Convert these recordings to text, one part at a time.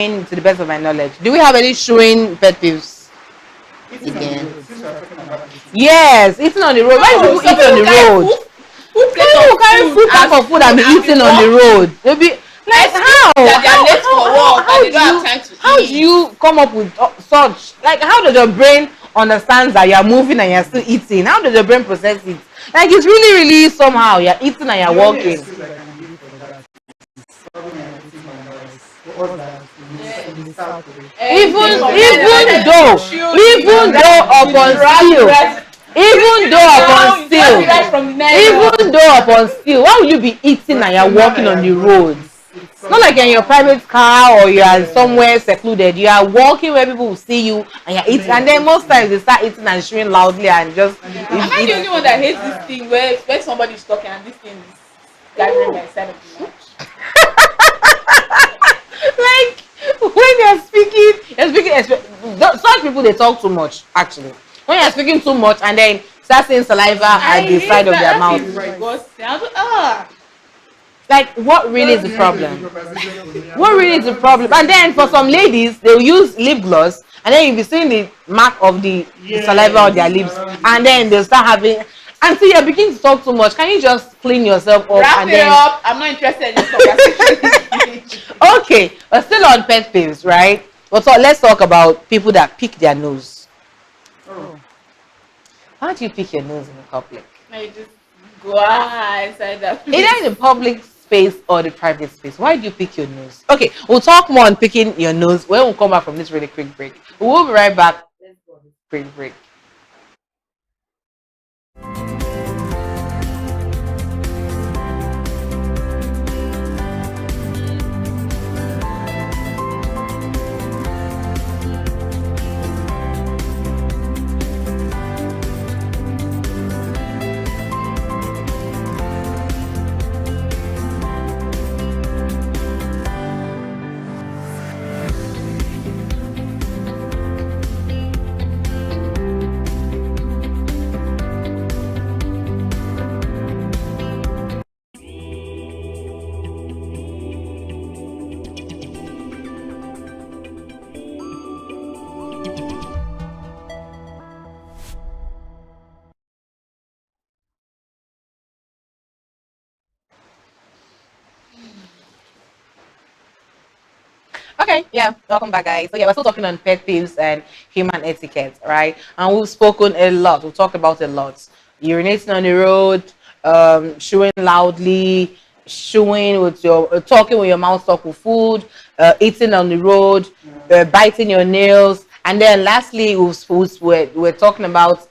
to the best of my knowledge. Do we have any showing pet peeves? Again. Yes, eating on the road. Why do people eat on the road? Who carry food pack of food and be eating on the road? They'll be like, how do you come up with such, like, how does your brain understand that you're moving and you're still eating? How does your brain process it? Like, it's really somehow you're eating and you're walking. Even though upon still, why would you be eating and you're walking on the roads? It's not like you're in your private car or you are somewhere secluded. You are walking where people will see you and you're eating, and then most times they start eating and chewing loudly and just. Am I the only one that hates this thing where somebody's talking and this thing is gathering by the side of the mouth? Like when you're speaking, such people, they talk too much. Actually, when you're speaking too much and then start seeing saliva at the side of their mouth. Like, what really is the problem? What really is the problem? And then for some ladies, they'll use lip gloss, and then you'll be seeing the mark of the saliva on their lips, and then they'll start having. Until you're beginning to talk too much, can you just clean yourself up? Wrap it up. I'm not interested in this conversation. Okay, we're still on pet peeves, right? Let's talk about people that pick their nose. Oh. How do you pick your nose in public? I just go inside that place. Either in the public space or the private space. Why do you pick your nose? Okay, we'll talk more on picking your nose when we come back from this really quick break. We'll be right back. Let's go on this quick break. Okay, yeah, welcome back, guys. So yeah, we're still talking on pet peeves and human etiquette, right? And we've spoken a lot. We've talked about a lot. Urinating on the road, chewing loudly, talking with your mouth stuck with food, eating on the road, biting your nails, and then lastly, we're talking about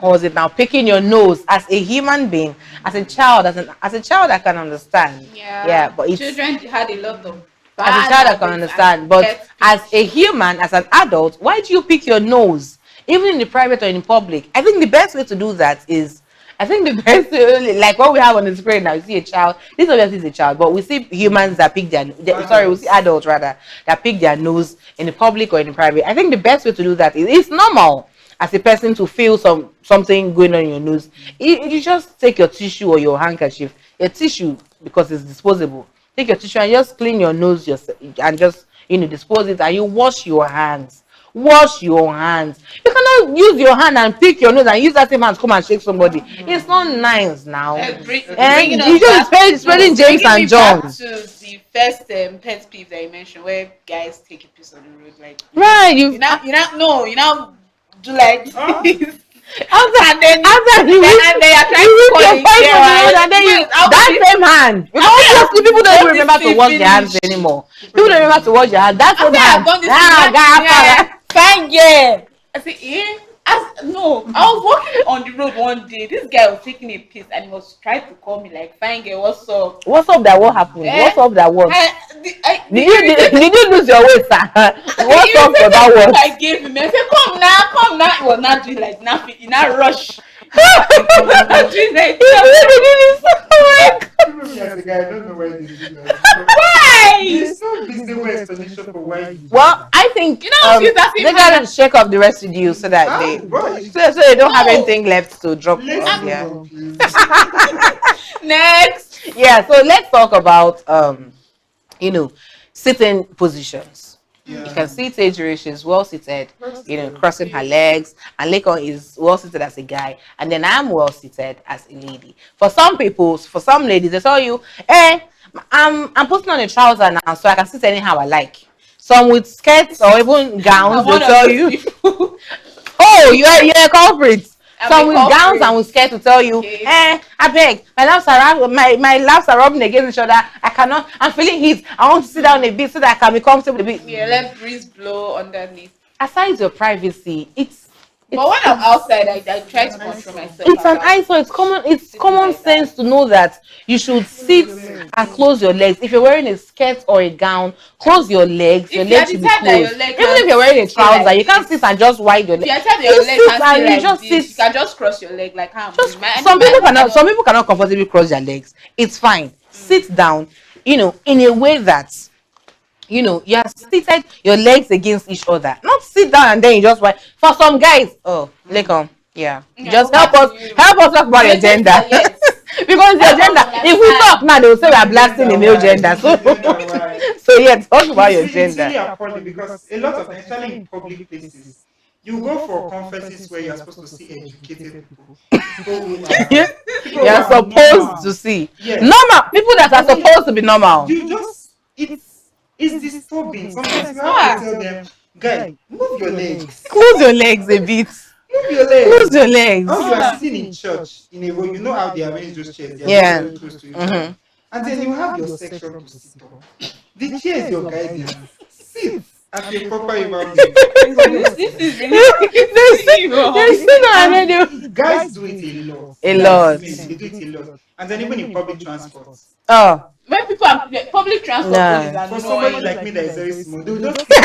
what was it now? Picking your nose as a human being, as a child, as a child I can understand. Yeah. But children had a lot of. As a child I can understand, but as a human, as an adult, why do you pick your nose, even in the private or in public? I think the best way to do that is, like what we have on the screen now. You see a child. This obviously is a child, but we see humans that pick we see adults rather that pick their nose in the public or in the private. I think the best way to do that is, it's normal as a person to feel something going on in your nose. You just take your tissue or your handkerchief, your tissue, because it's disposable. Take your tissue and just clean your nose and just dispose it, and you wash your hands. Wash your hands. You cannot use your hand and pick your nose and use that same hand to come and shake somebody. It's not nice now. And you just spreading James and John. To the first pet peeve that you mentioned, where guys take a piece on the road, like right. You now do like this. And then you're trying to call and then that same hand. Because people don't even remember to wash their hands anymore. People don't remember to wash their hands. That's what hand. Fine, yeah. I say, I was walking on the road one day. This guy was taking a piss and he was trying to call me like, fine girl, what's up? What's up that what happened? What's up that what? Did you lose your way, sir? What's up for that what? I gave him. I said, come now. He was not doing like nothing. He not rush. Well, I think they gotta shake off the residue so that they don't have anything left to drop on. Yeah. Next. Yeah. So let's talk about sitting positions. Yeah. You can see Tejiri, she's well seated, crossing her legs, and Lekon is well seated as a guy, and then I'm well seated as a lady. For some people, for some ladies, they tell you, I'm putting on a trouser now, so I can sit anyhow I like. Some with skirts or even gowns, they tell you, oh, you're a culprit. Some with gowns and with skirts to tell you, I beg, my laps are rubbing against each other. I cannot, I'm feeling heat. I want to sit down a bit so that I can be comfortable a bit. Yeah, let breeze blow underneath. Aside your privacy, but when I'm outside, I try to control myself. It's an eyesore. It's common sense to know that you should sit and close your legs. If you're wearing a skirt or a gown, close your legs. Your legs should be closed. Even if you're wearing a trouser, you can't sit and just wide your legs. You sit and you just sit. You can just cross your leg like how. Some people cannot comfortably cross their legs. It's fine. Sit down, in a way that you are seated, your legs against each other. Not sit down and then you just wide. For some guys, Lekon, just help us talk about your gender. Because your gender, if we talk now, they will say we are blasting the male gender. So yeah, talk about your gender. It's really appalling because a lot of times, especially in public places, you go for conferences where you're supposed to see educated people. You're supposed to see normal people that are supposed to be normal. You just it's disturbing. Sometimes you have to tell them, guy, move your legs. Close your legs a bit. Move your legs. Close your legs. How you are sitting in church in a row, you know how they arrange those chairs. They are very close to each other. And then you have your section to sit on. The chair is your guidance. Sit as a proper human being. This is really guys do it a lot. A lot. They do it a lot. And then even in public transport. Oh. When people are public transport, for somebody like me that is very small, they will just compress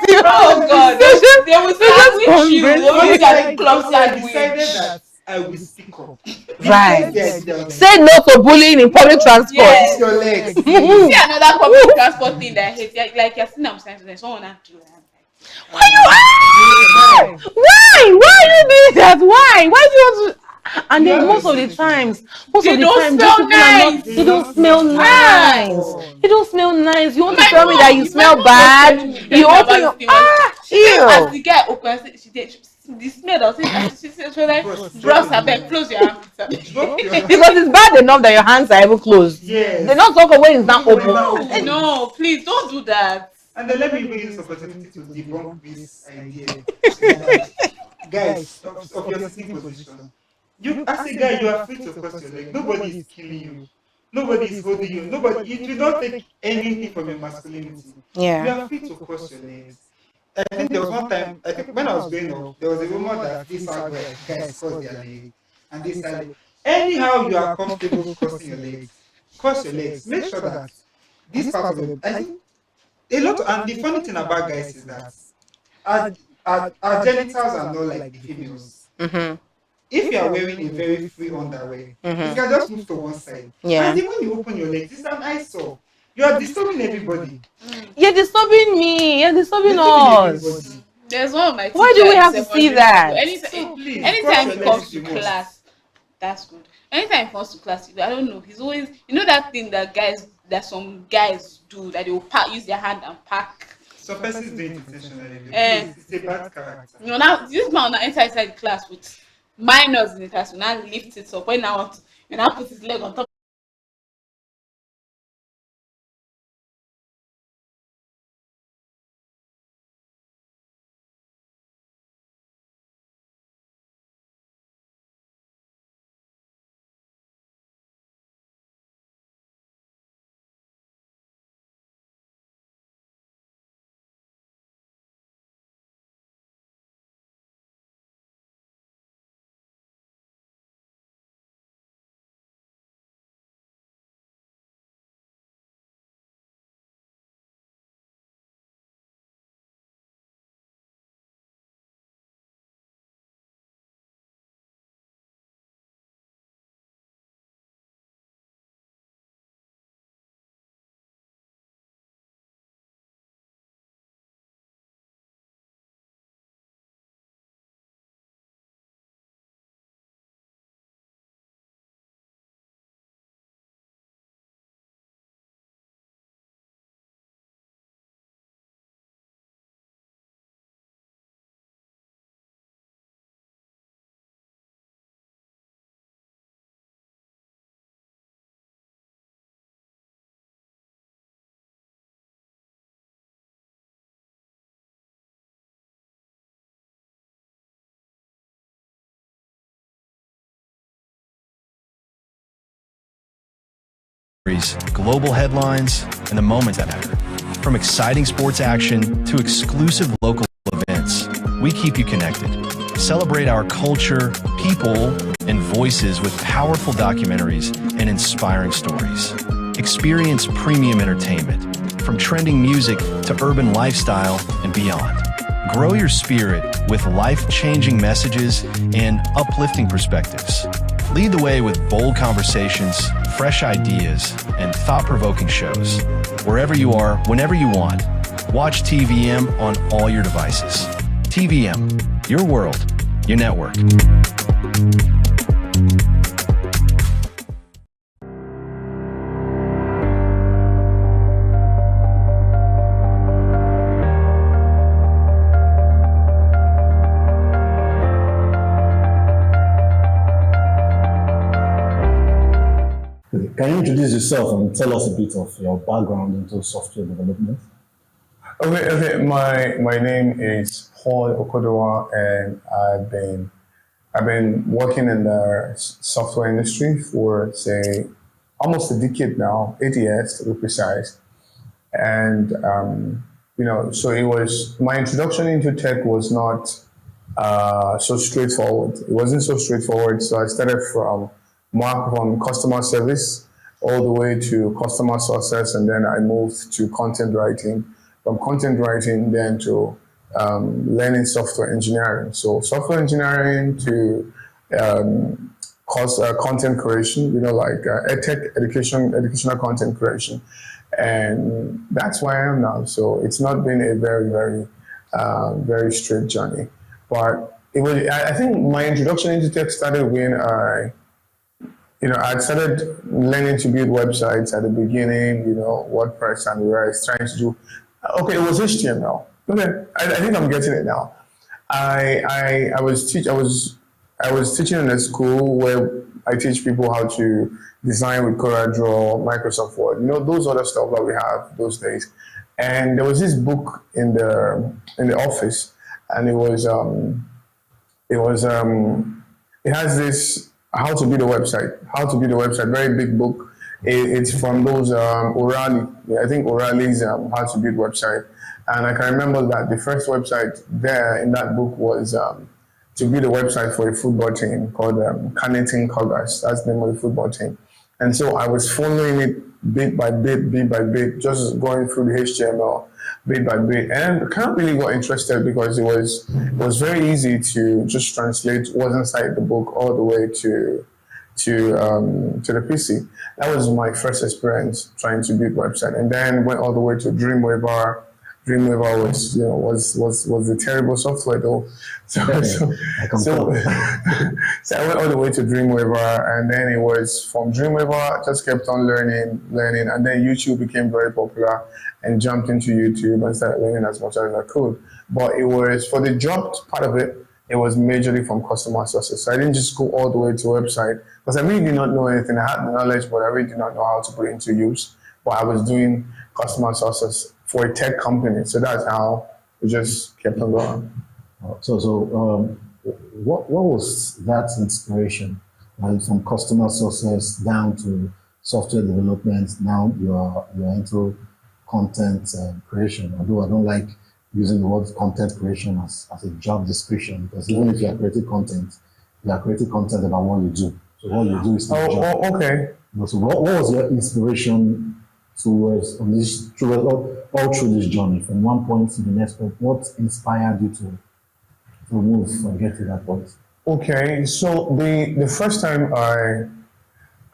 you. Oh God, they will sandwich you. I decided that I will speak up. Right. Say no to bullying in public transport. Yes. Your legs. See another public transport thing that I hate. Like you're sitting outside and someone has to. Why you doing that? Why do you want to? And then most of the times, they don't smell nice. They don't smell nice. They don't smell nice. You want to tell me that you smell bad? You open your ew. As the guy opens, the smell of it. She said, "Bros, I beg, close your hands." Because it's bad enough that your hands are even closed. Yes. They don't talk when it's not open. No, please don't do that. And then let me use this opportunity to debunk this idea. Guys, of your sitting position. You, as a guy, you are free to cross your leg. Nobody is killing you. Nobody is holding you. Nobody. You do not take anything from your masculinity. Yeah. You are free to cross your legs. I think there was one time. I think when I was growing up, there was a rumor that this guys cross their leg, and this side. Anyhow, you are comfortable crossing your legs. Cross your legs. Make sure that this part of the. I think a lot. And the funny thing about guys is that our genitals are not like the females. If you are wearing a very free underwear, you can just move to one side. Yeah. And then when you open your legs, it's an eyesore. You are disturbing everybody. You're disturbing me. You're disturbing us. There's one of my teachers. Why do we have to see that? Anytime he comes to class, that's good. Anytime he comes to class, I don't know. He's always, that thing that some guys do, that they will use their hand and pack. Some persons do it intentionally. It's a bad character. Now this man will enter inside the class with minors in the class, will now lift it up. When now put his leg on top global headlines, and the moments that matter. From exciting sports action to exclusive local events, we keep you connected. Celebrate our culture, people, and voices with powerful documentaries and inspiring stories. Experience premium entertainment, from trending music to urban lifestyle and beyond. Grow your spirit with life-changing messages and uplifting perspectives. Lead the way with bold conversations, fresh ideas, and thought-provoking shows. Wherever you are, whenever you want, watch TVM on all your devices. TVM, your world, your network. Can you introduce yourself and tell us a bit of your background into software development? Okay. My name is Paul Okodowa, and I've been working in the software industry for, say, almost a decade now, 8 years to be precise. And so it was, my introduction into tech was not so straightforward. It wasn't so straightforward. So I started from customer service all the way to customer success, and then I moved to content writing. From content writing then to learning software engineering. So software engineering to content creation, like educational content creation. And that's where I am now. So it's not been a very, very, very straight journey. But I think my introduction into tech started when I started learning to build websites at the beginning, WordPress and the rest, trying to do, okay, it was HTML. Okay, I think I'm getting it now. I was teaching in a school where I teach people how to design with CorelDRAW, Microsoft Word, those other stuff that we have those days. And there was this book in the office, and it has this how to build a website, very big book. It's from those O'Reilly, I think O'Reilly's how to build website. And I can remember that the first website there in that book was to build a website for a football team called Carnington Cougars. That's the name of the football team. And so I was following it bit by bit, just going through the HTML bit by bit. And I kind of really got interested because it was very easy to just translate what's inside the book all the way to the PC. That was my first experience trying to build website, and then went all the way to Dreamweaver. Dreamweaver was the terrible software though. So I went all the way to Dreamweaver, and then it was from Dreamweaver, just kept on learning, and then YouTube became very popular, and jumped into YouTube and started learning as much as I could. But it was, for the job part of it, it was majorly from customer success. So I didn't just go all the way to website, because I really did not know anything. I had the knowledge, but I really did not know how to put it into use. But I was doing customer success for a tech company. So that's how it just kept on going. What was that inspiration? From customer success down to software development, now you're into content creation. Although I don't like using the word content creation as a job description, because even if you are creating content, you are creating content about what you do. So what you do is the job. Okay. So what was your inspiration towards all through this journey, from one point to the next point? What inspired you to move and get to that point? Okay, so the first time I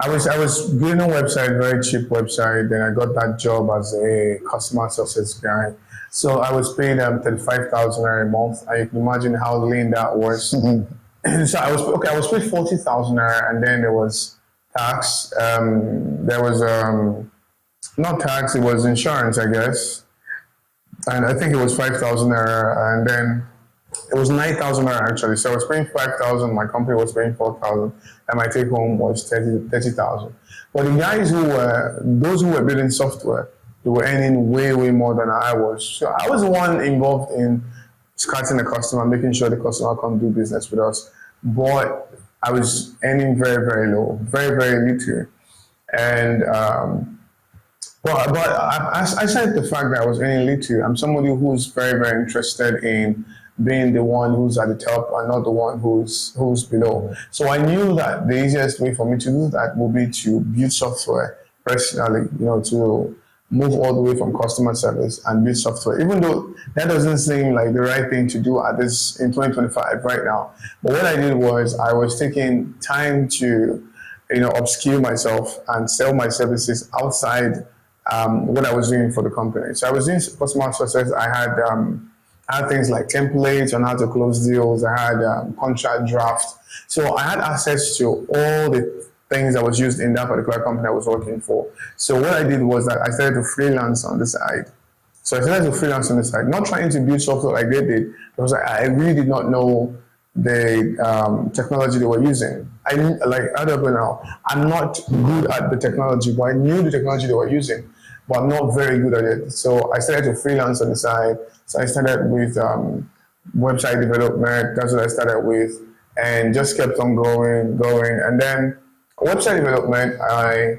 was building a website, very cheap website. Then I got that job as a customer success guy. So I was paid 35,000 a month. And you can imagine how lean that was. Mm-hmm. So I was paid 40,000, and then there was tax. There was not tax, it was insurance, I guess. And I think it was 5,000, and then it was 9,000 actually. So I was paying 5,000, my company was paying 4,000, and my take home was 30,000. But the guys those who were building software, they were earning way, way more than I was. So I was the one involved in scouting the customer, making sure the customer come do business with us. But I was earning very, very low, very, very little. And but aside the fact that I was earning little, I'm somebody who's very, very interested in being the one who's at the top and not the one who's below. So I knew that the easiest way for me to do that would be to build software personally, to move all the way from customer service and build software, even though that doesn't seem like the right thing to do at this in 2025 right now. But what I did was I was taking time to, upskill myself and sell my services outside what I was doing for the company. So I was doing customer success. I had things like templates on how to close deals. I had contract draft. So I had access to all the things that was used in that particular company I was working for. So what I did was that I started to freelance on the side. So I started to freelance on the side, not trying to build software like they did, because I really did not know the technology they were using. I like other people now, I'm not good at the technology, but I knew the technology they were using, but I'm not very good at it. So I started to freelance on the side. So I started with website development. That's what I started with, and just kept on going. And then website development, I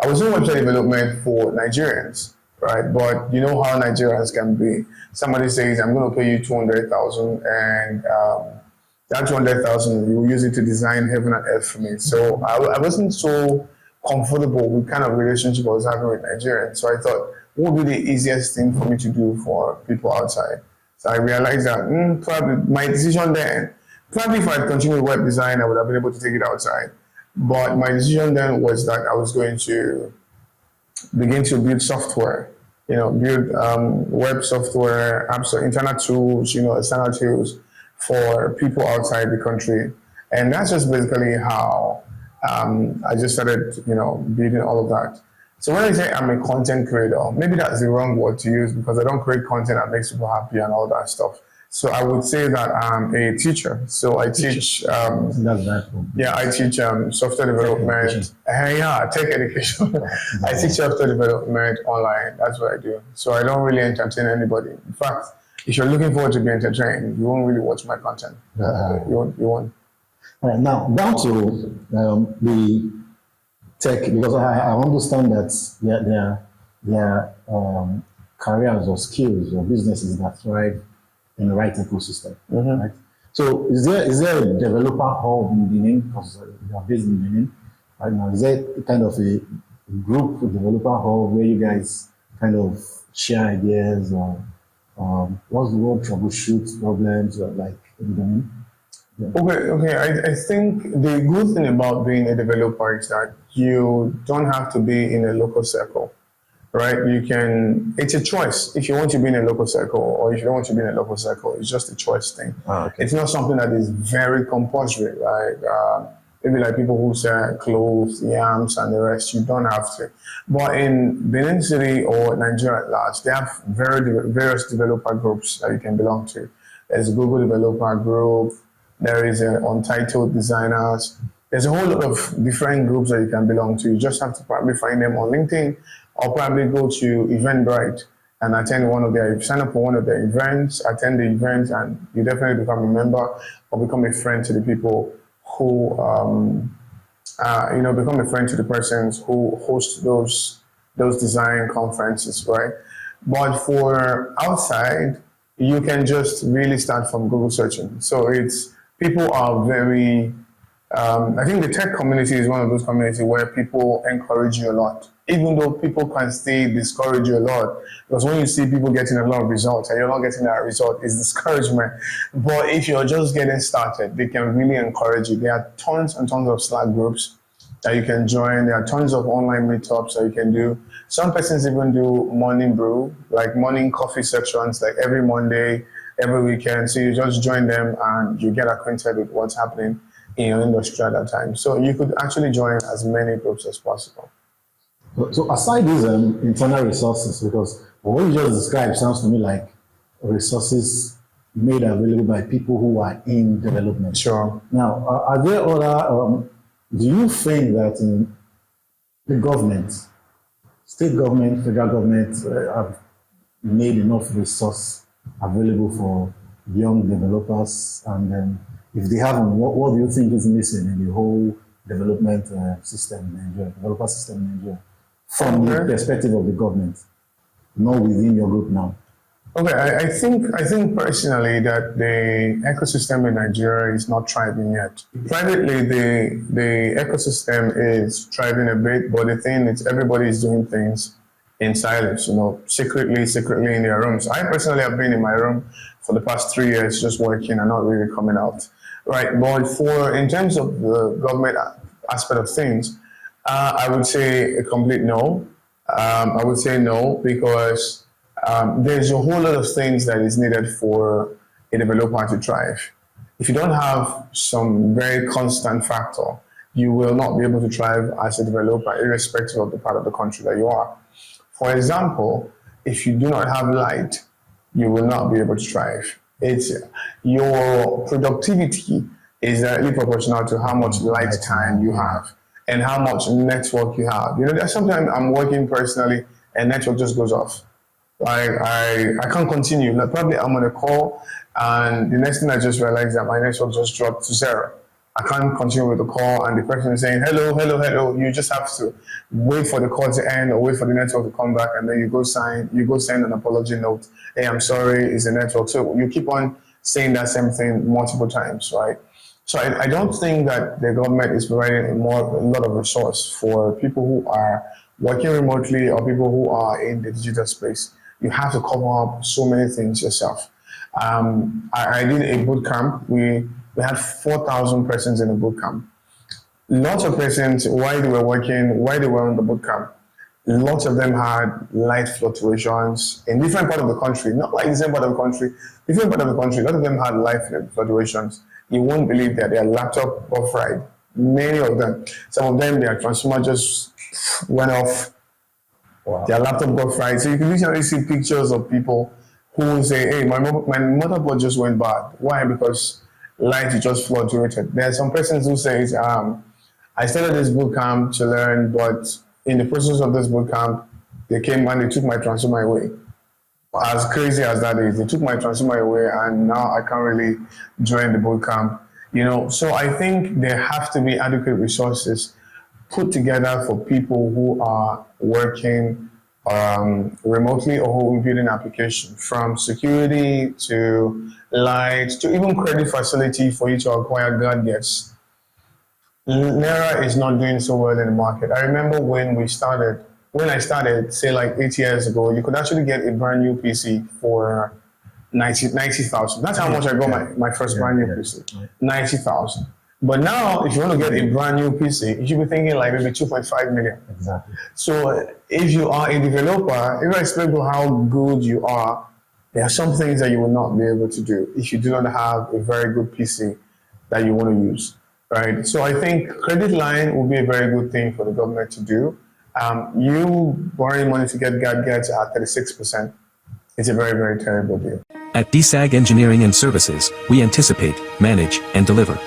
was doing website development for Nigerians, right? But you know how Nigerians can be. Somebody says, I'm going to pay you 200,000, and that 200,000, you will use it to design heaven and earth for me. So I wasn't so comfortable with kind of relationship I was having with Nigerians. So I thought, what would be the easiest thing for me to do for people outside? So I realized that probably my decision then, probably if I had continued web design, I would have been able to take it outside. But my decision then was that I was going to begin to build software, build web software, apps, internet tools, external tools for people outside the country. And that's just basically how I just started, building all of that. So when I say I'm a content creator, maybe that's the wrong word to use because I don't create content that makes people happy and all that stuff. So I would say that I'm a teacher. So I teach, I teach software development. Tech education. I teach software development online. That's what I do. So I don't really entertain anybody. In fact, if you're looking forward to be entertained, you won't really watch my content. You won't. All right, now down to the tech, because I understand that there are careers or skills or businesses that thrive in the right ecosystem, right? So is there a developer hub in Benin, because you are based in Benin right now? Is there kind of a group developer hub where you guys kind of share ideas or what's the word, troubleshoot problems like in Benin? Yeah. Okay. I think the good thing about being a developer is that you don't have to be in a local circle, right? It's a choice if you want to be in a local circle or if you don't want to be in a local circle. It's just a choice thing. Okay. It's not something that is very compulsory, like maybe like people who sell clothes, yams, and the rest. You don't have to. But in Benin City or Nigeria at large, they have various developer groups that you can belong to. There's a Google developer group. There is Untitled Designers. There's a whole lot of different groups that you can belong to. You just have to probably find them on LinkedIn or probably go to Eventbrite and sign up for one of their events, attend the event, and you definitely become a member or become a friend to the people who, become a friend to the persons who host those design conferences, right? But for outside, you can just really start from Google searching. So people are very, I think the tech community is one of those communities where people encourage you a lot, even though people can still discourage you a lot. Because when you see people getting a lot of results and you're not getting that result, it's discouragement. But if you're just getting started, they can really encourage you. There are tons and tons of Slack groups that you can join. There are tons of online meetups that you can do. Some persons even do morning brew, like morning coffee sections, like every Monday, every weekend. So you just join them and you get acquainted with what's happening in your industry at that time. So you could actually join as many groups as possible. So aside these internal resources, because what you just described sounds to me like resources made available by people who are in development. Sure. Now, are there other, do you think that in the government, state government, federal government have made enough resource available for young developers? And then if they haven't, what do you think is missing in the whole development system in Nigeria, developer system in Nigeria, from the perspective of the government, not within your group now? Okay, I think personally that the ecosystem in Nigeria is not thriving yet. Privately, the ecosystem is thriving a bit, but the thing is everybody is doing things in silence, secretly in their rooms. I personally have been in my room for the past 3 years just working and not really coming out. Right, but in terms of the government aspect of things, I would say a complete no. I would say no because there's a whole lot of things that is needed for a developer to thrive. If you don't have some very constant factor, you will not be able to thrive as a developer, irrespective of the part of the country that you are. For example, if you do not have light, you will not be able to thrive. It's your productivity is directly proportional to how much light time you have and how much network you have. There's sometimes I'm working personally and network just goes off. Like I can't continue. Like probably I'm on a call and the next thing I just realized that my network just dropped to 0. I can't continue with the call and the person is saying, hello, hello, hello. You just have to wait for the call to end or wait for the network to come back and then you go send an apology note. Hey, I'm sorry, it's the network. So you keep on saying that same thing multiple times, right? So I don't think that the government is providing a lot of resource for people who are working remotely or people who are in the digital space. You have to cover up so many things yourself. I did a boot camp. We had 4,000 persons in the boot camp. Lots of persons, while they were on the boot camp, lots of them had light fluctuations in different part of the country, not like the same part of the country, different part of the country. A lot of them had light fluctuations. You won't believe that their laptop got fried. Many of them. Some of them, their transformer just went off. Wow. Their laptop got fried. So you can usually see pictures of people who say, hey, my motherboard just went bad. Why? Because light just fluctuated. There are some persons who say, I started this boot camp to learn, but in the process of this boot camp, they came and they took my transformer away. As crazy as that is, they took my transformer away and now I can't really join the boot camp. So I think there have to be adequate resources put together for people who are working remotely or who are building application, from security to light to even credit facility for you to acquire gadgets. Naira is not doing so well in the market. I remember when I started, say like 8 years ago, you could actually get a brand new PC for 90,000. That's how much I got my first brand new PC, 90,000. But now, if you want to get a brand new PC, you should be thinking like maybe 2.5 million. Exactly. So if you are a developer, irrespective of how good you are, there are some things that you will not be able to do if you do not have a very good PC that you want to use, right? So I think credit line will be a very good thing for the government to do. You borrowing money to get gadgets at 36%, it's a very, very terrible deal. At DSAG Engineering and Services, we anticipate, manage, and deliver.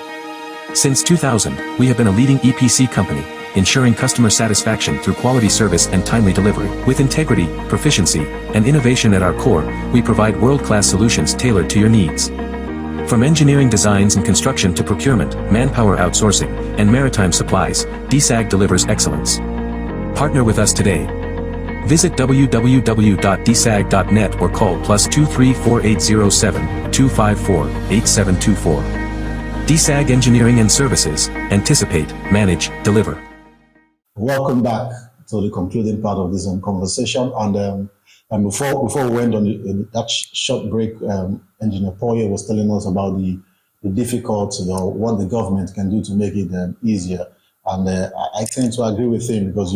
Since 2000, we have been a leading EPC company, ensuring customer satisfaction through quality service and timely delivery. With integrity, proficiency, and innovation at our core, we provide world-class solutions tailored to your needs. From engineering designs and construction to procurement, manpower outsourcing, and maritime supplies, DSAG delivers excellence. Partner with us today. Visit www.dsag.net or call +23 4807 254 8724. DSAG Engineering and Services. Anticipate, manage, deliver. Welcome back to the concluding part of this conversation. And before we went on that short break, Engineer Poye was telling us about the difficulty or what the government can do to make it easier. And I tend to agree with him because,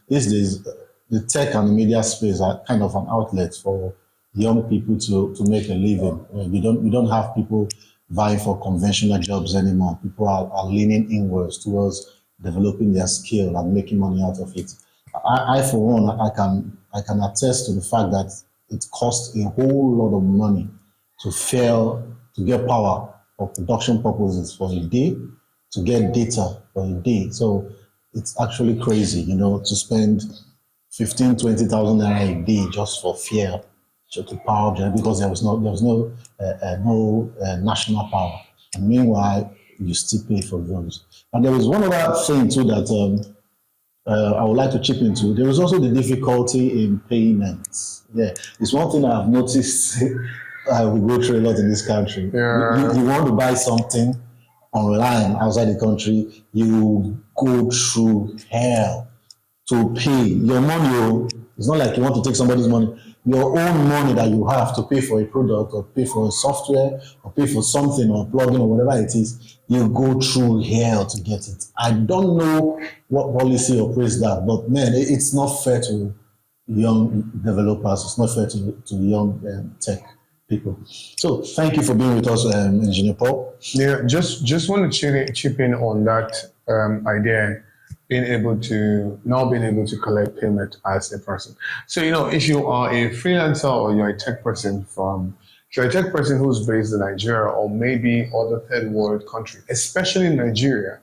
these days, the tech and the media space are kind of an outlet for young people to make a living. We don't have people vying for conventional jobs anymore. People are leaning inwards towards developing their skill and making money out of it. I for one, I can attest to the fact that it costs a whole lot of money to get power for production purposes for a day, to get data for a day. So it's actually crazy, to spend 15,000, 20,000 naira a day just for fuel to power gen, because there was no national power. And meanwhile, you still pay for those. And there is one other thing too that I would like to chip into. There is also the difficulty in payments. Yeah, it's one thing I've noticed. We go through a lot in this country. Yeah. You want to buy something online outside the country, you go through hell to pay your money. It's not like you want to take somebody's money. Your own money that you have to pay for a product or pay for a software or pay for something or plugin or whatever it is, you go through hell to get it. I don't know what policy operates that, but man, it's not fair to young developers. It's not fair to young tech people. So thank you for being with us, Engineer Paul. Yeah, just want to chip in on that idea, being able to collect payment as a person. So, if you are a freelancer or you're a tech person if you're a tech person who's based in Nigeria or maybe other third world country, especially Nigeria,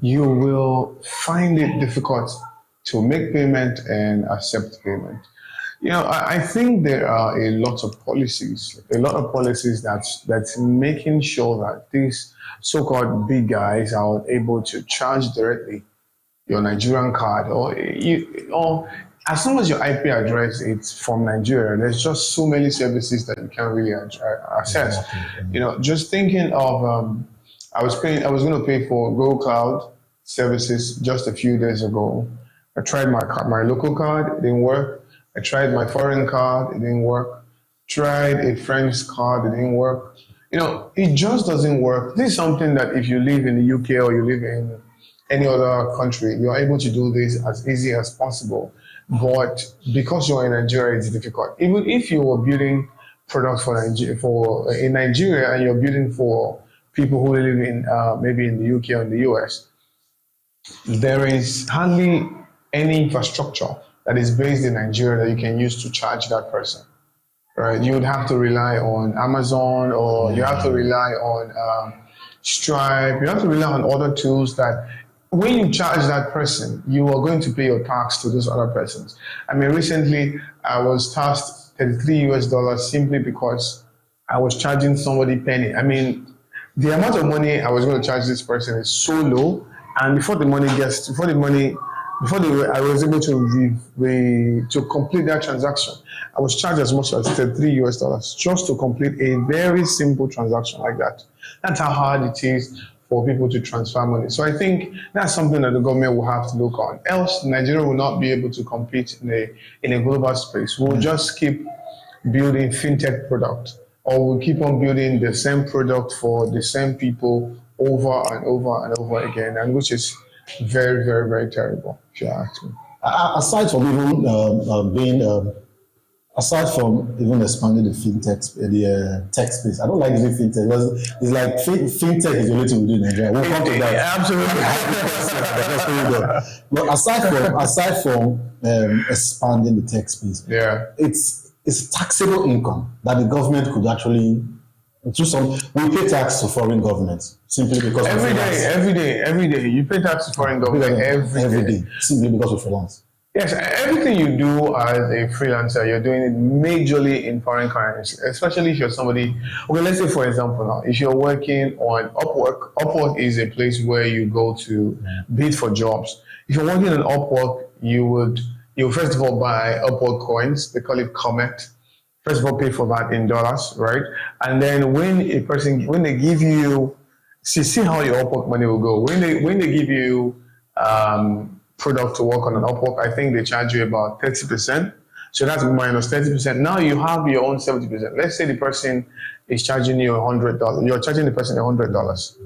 you will find it difficult to make payment and accept payment. I think there are a lot of policies that's making sure that these so-called big guys are able to charge directly your Nigerian card, or as long as your IP address is from Nigeria, there's just so many services that you can't really access. Just thinking of, I was going to pay for Google Cloud services just a few days ago. I tried my local card, it didn't work. I tried my foreign card, it didn't work. Tried a French card, it didn't work. It just doesn't work. This is something that if you live in the UK or you live in any other country, you're able to do this as easy as possible. But because you're in Nigeria, it's difficult. Even if you were building products in Nigeria and you're building for people who live in maybe in the UK or in the US, there is hardly any infrastructure that is based in Nigeria that you can use to charge that person. Right? You would have to rely on Amazon, or you have to rely on Stripe. You have to rely on other tools that when you charge that person, you are going to pay your tax to those other persons. I mean, recently I was taxed $33 simply because I was charging somebody penny. I mean, the amount of money I was going to charge this person is so low, and before I was able to complete that transaction, I was charged as much as $33 just to complete a very simple transaction like that. That's how hard it is for people to transfer money. So I think that's something that the government will have to look on. Else, Nigeria will not be able to compete in a global space. We'll just keep building fintech product, or we'll keep on building the same product for the same people over and over and over again, and which is very, very, very terrible, if you ask me. Aside from even expanding the tech space, I don't like using fintech because it's like fintech is the only thing we do in Nigeria. We'll come to that. Absolutely. But aside from expanding the tech space, it's taxable income that the government could actually do some. We pay tax to foreign governments simply because every day you pay tax to foreign government every day simply because of freelance. Yes, everything you do as a freelancer, you're doing it majorly in foreign currency, especially if you're somebody. Okay, let's say for example now, if you're working on Upwork, Upwork is a place where you go to bid for jobs. If you're working on Upwork, you first of all buy Upwork coins. They call it Comet. First of all, pay for that in dollars, right? And then when they give you, see how your Upwork money will go. When they give you product to work on an Upwork, I think they charge you about 30%. So that's minus 30%. Now you have your own 70%. Let's say the person is charging you $100. You're charging the person $100.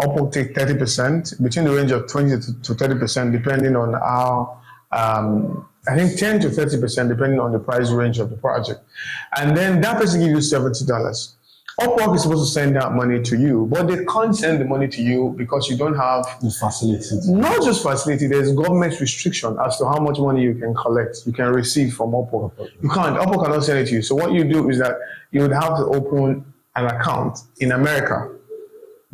Upwork take 30%, between the range of 20 to 30%, depending on how, I think 10 to 30%, depending on the price range of the project. And then that person gives you $70. Upwork is supposed to send that money to you, but they can't send the money to you because you don't have the facility. Not just facility, there's government restriction as to how much money you can collect, you can receive from Upwork. You can't, Upwork cannot send it to you. So what you do is that you would have to open an account in America,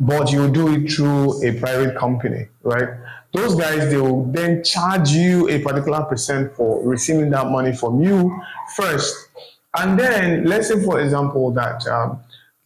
but you do it through a private company, right? Those guys, they will then charge you a particular percent for receiving that money from you first. And then let's say, for example, that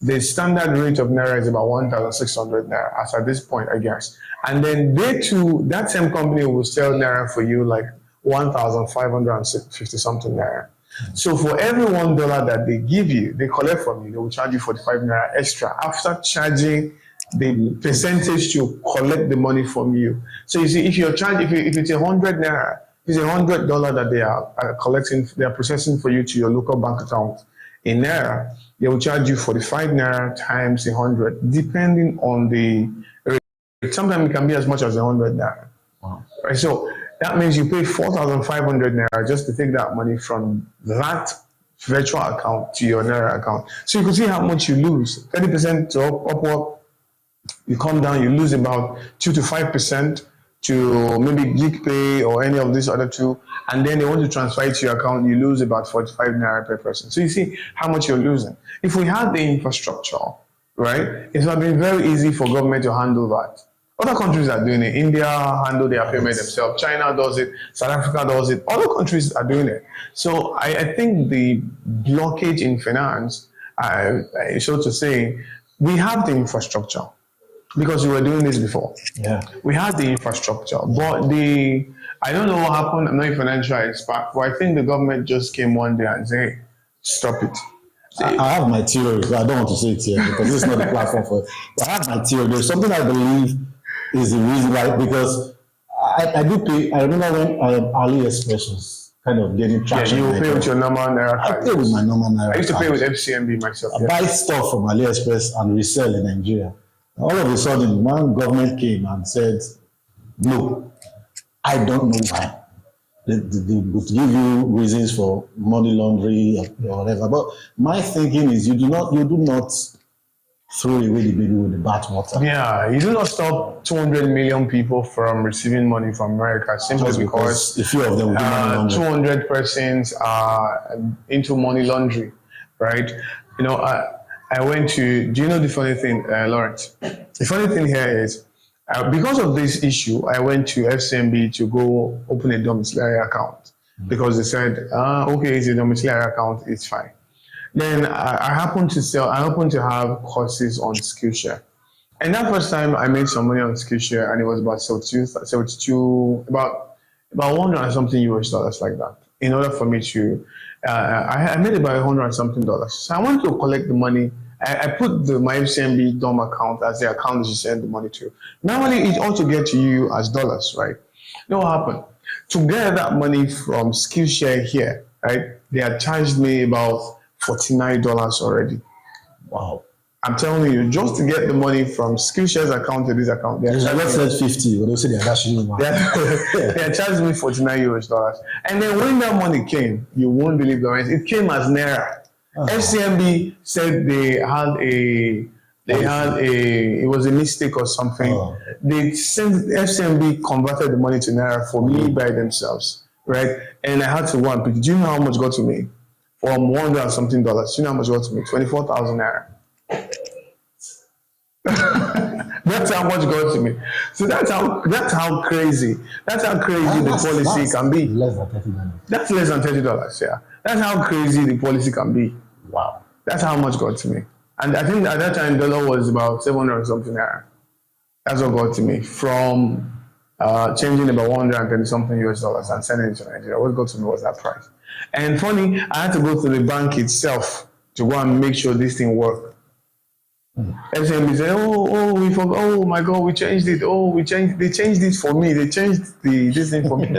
the standard rate of naira is about 1,600 naira as at this point, I guess. And then they too, that same company will sell naira for you like 1,550 something naira. So for every $1 that they give you, they collect from you, they will charge you 45 naira extra after charging the percentage to collect the money from you. So you see, if you're charged, if it's 100 naira, it's $100 that they are collecting, they are processing for you to your local bank account in naira. They will charge you 45 naira times 100, depending on the rate. Sometimes it can be as much as 100 naira. Wow. Right, so that means you pay 4,500 naira just to take that money from that virtual account to your naira account. So you can see how much you lose. 30% to upward, you come down, you lose about 2 to 5% to maybe Geek Pay or any of these other two, and then they want to transfer it to your account, you lose about 45 naira per person. So you see how much you're losing. If we had the infrastructure, right, it would have been very easy for government to handle that. Other countries are doing it. India handle their payment themselves. China does it. South Africa does it. Other countries are doing it. So I think the blockage in finance, so to say, we have the infrastructure because we were doing this before. Yeah. We had the infrastructure, but I don't know what happened. I'm not a financial expert, but I think the government just came one day and said, hey, stop it. I have my theory. I don't want to say it here because this is not the platform for it. But I have my theory. There's something I believe is the reason why, because I do pay. I remember when AliExpress was kind of getting traction. Yeah, you pay with your normal naira card. I pay with my normal naira. I used to pay card. with FCMB myself. I buy stuff from AliExpress and resell in Nigeria. All of a sudden, one government came and said, no, I don't know why. They would give you reasons for money laundering or whatever. But my thinking is you do not throw away the baby with the bathwater. Yeah, you do not stop 200 million people from receiving money from America simply because a few of them will do money laundering. 200 persons are into money laundering, right? You know, I went to, do you know the funny thing, Lawrence? The funny thing here is, because of this issue, I went to FCMB to go open a domiciliary account because they said, okay, it's a domiciliary account, it's fine. Then I happened to have courses on Skillshare. And that first time I made some money on Skillshare and it was about 72, about 100 and something US dollars like that. In order for me to, I made about 100 and something dollars. So I wanted to collect the money. I put my FCMB DOM account as the account that you send the money to. Normally, it ought to get to you as dollars, right? You know what happened? To get that money from Skillshare here, right, they had charged me about $49 already. Wow. I'm telling you, just to get the money from Skillshare's account to this account, they said 50, but they say they're dashing you. They charged me $49 US. And then when that money came, you won't believe the rest. It came as naira. FCMB said it was a mistake or something. They sent FCMB converted the money to naira for me by themselves, right? And I had to go and pick. Do you know how much got to me? From $100 and something. Do you know how much got to me? 24,000 naira. That's how much got to me. So that's how crazy the policy can be. Less than $30. That's less than $30, yeah. That's how crazy the policy can be. Wow. That's how much got to me. And I think at that time, dollar was about 700 or something naira. That's what got to me from changing about 130 something US dollars and sending it to Nigeria. What got to me was that price. And funny, I had to go to the bank itself to go and make sure this thing worked. FCMB said, we forgot, oh my God, we changed it. They changed it for me. They changed this thing for me.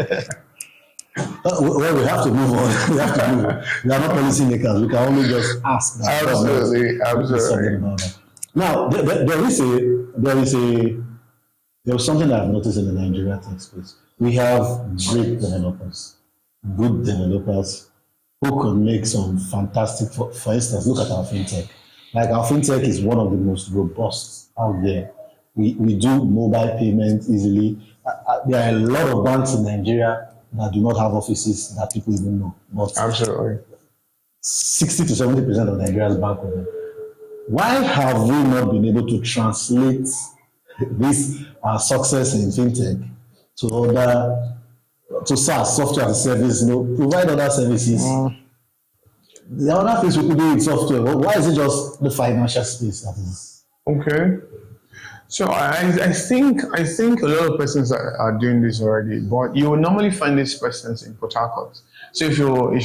Well, we have to move on. We are not policy makers. We can only just ask. Absolutely. Now, there is something I've noticed in the Nigerian tech space. We have great developers, good developers who can make some fantastic. For instance, look at our fintech. Like our fintech is one of the most robust out there. We do mobile payments easily. There are a lot of banks in Nigeria that do not have offices that people even know. But absolutely, 60 to 70% of Nigeria's bank with them. Why have we not been able to translate this success in fintech to SaaS, software as a service, provide other services? the other things we could do with software. Why is it just the financial space that is? Okay. So I think a lot of persons are doing this already, but you will normally find these persons in Port Harcourt. So if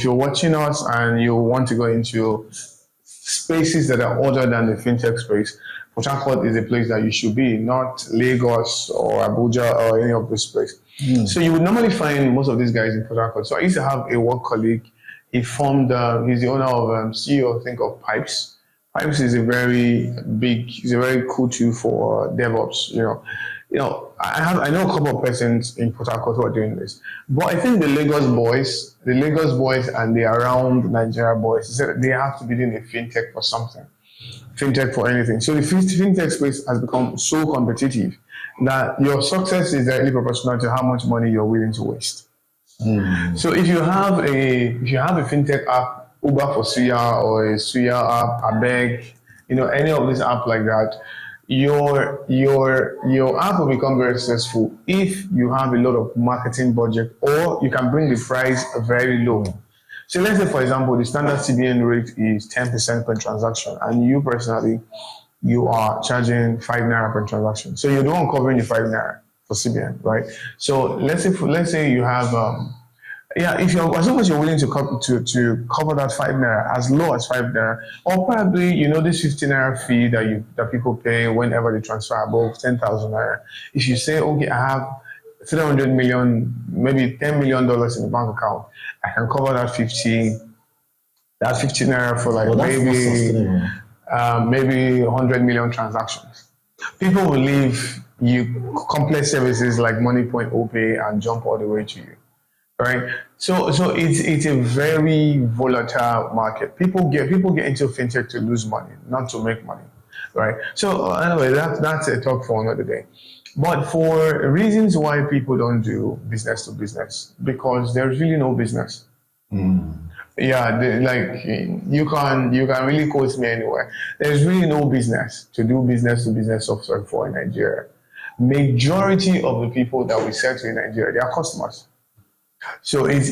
you're watching us and you want to go into spaces that are other than the fintech space, Port Harcourt is a place that you should be, not Lagos or Abuja or any of those places. So you would normally find most of these guys in Port Harcourt. So I used to have a work colleague. He formed, he's the owner of CEO, I think, of Pipes. Pipes is a very cool tool for DevOps. I know a couple of persons in Port Harcourt who are doing this, but I think the Lagos boys and the around Nigeria boys, they have to be doing a fintech for something, fintech for anything. So the fintech space has become so competitive that your success is directly proportional to how much money you're willing to waste. So if you have a fintech app, Uber for Suya or a Suya app, Abeg, any of these apps like that, your app will become very successful if you have a lot of marketing budget, or you can bring the price very low. So let's say, for example, the standard CBN rate is 10% per transaction, and you personally, you are charging 5 naira per transaction. So you're the one covering the 5 naira for CBN, right? So let's say you have as long as you're willing to cover that 5 naira, as low as 5 naira, or probably this 15 naira fee that people pay whenever they transfer above 10,000 naira. If you say, okay, I have 300 million, maybe $10 million in the bank account, I can cover that 15 naira for maybe 100 million transactions. People will leave you complex services like MoneyPoint, OPay, and jump all the way to you. Right, so it's a very volatile market. People get into fintech to lose money, not to make money, right? So anyway, that's a talk for another day. But for reasons why people don't do business to business, because there's really no business. Yeah, you can really quote me anywhere. There's really no business to do business to business software for in Nigeria. Majority of the people that we sell to in Nigeria, they are customers. So it's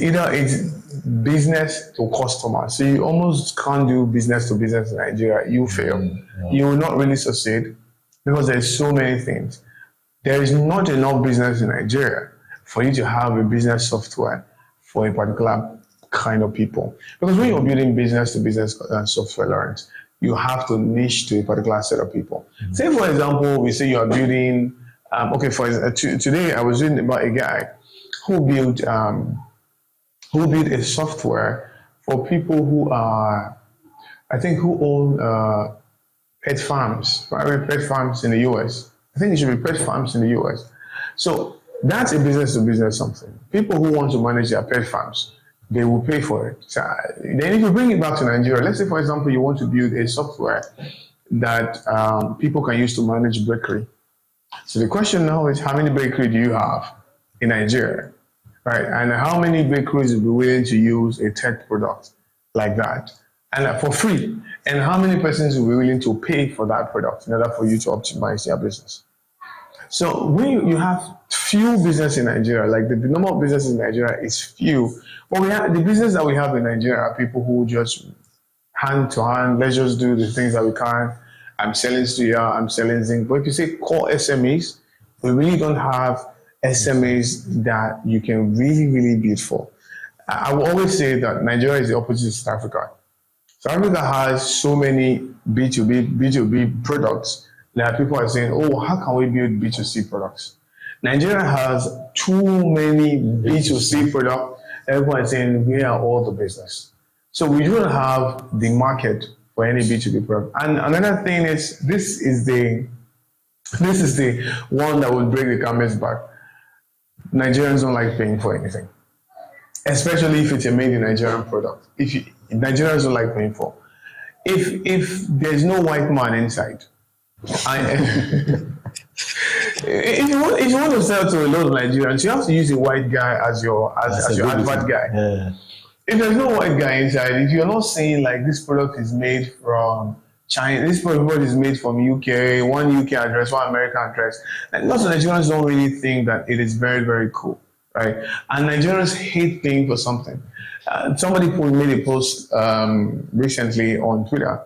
business to customer. So you almost can't do business to business in Nigeria. You fail. You will not really succeed because there's so many things. There is not enough business in Nigeria for you to have a business software for a particular kind of people. Because when you're building business to business software, Lawrence, you have to niche to a particular set of people. Say, for example, we say you are building. Today I was reading about a guy who built a software for people who own pet farms, private pet farms in the US. I think it should be pet farms in the US. So that's a business to business something. People who want to manage their pet farms, they will pay for it. So then if you bring it back to Nigeria, let's say, for example, you want to build a software that people can use to manage bakery. So the question now is, how many bakery do you have in Nigeria, right? And how many bakeries will be willing to use a tech product like that, and for free? And how many persons will be willing to pay for that product in order for you to optimize their business? So when you have few business in Nigeria, like the number of business in Nigeria is few, but the business that we have in Nigeria are people who just hand to hand, let's just do the things that we can. I'm selling Suya, I'm selling Zinc. But if you say core SMEs, we really don't have SMEs that you can really, really build for. I will always say that Nigeria is the opposite of South Africa. South Africa has so many B2B products that people are saying, oh, how can we build B2C products? Nigeria has too many B2C products. Everyone is saying, we are all the business. So we don't have the market for any B2B product. And another thing is, this is the one that will break the camel's back. Nigerians don't like paying for anything, especially if it's a made in Nigerian product. Nigerians don't like paying for. If there's no white man inside, if you want to sell to a lot of Nigerians, you have to use a white guy as your advert guy. Yeah. If there's no white guy inside, if you're not saying like this product is made from China, this product is made from UK, one UK address, one American address, and lots of Nigerians don't really think that it is very, very cool, right? And Nigerians hate paying for something. Somebody made a post recently on Twitter,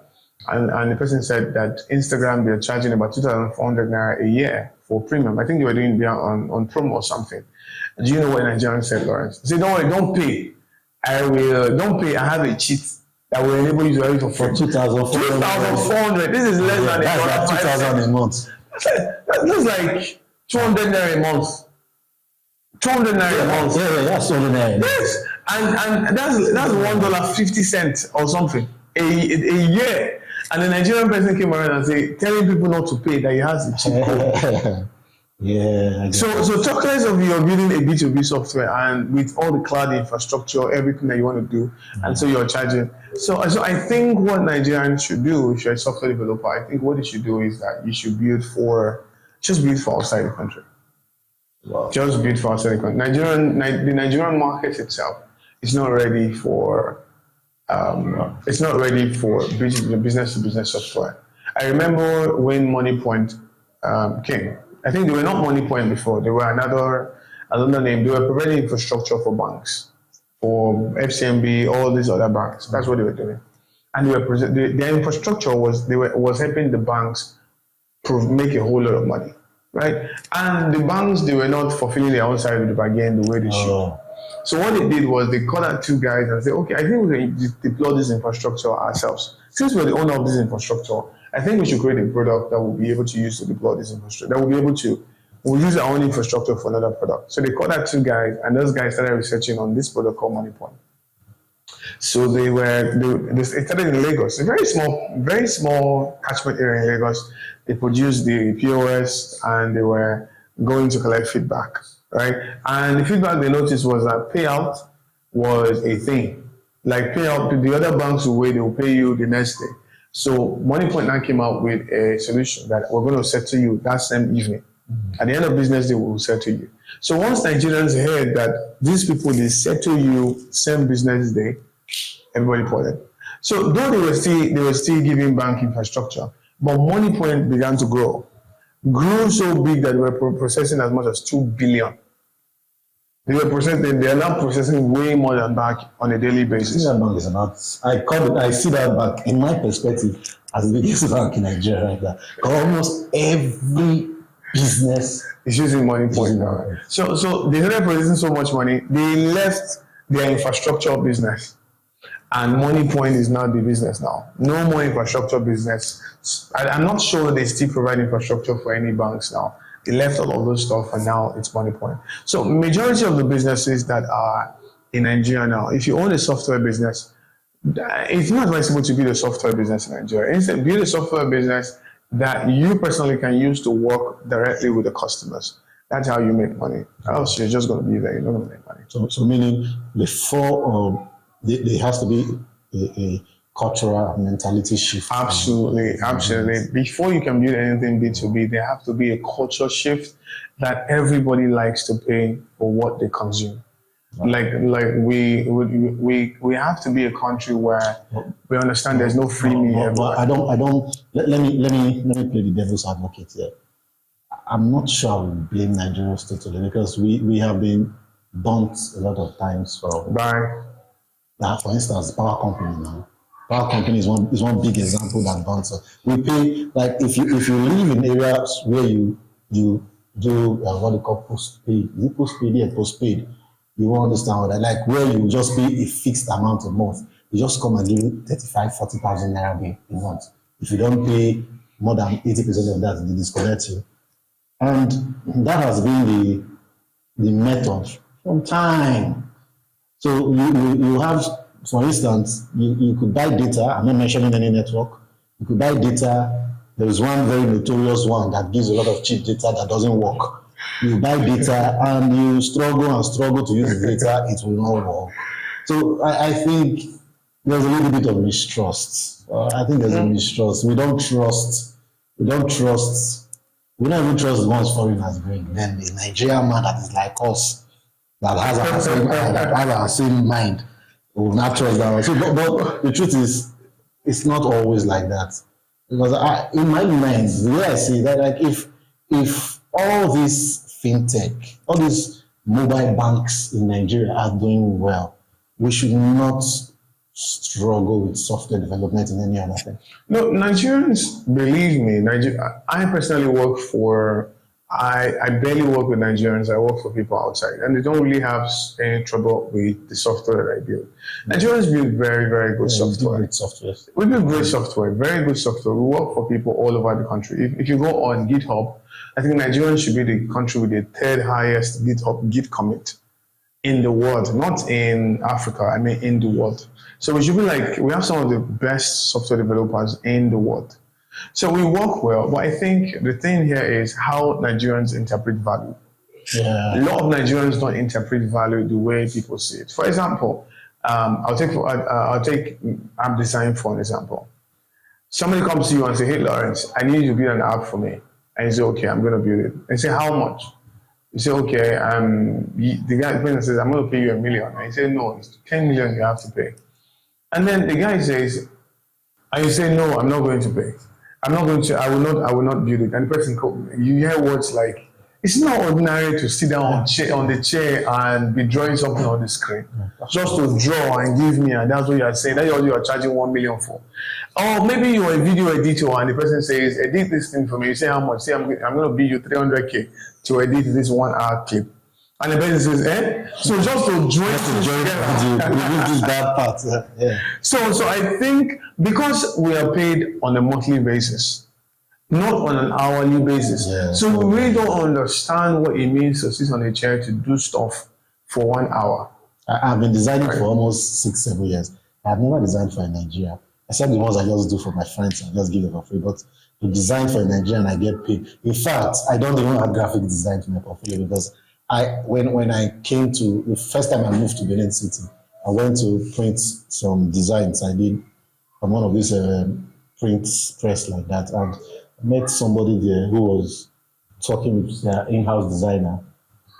and the person said that Instagram, they're charging about 2,400 naira a year for premium. I think they were doing it on promo or something. Do you know what Nigerian said, Lawrence? They said, don't worry, don't pay. Don't pay. I have a cheat that will enable you to have it for 2,400. This is less than that's like 2,000 a month. That's like 200 naira a month. 200 naira a month. Yeah, that's 200 naira. Yes, and that's $1.50 or something a year. And the Nigerian person came around and said, telling people not to pay that he has a cheat code. Yeah. So talk less of you're building a B2B software and with all the cloud infrastructure, everything that you want to do, and so you're charging. So I think what Nigerians should do, if you're a software developer, I think what you should do is that you should build for outside the country. Wow. Just build for outside the country. The Nigerian market itself is not ready for business to business software. I remember when MoneyPoint came. I think they were not MoneyPoint before. They were another name. They were providing infrastructure for banks, for FCMB, all these other banks. That's what they were doing. And their infrastructure was helping the banks make a whole lot of money, right? And the banks, they were not fulfilling their own side of the bargain the way they should. So what they did was they called out two guys and said, okay, I think we can deploy this infrastructure ourselves. Since we're the owner of this infrastructure, I think we should create a product that will be able to use to deploy this infrastructure. That will be able to, we'll use our own infrastructure for another product. So they called out two guys, and those guys started researching on this product called MoneyPoint. So they started in Lagos, a very small catchment area in Lagos. They produced the POS and they were going to collect feedback, right? And the feedback they noticed was that payout was a thing. Like payout, the other banks will wait, they will pay you the next day. So MoneyPoint now came out with a solution that we're going to settle you that same evening. At the end of business day, we will settle you. So once Nigerians heard that these people, they settle you same business day, everybody poured it. So though they were still giving bank infrastructure, but MoneyPoint began to grew so big that they were processing as much as 2 billion. They are now processing way more than bank on a daily basis. That bank is about, I see that bank, in my perspective, as the biggest bank in Nigeria right now. Almost every business is using MoneyPoint now. So they started processing so much money, they left their infrastructure business. And MoneyPoint is now the business now. No more infrastructure business. I'm not sure they still provide infrastructure for any banks now. They left all of those stuff and now it's MoneyPoint. So majority of the businesses that are in Nigeria now, if you own a software business, it's not advisable to build a software business in Nigeria. Instead, build a software business that you personally can use to work directly with the customers. That's how you make money. Else you're just going to be there. You're not going to make money. So meaning before there has to be a cultural mentality shift. Absolutely. Before you can build anything B2B, there have to be a culture shift that everybody likes to pay for what they consume. Like we have to be a country where we understand there's no freebie everywhere. Let me play the devil's advocate here. I'm not sure I would blame Nigeria totally because we have been burnt a lot of times for instance, power company now. Power company is one big example that burns us. We pay, like if you live in areas where you do what they call postpaid. Is it postpaid? Yeah, postpaid. You won't understand what I like, where you just pay a fixed amount a month. You just come and give you 40,000 naira a month. If you don't pay more than 80% of that, they disconnect you. And that has been the method from time. So you have, for instance, you could buy data. I'm not mentioning any network. You could buy data. There is one very notorious one that gives a lot of cheap data that doesn't work. You buy data and you struggle to use the data, it will not work. So I think there's a little bit of mistrust. I think there's a mistrust. We don't even trust the ones foreigners bring. Then the Nigerian man that is like us, that has our same mind, will not trust that one. So, but the truth is, it's not always like that. Because in my mind, the way I see that, like if all this fintech, all these mobile banks in Nigeria are doing well, we should not struggle with software development in any other thing? No, Nigerians, believe me, I personally work for, I barely work with Nigerians, I work for people outside, and they don't really have any trouble with the software that I build. Nigerians build very, very good software. We build great software, very good software. We work for people all over the country. If you go on GitHub, I think Nigeria should be the country with the third highest GitHub Git commit in the world, not in Africa, I mean in the world. So we should be like, we have some of the best software developers in the world. So we work well, but I think the thing here is how Nigerians interpret value. Yeah. A lot of Nigerians don't interpret value the way people see it. For example, I'll take app design for an example. Somebody comes to you and say, hey Lawrence, I need you to build an app for me. And you say, okay, I'm gonna build it. And you say, how much? You say, okay, the guy says, I'm gonna pay you $1 million. And you say, no, it's 10 million you have to pay. And then the guy says, and you say, no, I'm not going to pay. I'm not going to, I will not build it. And the person, you hear words like, it's not ordinary to sit down on the chair and be drawing something on the screen. Just to draw and give me, and that's what you are saying. That's what you are charging 1 million for. Or maybe you're a video editor and the person says, edit this thing for me. You say how much? Say, I'm going to bill you 300K to edit this 1 hour clip. And the person says, eh? So just to join this bad part. Yeah. So I think because we are paid on a monthly basis, not on an hourly basis. Yeah, so we really don't understand what it means to sit on a chair to do stuff for 1 hour. I've been designing for almost 6-7 years. I've never designed for a Nigeria, except the ones I just do for my friends and just give them for free. But to design for a Nigerian, I get paid. In fact, I don't even have graphic design to my portfolio because when I came to, the first time I moved to Benin City, I went to print some designs I did from one of these print press like that, and met somebody there who was talking with their in-house designer,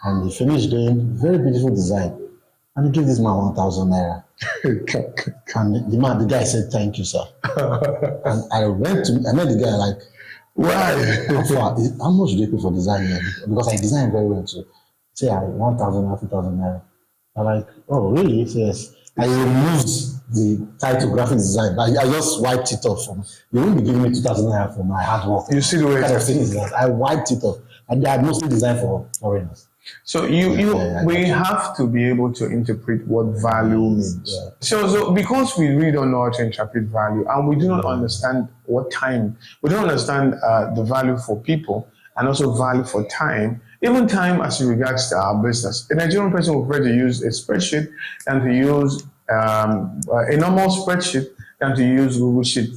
and he finished doing very beautiful design, and he gave this man 1,000 naira. And the guy said, "Thank you, sir." And I met the guy like, "Why? How much do you pay for design here?" Because I design very well too. Say, 1,000 2,000 naira. I'm like, "Oh, really?" He says, I removed the title graphic design. I just wiped it off. You won't be giving me 2,000 naira for my hard work. You see the way I wiped it off. And I mostly design for foreigners. So we have to be able to interpret what value means. Yeah. So because we really don't know how to interpret value, and we do not understand what time, we don't understand the value for people and also value for time, even time as regards to our business. A Nigerian person will prefer to use a spreadsheet than to use a normal spreadsheet than to use Google Sheet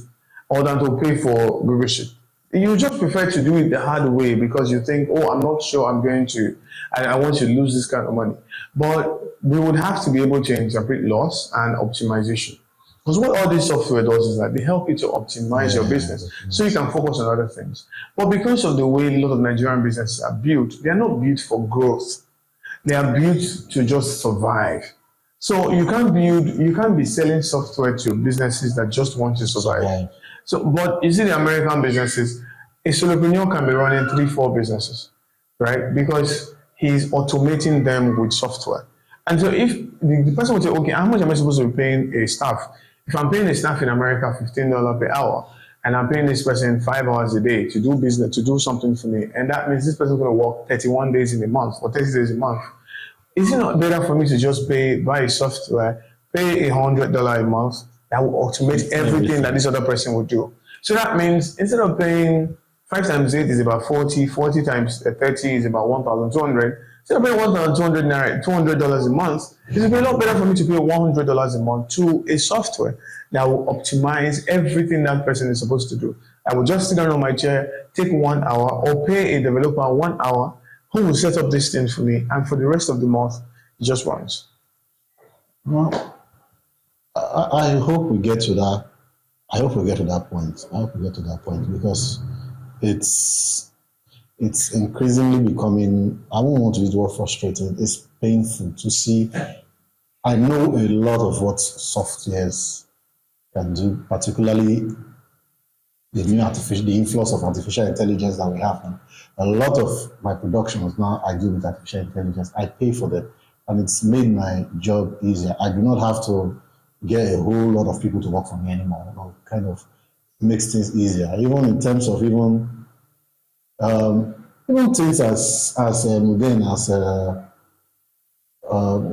or than to pay for Google Sheet. You just prefer to do it the hard way because you think, oh, I'm not sure I'm going to, I want to lose this kind of money. But we would have to be able to interpret loss and optimization. Because what all this software does is that they help you to optimize your business so you can focus on other things. But because of the way a lot of Nigerian businesses are built, they are not built for growth. They are built to just survive. So you can't be selling software to businesses that just want to survive. So, but you see the American businesses, a solopreneur can be running 3-4 businesses, right? Because he's automating them with software. And so if the person would say, okay, how much am I supposed to be paying a staff? If I'm paying a staff in America $15 per hour, and I'm paying this person 5 hours a day to do business, to do something for me, and that means this person is going to work 31 days in a month or 30 days a month, is it not better for me to just buy software, pay $100 a month, that will automate everything that this other person would do? So that means instead of paying 5 times 8 is about 40, 40 times 30 is about 1,200. Instead of paying $200 a month, it would be a lot better for me to pay $100 a month to a software that will optimize everything that person is supposed to do. I will just sit down on my chair, take 1 hour, or pay a developer 1 hour who will set up this thing for me, and for the rest of the month, it just runs. Well, I hope we get to that. I hope we get to that point because it's increasingly becoming, I won't want to use the word frustrating, it's painful to see. I know a lot of what softwares can do, particularly the influx of artificial intelligence that we have now. A lot of my productions now I do with artificial intelligence. I pay for them. and it's made my job easier. I do not have to get a whole lot of people to work for me anymore. Kind of makes things easier, even in terms of even things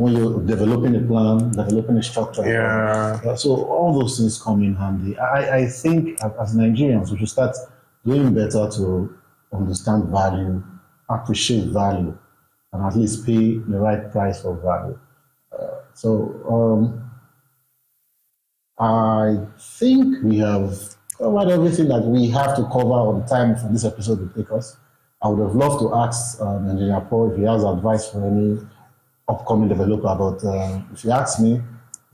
when you're developing a plan, developing a structure. Yeah. So all those things come in handy. I think as Nigerians, we should start doing better to understand value, appreciate value, and at least pay the right price for value. So I think we have covered everything that we have to cover on time for this episode will take us. I would have loved to ask Engineer Paul if he has advice for any upcoming developer, but if you ask me,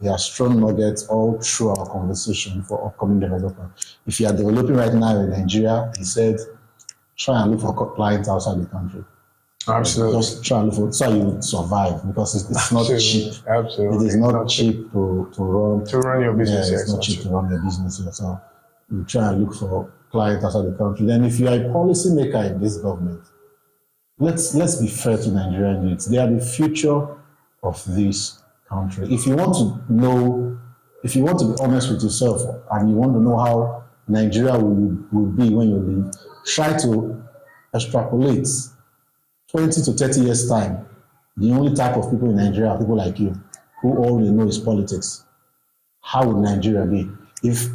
he has thrown nuggets all through our conversation for upcoming developer. If you are developing right now in Nigeria, he said, try and look for clients outside the country. Absolutely. Just try and look for so you survive, because it's not cheap. Absolutely. It is not cheap to run your business. Yeah, it's not cheap to run your business here. So you try and look for clients outside the country. Then if you are a policymaker in this government, let's be fair to Nigerian youths. They are the future of this country. If you want to be honest with yourself and you want to know how Nigeria will be when you leave, try to extrapolate 20 to 30 years time. The only type of people in Nigeria are people like you, who all they know is politics. How would Nigeria be? If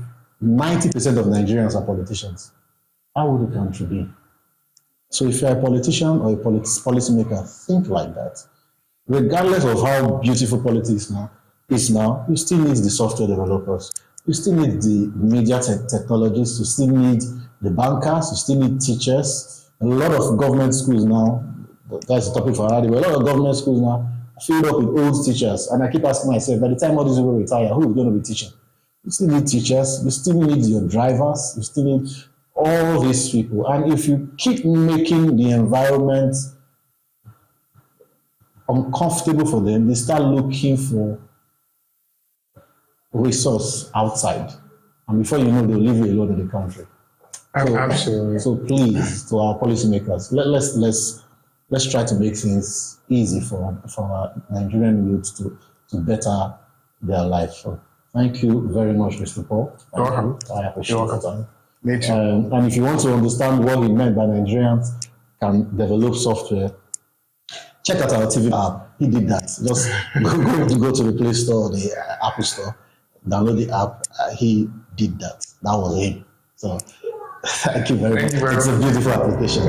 90% of Nigerians are politicians, how would the country be? So if you're a politician or a policymaker, think like that. Regardless of how beautiful politics is now, you still need the software developers. You still need the media technologists. You still need the bankers. You still need teachers. A lot of government schools now, that's the topic for radio, a lot of government schools now are filled up with old teachers. And I keep asking myself, by the time all these people retire, who is going to be teaching? You still need teachers. You still need your drivers. You still need all these people. And if you keep making the environment uncomfortable for them, they start looking for resource outside. And before you know, they'll leave you alone in the country. Absolutely. So please, to our policymakers, let's try to make things easy for our Nigerian youths to better their life. So thank you very much, Mr. Paul. Welcome. I appreciate it. And if you want to understand what he meant by Nigerians can develop software, check out our TV app. He did that. Just go to the Play Store or the Apple Store, download the app. He did that. That was him. So thank you very much. It's a beautiful application.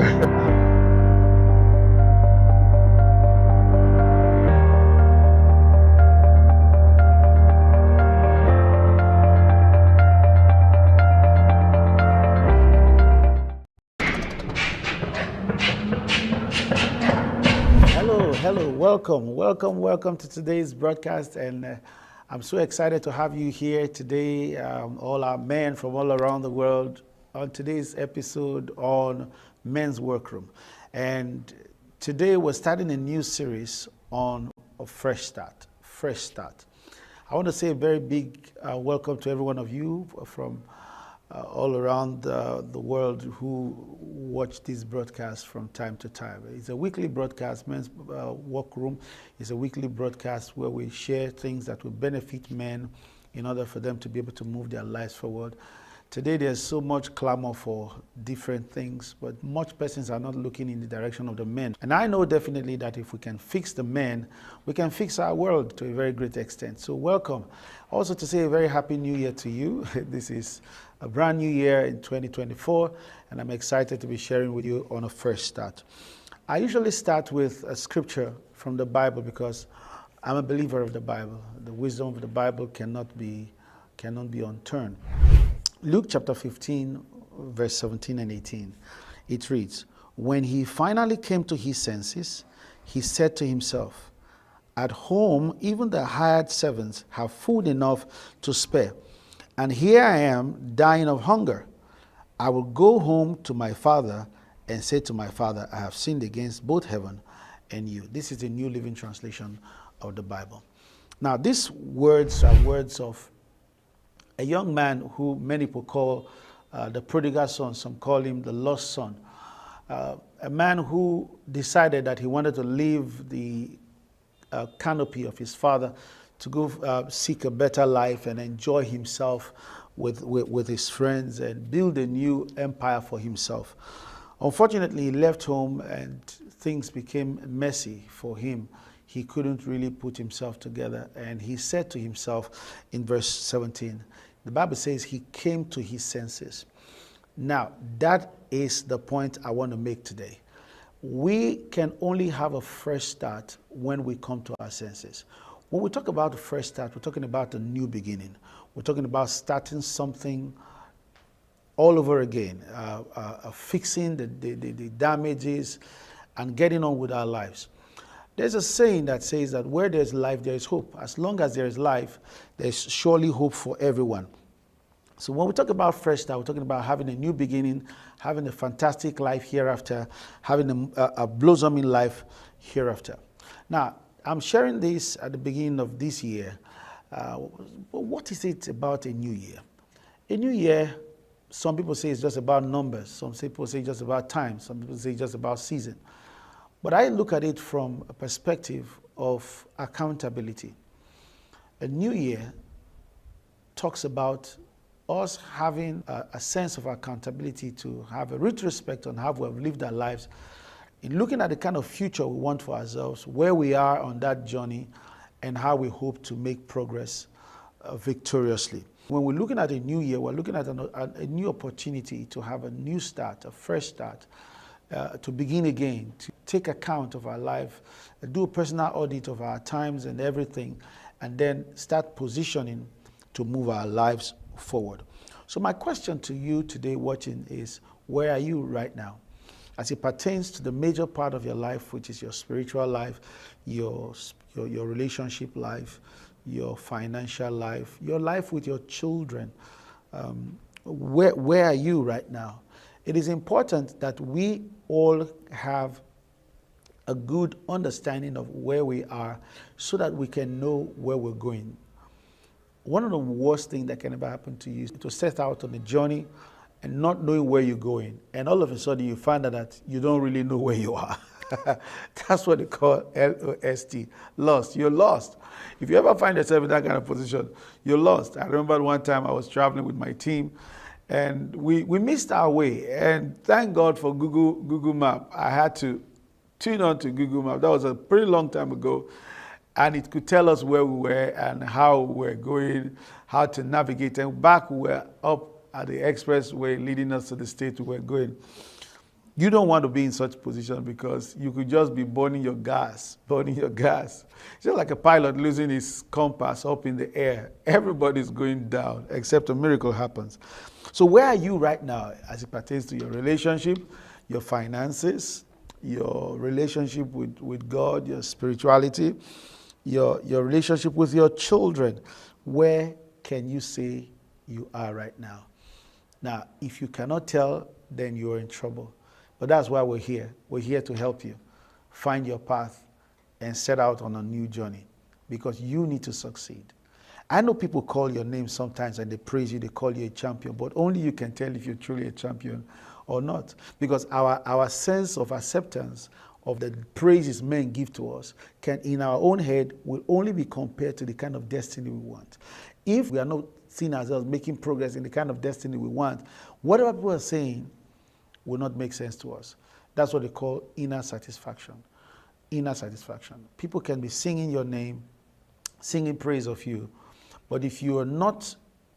Welcome to today's broadcast, and I'm so excited to have you here today, all our men from all around the world, on today's episode on Men's Workroom. And today we're starting a new series on a fresh start. I want to say a very big welcome to every one of you from all around the world who watch this broadcast from time to time. It's a weekly broadcast. Men's Workroom is a weekly broadcast where we share things that will benefit men in order for them to be able to move their lives forward. Today there's so much clamor for different things, but much persons are not looking in the direction of the men. And I know definitely that if we can fix the men, we can fix our world to a very great extent. So welcome. Also to say a very happy new year to you. This is a brand new year in 2024, and I'm excited to be sharing with you on a fresh start. I usually start with a scripture from the Bible because I'm a believer of the Bible. The wisdom of the Bible cannot be unturned. Luke chapter 15, verse 17 and 18. It reads, "When he finally came to his senses, he said to himself, 'At home, even the hired servants have food enough to spare, and here I am dying of hunger. I will go home to my father and say to my father, I have sinned against both heaven and you.'" This is the New Living Translation of the Bible. Now, these words are words of a young man who many people call the prodigal son. Some call him the lost son. A man who decided that he wanted to leave the canopy of his father to go seek a better life and enjoy himself with his friends and build a new empire for himself. Unfortunately, he left home and things became messy for him. He couldn't really put himself together. And he said to himself in verse 17, the Bible says he came to his senses. Now, that is the point I want to make today. We can only have a fresh start when we come to our senses. When we talk about a fresh start, we're talking about a new beginning. We're talking about starting something all over again, fixing the damages and getting on with our lives. There's a saying that says that where there's life, there is hope. As long as there is life, there's surely hope for everyone. So when we talk about fresh start, we're talking about having a new beginning, having a fantastic life hereafter, having a blossoming life hereafter. Now, I'm sharing this at the beginning of this year. What is it about a new year? A new year, some people say it's just about numbers. Some people say it's just about time. Some people say it's just about season. But I look at it from a perspective of accountability. A new year talks about us having a sense of accountability to have a retrospect on how we have lived our lives, in looking at the kind of future we want for ourselves, where we are on that journey, and how we hope to make progress victoriously. When we're looking at a new year, we're looking at a new opportunity to have a new start, a fresh start, to begin again, to take account of our life, do a personal audit of our times and everything, and then start positioning to move our lives forward. So my question to you today watching is, where are you right now? As it pertains to the major part of your life, which is your spiritual life, your relationship life, your financial life, your life with your children, where are you right now? It is important that we all have a good understanding of where we are so that we can know where we're going. One of the worst things that can ever happen to you is to set out on a journey and not knowing where you're going. And all of a sudden you find out that you don't really know where you are. That's what they call LOST, lost. You're lost. If you ever find yourself in that kind of position, you're lost. I remember one time I was traveling with my team and we missed our way. And thank God for Google Map. I had to tune on to Google Map. That was a pretty long time ago. And it could tell us where we were and how we were going, how to navigate. And back we were up at the expressway leading us to the state we were going. You don't want to be in such position because you could just be burning your gas. It's just like a pilot losing his compass up in the air. Everybody's going down except a miracle happens. So where are you right now as it pertains to your relationship, your finances, your relationship with God, your spirituality, your relationship with your children? Where can you say you are right now? Now, if you cannot tell, then you're in trouble. But that's why we're here. We're here to help you find your path and set out on a new journey because you need to succeed. I know people call your name sometimes and they praise you, they call you a champion, but only you can tell if you're truly a champion or not. Because our sense of acceptance of the praises men give to us can, in our own head, will only be compared to the kind of destiny we want. If we are not seeing ourselves making progress in the kind of destiny we want, whatever people are saying will not make sense to us. That's what they call inner satisfaction. Inner satisfaction. People can be singing your name, singing praise of you, but if you are not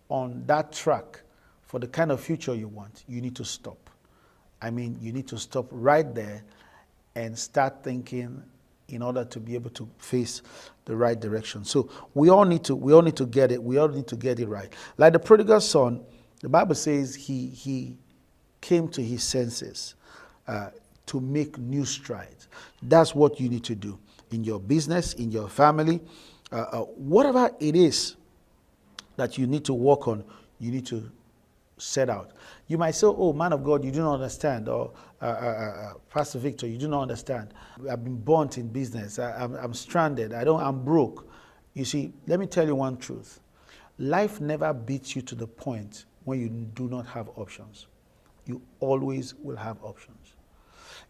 on that track for the kind of future you want, you need to stop. I mean, you need to stop right there and start thinking in order to be able to face the right direction. So we all need to get it. We all need to get it right. Like the prodigal son, the Bible says he came to his senses to make new strides. That's what you need to do in your business, in your family, whatever it is that you need to work on, you need to set out. You might say, oh, man of God, you do not understand, or Pastor Victor, you do not understand. I've been burnt in business. I'm stranded. I'm broke. You see, let me tell you one truth. Life never beats you to the point when you do not have options. You always will have options.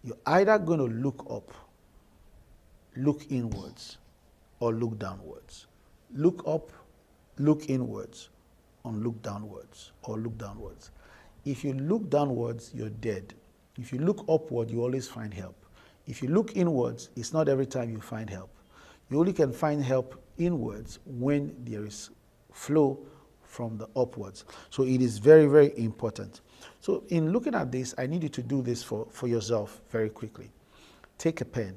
You're either going to look up, look inwards, or look downwards. Look up, look inwards, or look downwards, or look downwards. If you look downwards, you're dead. If you look upward, you always find help. If you look inwards, it's not every time you find help. You only can find help inwards when there is flow from the upwards. So it is very, very important. So in looking at this, I need you to do this for yourself very quickly. Take a pen.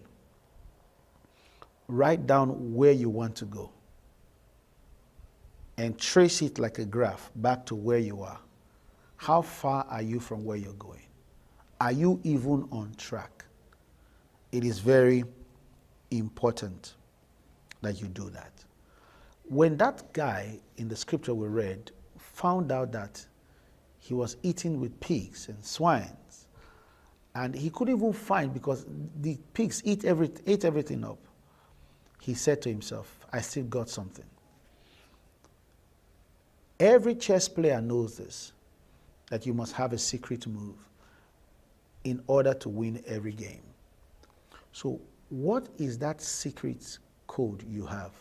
Write down where you want to go. And trace it like a graph back to where you are. How far are you from where you're going? Are you even on track? It is very important that you do that. When that guy in the scripture we read found out that he was eating with pigs and swines, and he couldn't even find, because the pigs ate everything up, he said to himself, I still got something. Every chess player knows this, that you must have a secret move in order to win every game. So what is that secret code you have?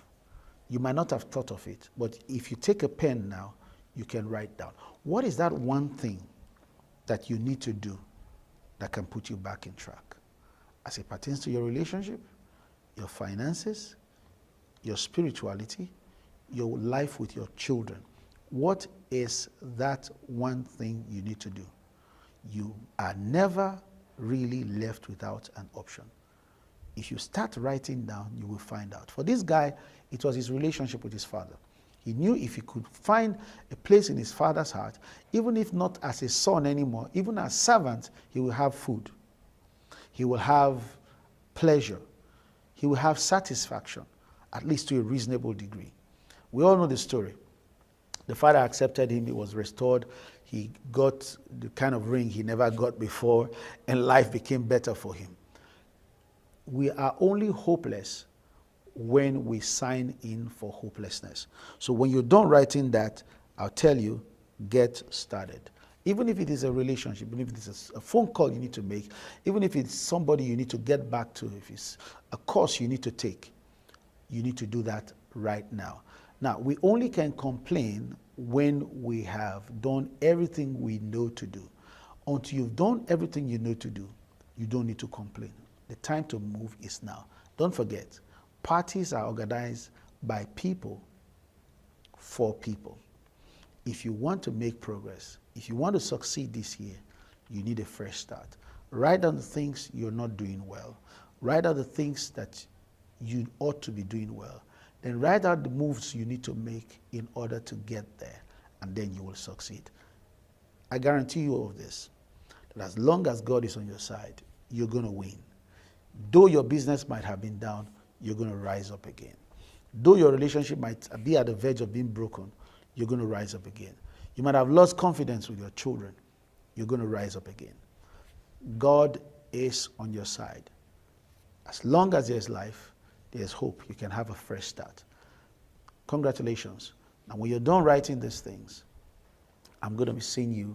You might not have thought of it, but if you take a pen now, you can write down. What is that one thing that you need to do that can put you back in track? As it pertains to your relationship, your finances, your spirituality, your life with your children. What is that one thing you need to do? You are never really left without an option. If you start writing down, you will find out. For this guy, it was his relationship with his father. He knew if he could find a place in his father's heart, even if not as a son anymore, even as servant, he will have food. He will have pleasure. He will have satisfaction, at least to a reasonable degree. We all know the story. The father accepted him, he was restored, he got the kind of ring he never got before, and life became better for him. We are only hopeless when we sign in for hopelessness. So when you're done writing that, I'll tell you, get started. Even if it is a relationship, even if it is a phone call you need to make, even if it's somebody you need to get back to, if it's a course you need to take, you need to do that right now. Now, we only can complain when we have done everything we know to do. Until you've done everything you know to do, you don't need to complain. The time to move is now. Don't forget, parties are organized by people for people. If you want to make progress, if you want to succeed this year, you need a fresh start. Write down the things you're not doing well. Write down the things that you ought to be doing well. Then write out the moves you need to make in order to get there, and then you will succeed. I guarantee you all of this, that as long as God is on your side, you're going to win. Though your business might have been down, you're going to rise up again. Though your relationship might be at the verge of being broken, you're going to rise up again. You might have lost confidence with your children, you're going to rise up again. God is on your side. As long as there's life, there's hope. You can have a fresh start. Congratulations. Now, when you're done writing these things, I'm going to be seeing you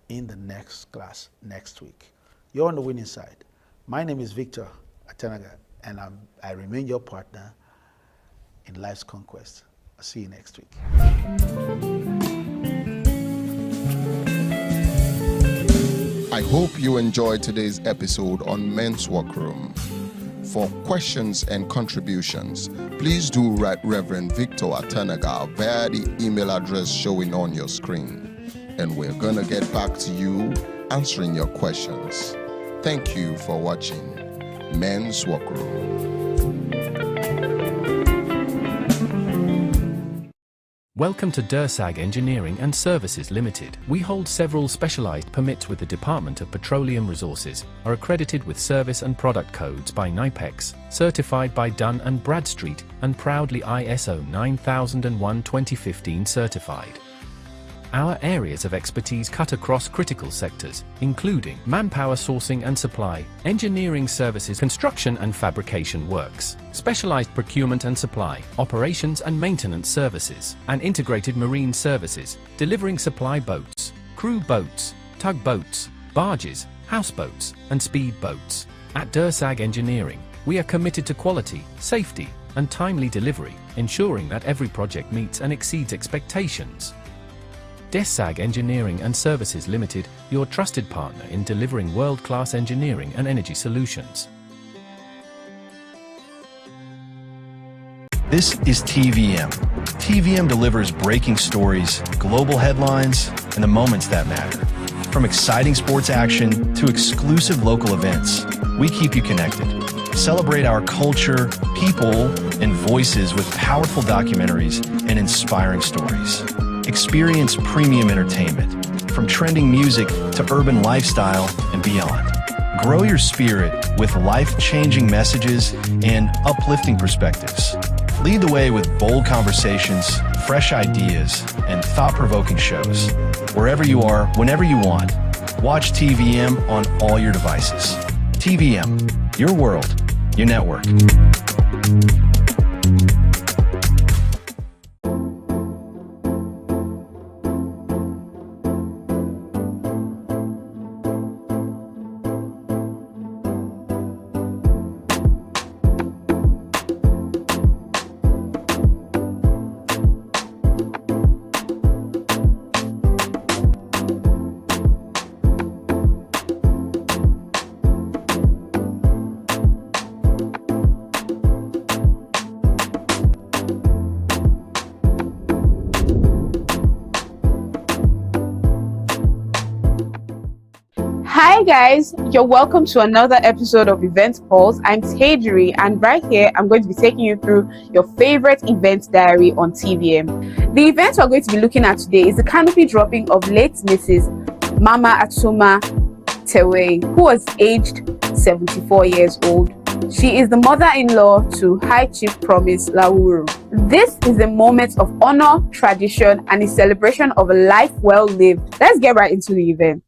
in the next class next week. You're on the winning side. My name is Victor Atenaga, and I remain your partner in life's conquest. I'll see you next week. I hope you enjoyed today's episode on Men's Workroom. For questions and contributions, please do write Reverend Victor Atanaga via the email address showing on your screen. And we're going to get back to you answering your questions. Thank you for watching Men's Workroom. Welcome to DERSAG Engineering and Services Limited. We hold several specialized permits with the Department of Petroleum Resources, are accredited with service and product codes by NIPEX, certified by Dun & Bradstreet, and proudly ISO 9001:2015 certified. Our areas of expertise cut across critical sectors, including manpower sourcing and supply, engineering services, construction and fabrication works, specialized procurement and supply, operations and maintenance services, and integrated marine services, delivering supply boats, crew boats, tugboats, barges, houseboats, and speed boats. At DERSAG Engineering, we are committed to quality, safety, and timely delivery, ensuring that every project meets and exceeds expectations. DESAG Engineering and Services Limited, your trusted partner in delivering world-class engineering and energy solutions. This is TVM. TVM delivers breaking stories, global headlines, and the moments that matter. From exciting sports action to exclusive local events, we keep you connected. Celebrate our culture, people, and voices with powerful documentaries and inspiring stories. Experience premium entertainment, from trending music to urban lifestyle and beyond. Grow your spirit with life-changing messages and uplifting perspectives. Lead the way with bold conversations, fresh ideas, and thought-provoking shows. Wherever you are, whenever you want, watch TVM on all your devices. TVM, your world, your network. Hi guys, you're welcome to another episode of Event Pulse. I'm Tejiri, and right here I'm going to be taking you through your favorite event diary on TVM. The event we're going to be looking at today is the canopy dropping of late Mrs. Mama Atuma Tewe, who was aged 74 years old. She is the mother-in-law to High Chief Promise Lawuru. This is a moment of honor, tradition, and a celebration of a life well lived. Let's get right into the event.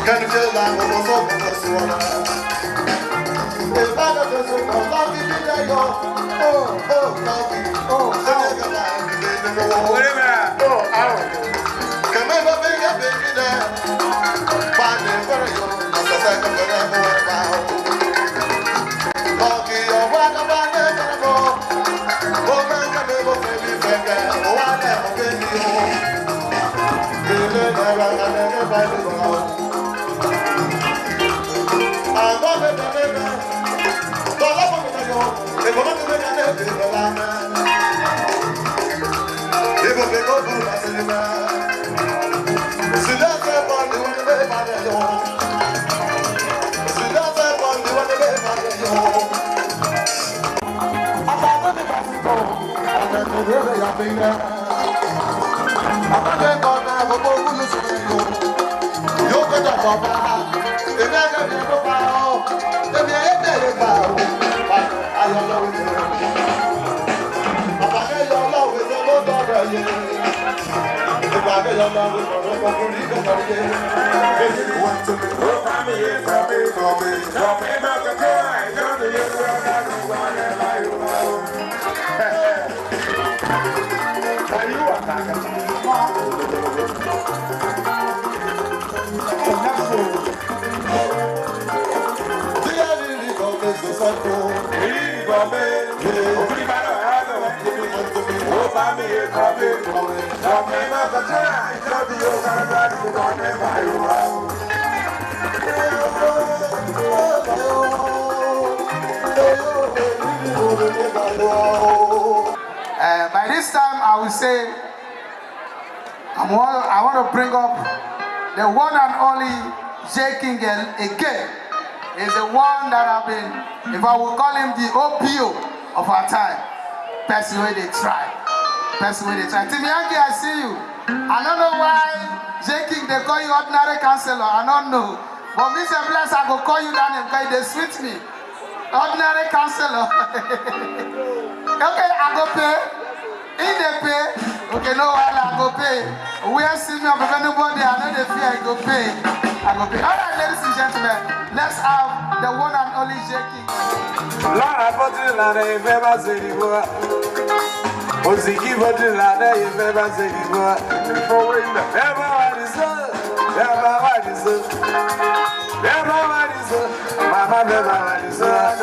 Can you feel like we're so if I don't so love you, can never be a baby there. Find it for you, as a second for them, Lucky, you're one of my never. Woman, can never be better. Oh, I never been you. Never. By this time, I will say, I want to bring up the one and only J King again. Is the one that I've been, if I would call him the OPO of our time. Person where they try. TVM, I see you. I don't know why J King they call you ordinary counselor. I don't know. But Mr. Bless, I go call you down and because they sweet me. Ordinary counselor. Okay, I go pay. In the pay. Okay, no while I go pay. We are seeing me up with anybody. I know they fear I go pay. All right, ladies and gentlemen, let's have the one and only J King. Lara Potilana, if ever say the word. Oziki Potilana, if ever say the word. Everybody says, everybody says, everybody says, Mama, everybody says.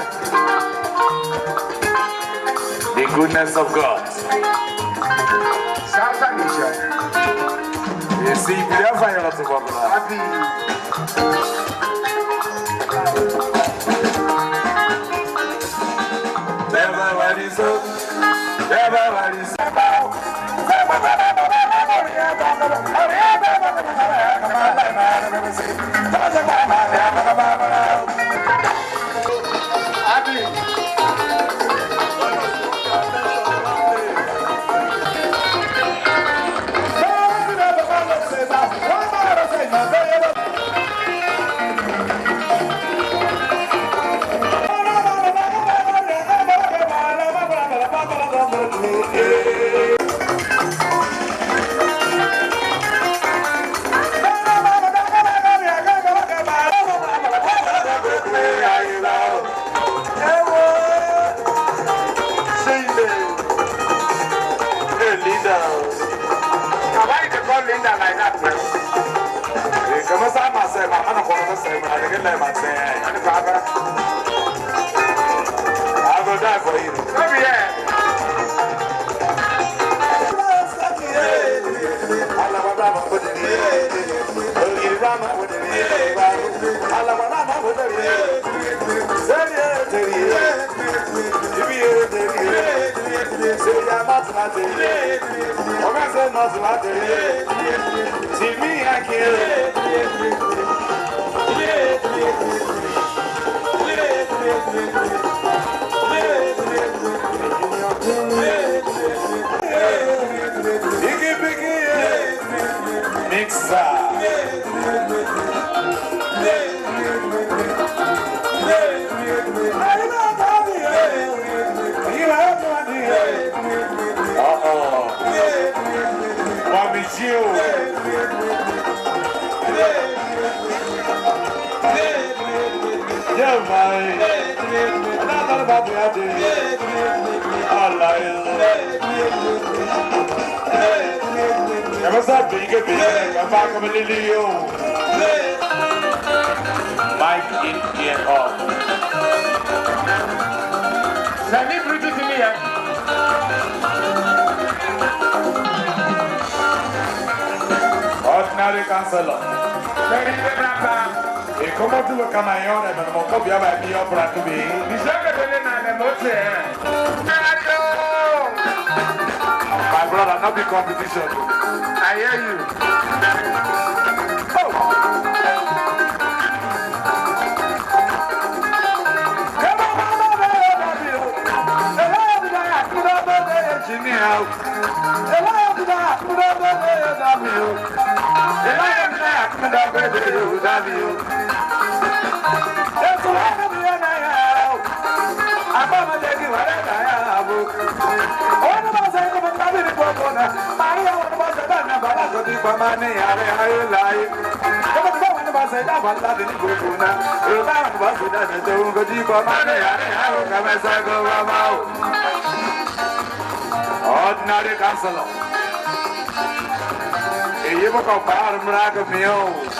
The goodness of God. You see, we have fire lots of everybody's up, everybody's up. I will die for you. See me, I can't. Mike in here off. Send me Bridget to me. Ordinary councillor. Very good. E come tu lo camayon e non mo copia ba mio prato bi. Bisogna che na le moze. My brother, not be competition. I hear you. Oh. Come on, mama, ordinary councillor. E eu vou comprar um braga meu.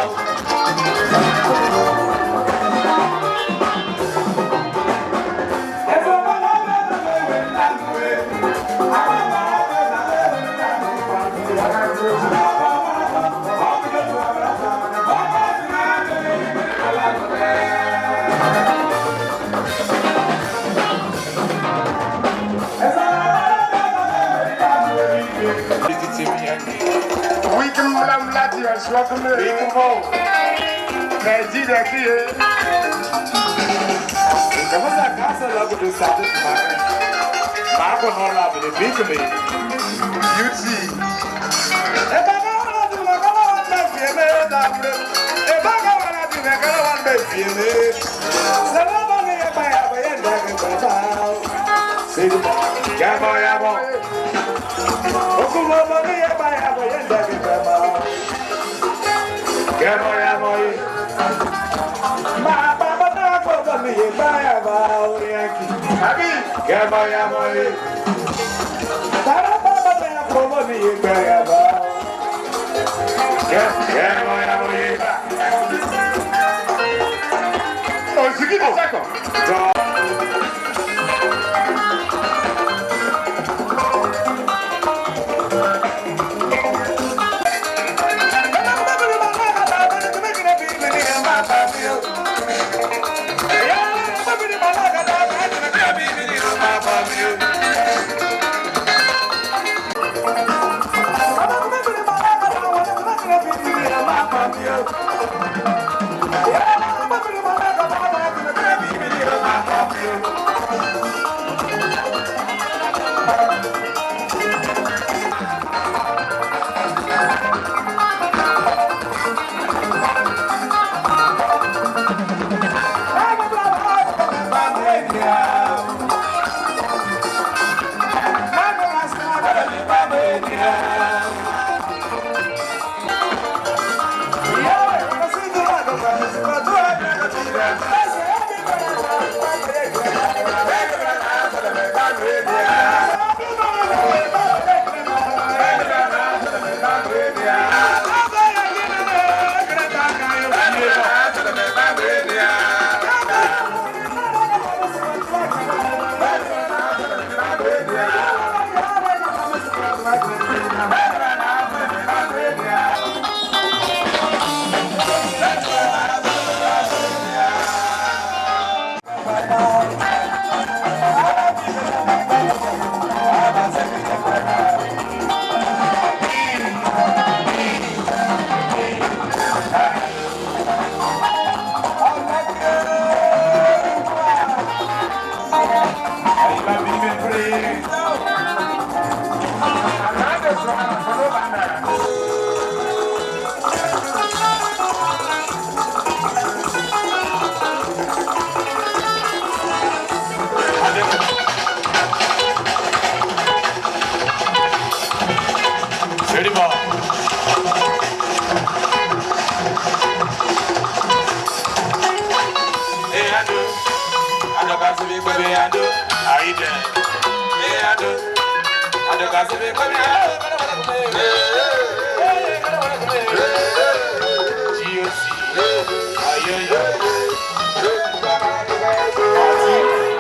We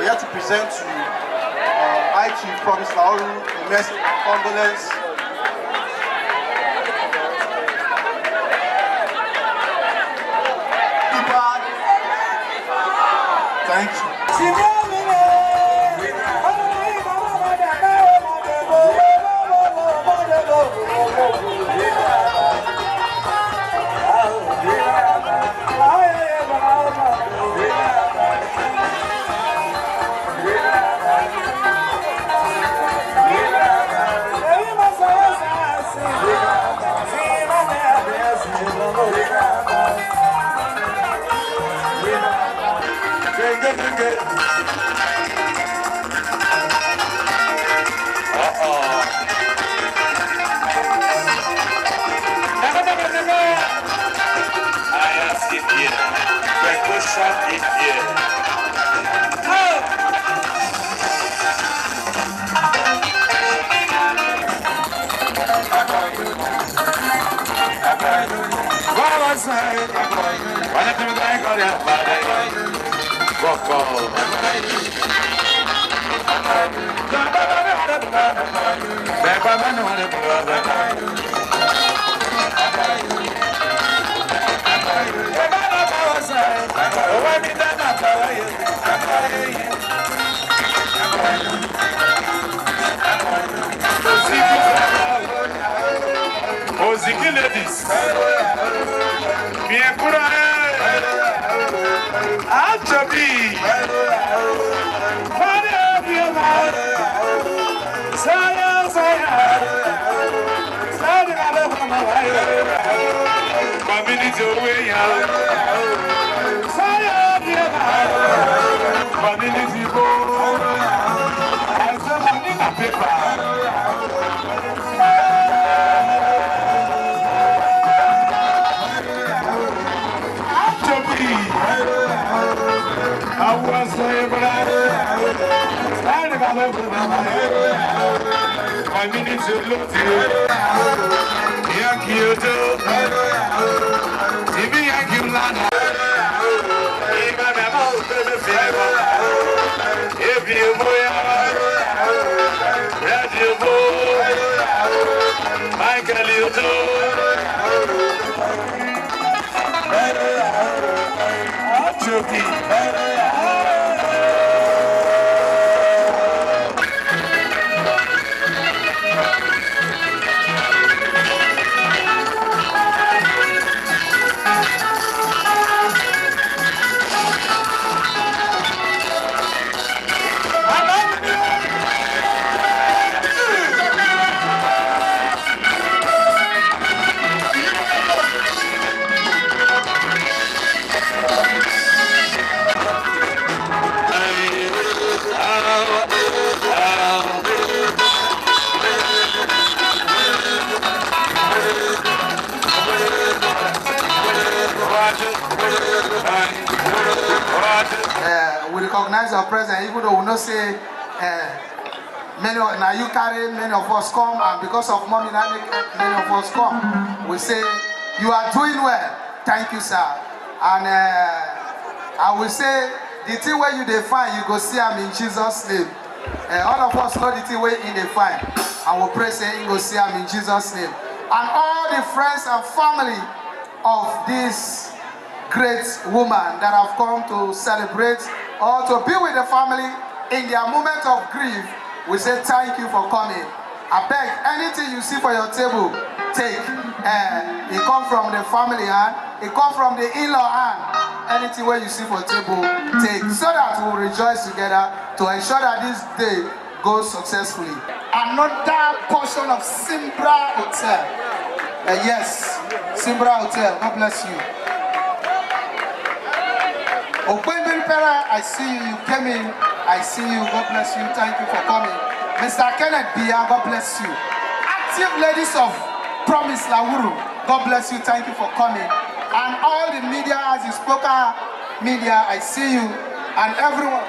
have to present to I Chief Promise Lauru a message of condolence. Thank you. Ladies, Anthony, we recognize your presence, even though we not say many now you carry many of us come, and because of mommy now make many of us come. We say you are doing well. Thank you, sir. And I will say the thing where you define, you go see him in Jesus' name. All of us know the thing where he define. I will pray say you go see him in Jesus' name. And all the friends and family of this great woman that have come to celebrate or to be with the family in their moment of grief, we say thank you for coming. I beg, anything you see for your table, take. It come from the family hand, it come from the in-law hand. Anything where you see for table, take, so that we will rejoice together to ensure that this day goes successfully. Another portion of Simbra Hotel. Yes, Simbra Hotel. God bless you. I see you. You came in. I see you. God bless you. Thank you for coming. Mr. Kenneth Bia, God bless you. Active ladies of Promise Lawuru, God bless you. Thank you for coming. And all the media, as you spoke, media, I see you. And everyone.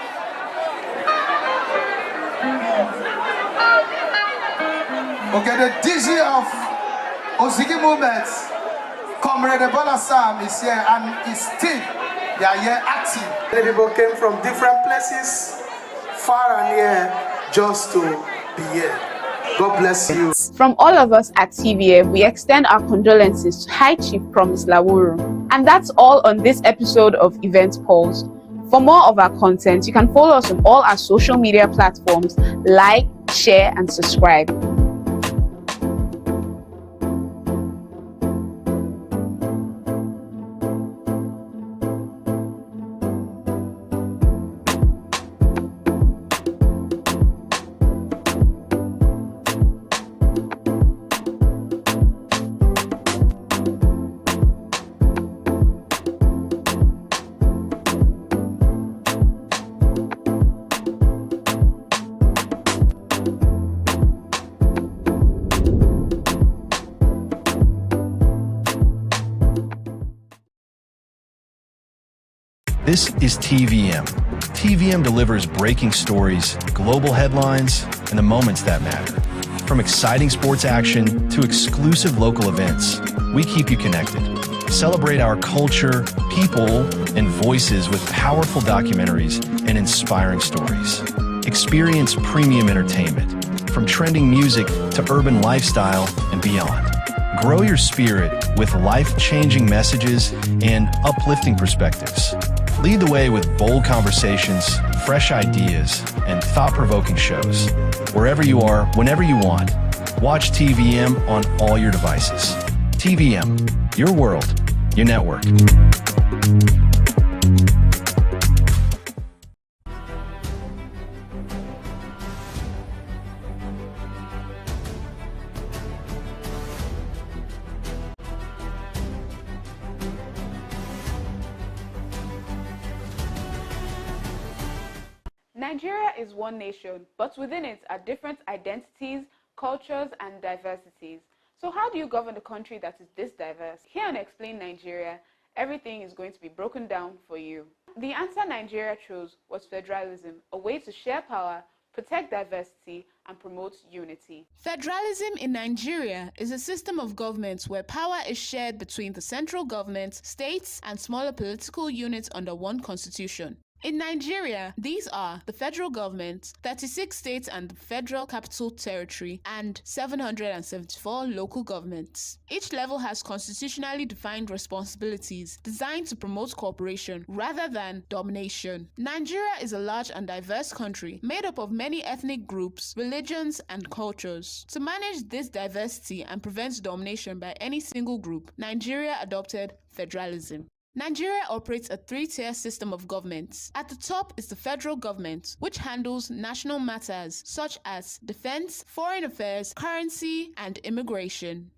Okay, the DJ of Ozigi Movements, Comrade Ebola Sam is here, and his team. They are here active. Many people came from different places, far and near, just to be here. God bless you. From all of us at TVM, we extend our condolences to High Chief Promise Lawuru. And that's all on this episode of Event Pulse. For more of our content, you can follow us on all our social media platforms, like, share, and subscribe. This is TVM. TVM delivers breaking stories, global headlines, and the moments that matter. From exciting sports action to exclusive local events, we keep you connected. Celebrate our culture, people, and voices with powerful documentaries and inspiring stories. Experience premium entertainment, from trending music to urban lifestyle and beyond. Grow your spirit with life-changing messages and uplifting perspectives. Lead the way with bold conversations, fresh ideas, and thought-provoking shows. Wherever you are, whenever you want, watch TVM on all your devices. TVM, your world, your network. Nigeria is one nation, but within it are different identities, cultures, and diversities. So how do you govern a country that is this diverse? Here on Explain Nigeria, everything is going to be broken down for you. The answer Nigeria chose was federalism, a way to share power, protect diversity, and promote unity. Federalism in Nigeria is a system of government where power is shared between the central government, states, and smaller political units under one constitution. In Nigeria, these are the federal government, 36 states and the Federal Capital Territory, and 774 local governments. Each level has constitutionally defined responsibilities designed to promote cooperation rather than domination. Nigeria is a large and diverse country made up of many ethnic groups, religions, and cultures. To manage this diversity and prevent domination by any single group, Nigeria adopted federalism. Nigeria operates a three-tier system of governments. At the top is the federal government, which handles national matters such as defense, foreign affairs, currency, and immigration.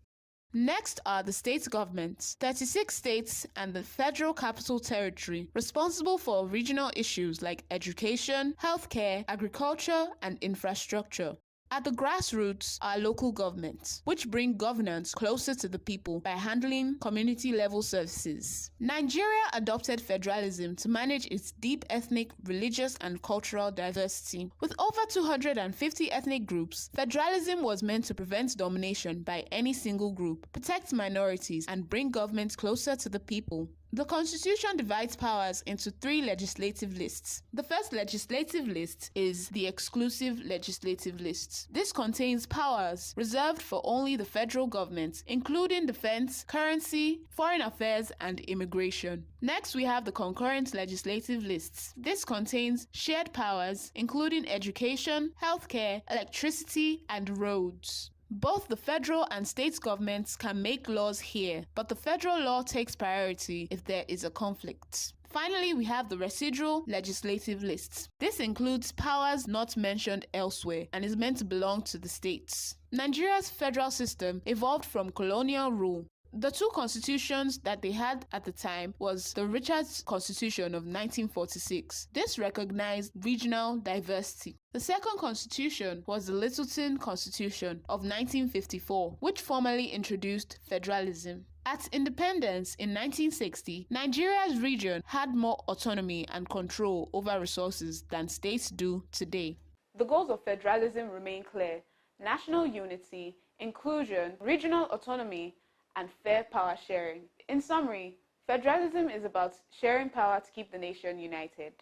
Next are the state governments, 36 states and the Federal Capital Territory, responsible for regional issues like education, healthcare, agriculture, and infrastructure. At the grassroots are local governments, which bring governance closer to the people by handling community-level services. Nigeria adopted federalism to manage its deep ethnic, religious, and cultural diversity. With over 250 ethnic groups, federalism was meant to prevent domination by any single group, protect minorities, and bring government closer to the people. The Constitution divides powers into three legislative lists. The first legislative list is the exclusive legislative list. This contains powers reserved for only the federal government, including defense, currency, foreign affairs, and immigration. Next, we have the concurrent legislative lists. This contains shared powers, including education, healthcare, electricity, and roads. Both the federal and state governments can make laws here, but the federal law takes priority if there is a conflict. Finally, we have the residual legislative lists. This includes powers not mentioned elsewhere and is meant to belong to the states. Nigeria's federal system evolved from colonial rule. The two constitutions that they had at the time was the Richards Constitution of 1946. This recognized regional diversity. The second constitution was the Littleton Constitution of 1954, which formally introduced federalism. At independence in 1960, Nigeria's region had more autonomy and control over resources than states do today. The goals of federalism remain clear: national unity, inclusion, regional autonomy, and fair power sharing. In summary, federalism is about sharing power to keep the nation united.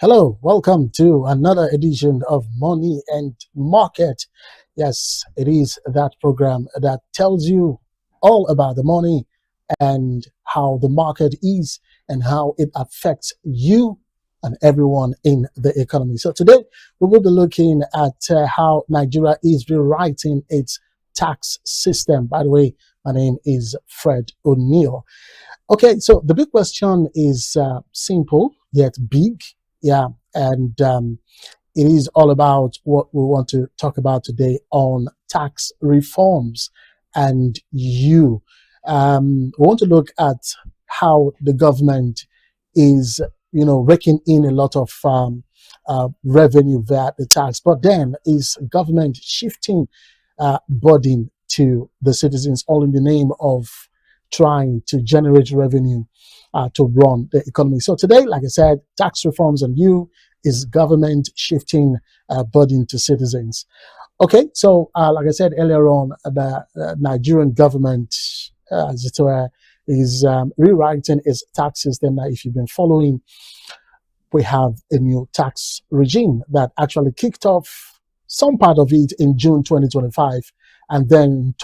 Hello, welcome to another edition of Money and Market. Yes, it is that program that tells you all about the money and how the market is and how it affects you and everyone in the economy. So today we will be looking at how Nigeria is rewriting its tax system. By the way, My name is Fred O'Neill. Okay, so the big question is simple yet big. Yeah, and it is all about what we want to talk about today on tax reforms and you. We want to look at how the government is, raking in a lot of revenue via the tax, but then is government shifting burden to the citizens, all in the name of trying to generate revenue to run the economy. So today, like I said, tax reforms and you is government shifting burden to citizens. Okay, so like I said earlier on, the Nigerian government, as it were, is rewriting its tax system. Now, if you've been following, we have a new tax regime that actually kicked off some part of it in June 2025, and then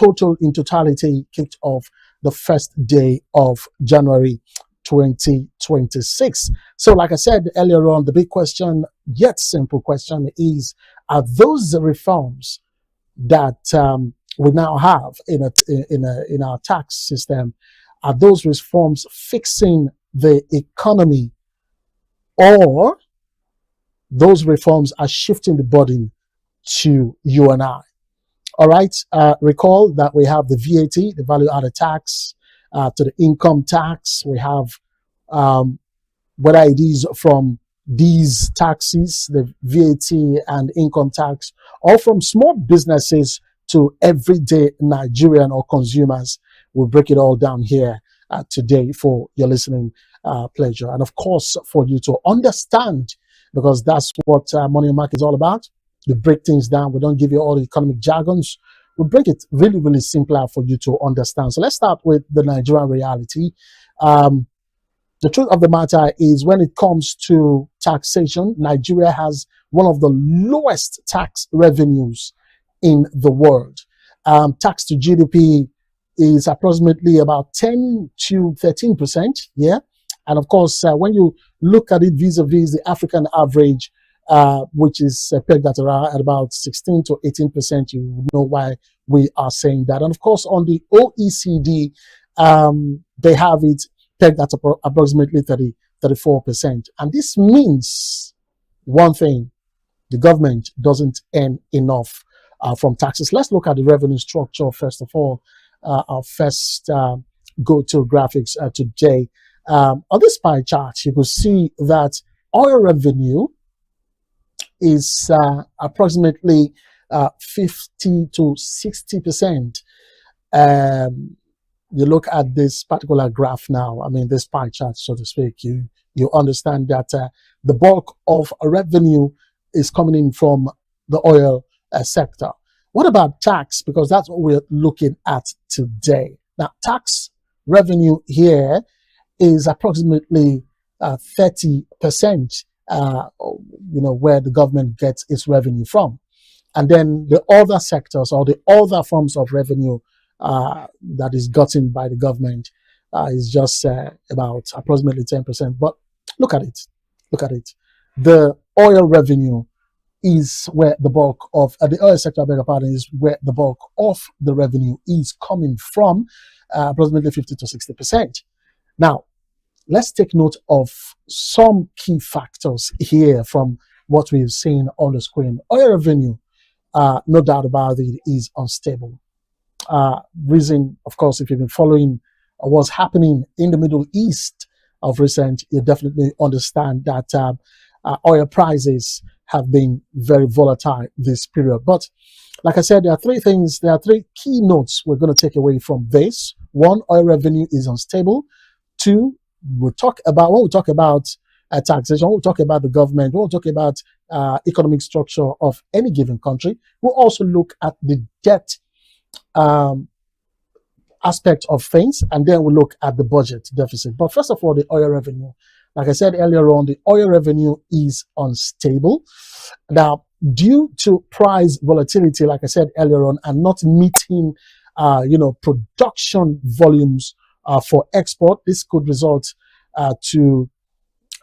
in totality kicked off the first day of January 2026. So like I said earlier on, the big question, yet simple question, is, are those reforms that we now have in our tax system, are those reforms fixing the economy, or those reforms are shifting the burden to you and I? All right. Recall that we have the VAT, the value added tax, to the income tax. We have whether it is from these taxes, the VAT and income tax, or from small businesses to everyday Nigerian or consumers. We'll break it all down here today for your listening pleasure. And of course, for you to understand, because that's what Money and Market is all about. We break things down. We don't give you all the economic jargons. We break it really, really simpler for you to understand. So let's start with the Nigerian reality. The truth of the matter is, when it comes to taxation, Nigeria has one of the lowest tax revenues in the world. Tax to GDP is approximately about 10 to 13%. Yeah. And of course, when you look at it vis-a-vis the African average, which is pegged at about 16 to 18%, you know why we are saying that. And of course, on the OECD, they have it pegged at approximately 34%. And this means one thing: the government doesn't earn enough from taxes. Let's look at the revenue structure first of all. Our first go-to graphics today. On this pie chart, you could see that oil revenue is approximately 50 to 60%. You look at this particular graph now, I mean, this pie chart, so to speak, you understand that the bulk of revenue is coming in from the oil sector. What about tax? Because that's what we're looking at today. Now, tax revenue here is approximately 30%, where the government gets its revenue from. And then the other sectors, or the other forms of revenue that is gotten by the government is just about approximately 10%. But look at it. The oil revenue is where the bulk of the oil sector, I beg your pardon, is where the bulk of the revenue is coming from, approximately 50 to 60%. Now, let's take note of some key factors here from what we've seen on the screen. Oil revenue, no doubt about it, is unstable. Reason, of course, if you've been following what's happening in the Middle East of recent, you definitely understand that oil prices have been very volatile this period. But like I said, there are three key notes we're going to take away from this. One, oil revenue is unstable. Two, when we talk about taxation, when we talk about the government, when we talk about economic structure of any given country, we'll also look at the debt aspect of things, and then we look at the budget deficit. But first of all, the oil revenue. Like I said earlier on, the oil revenue is unstable. Now, due to price volatility, like I said earlier on, and not meeting, production volumes for export, this could result to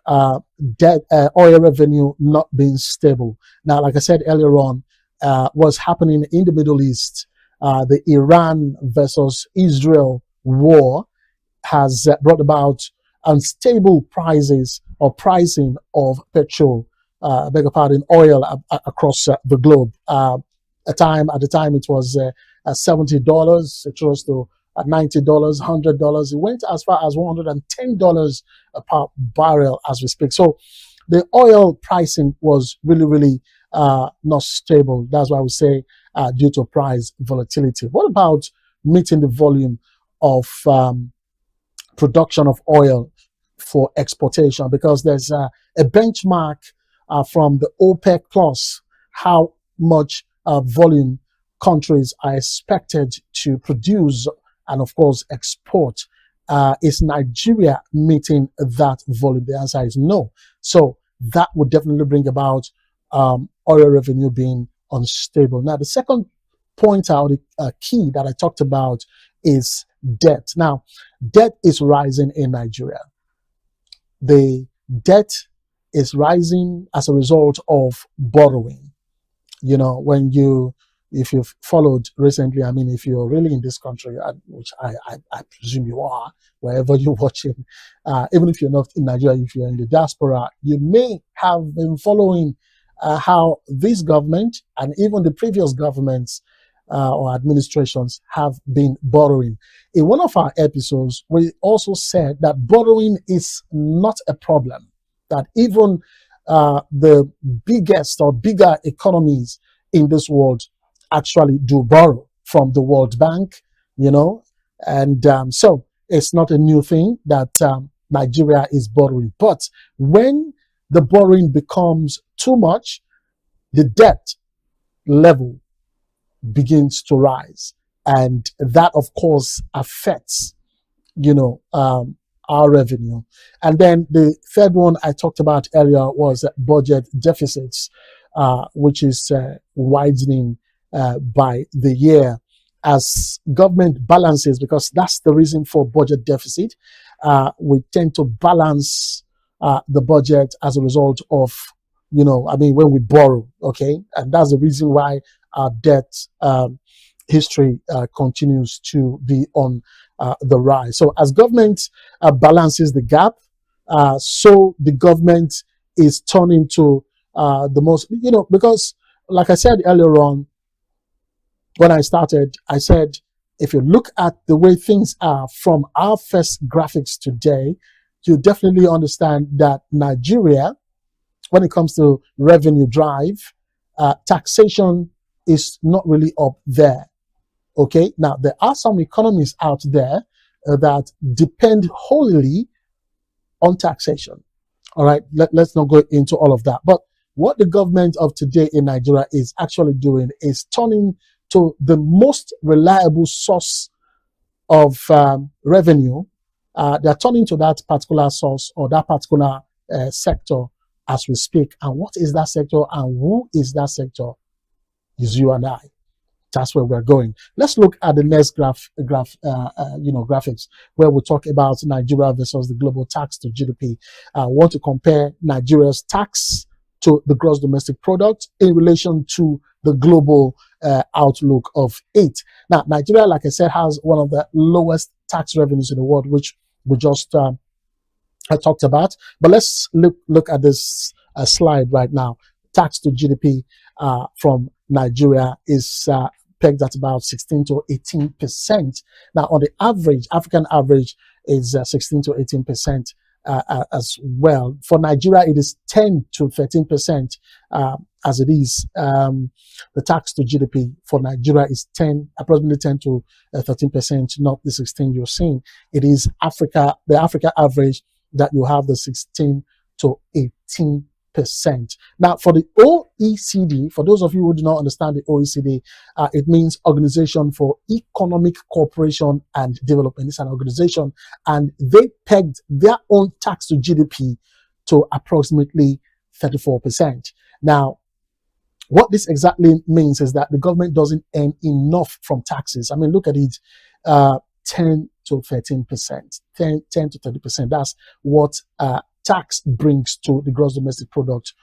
oil revenue not being stable. Now, like I said earlier on, what's happening in the Middle East the Iran versus Israel war has brought about unstable prices or pricing of petrol, beg your pardon, oil across the globe. At the time it was $70. It rose to $90, $100. It went as far as $110 per barrel as we speak. So the oil pricing was really not stable. That's why we say due to price volatility. What about meeting the volume of production of oil for exportation? Because there's a benchmark from the OPEC plus how much volume countries are expected to produce and of course export. Is Nigeria meeting that volume? The answer is no. So that would definitely bring about oil revenue being unstable. Now, the second point out, the key that I talked about is debt. Now, debt is rising in Nigeria. The debt is rising as a result of borrowing. You know, if you've followed recently, I mean, if you're really in this country, which I presume you are, wherever you're watching, even if you're not in Nigeria, if you're in the diaspora, you may have been following how this government and even the previous governments or administrations have been borrowing. In one of our episodes, we also said that borrowing is not a problem, that even the biggest or bigger economies in this world actually do borrow from the World Bank, you know, and so it's not a new thing that Nigeria is borrowing. But when the borrowing becomes too much, the debt level begins to rise, and that of course affects, you know, our revenue. And then the third one I talked about earlier was budget deficits, which is widening by the year as government balances, because that's the reason for budget deficit. We tend to balance the budget as a result of, you know, I mean, when we borrow, okay? And that's the reason why our debt history continues to be on the rise. So as government balances the gap, so the government is turning to the most, you know, because like I said earlier on, when I started, I said, if you look at the way things are from our first graphics today, you definitely understand that Nigeria, when it comes to revenue drive, taxation is not really up there. Okay, now there are some economies out there that depend wholly on taxation. All right, let's not go into all of that. But what the government of today in Nigeria is actually doing is turning to the most reliable source of revenue. They're turning to that particular source or that particular sector as we speak. And what is that sector and who is that sector? Is you and I. That's where we're going. Let's look at the next graphics, where we talk about Nigeria versus the global tax to GDP. I want to compare Nigeria's tax to the gross domestic product in relation to the global outlook of 8. Now, Nigeria, like I said, has one of the lowest tax revenues in the world, which we just I talked about. But let's look at this slide right now. Tax to GDP from Nigeria is pegged at about 16 to 18%. Now, on the average, African average is 16 to 18% as well. For Nigeria, it is 10 to 13% as it is. The tax to GDP for Nigeria is approximately 10 to 13%, not the 16 you're seeing. It is the Africa average that you have the 16 to 18%. Now, for the OECD, for those of you who do not understand the OECD, it means Organization for Economic Cooperation and Development. It's an organization, and they pegged their own tax to GDP to approximately 34%. Now, what this exactly means is that the government doesn't earn enough from taxes. I mean, look at it, 10 to 13%, 10 to 30%. That's what tax brings to the gross domestic product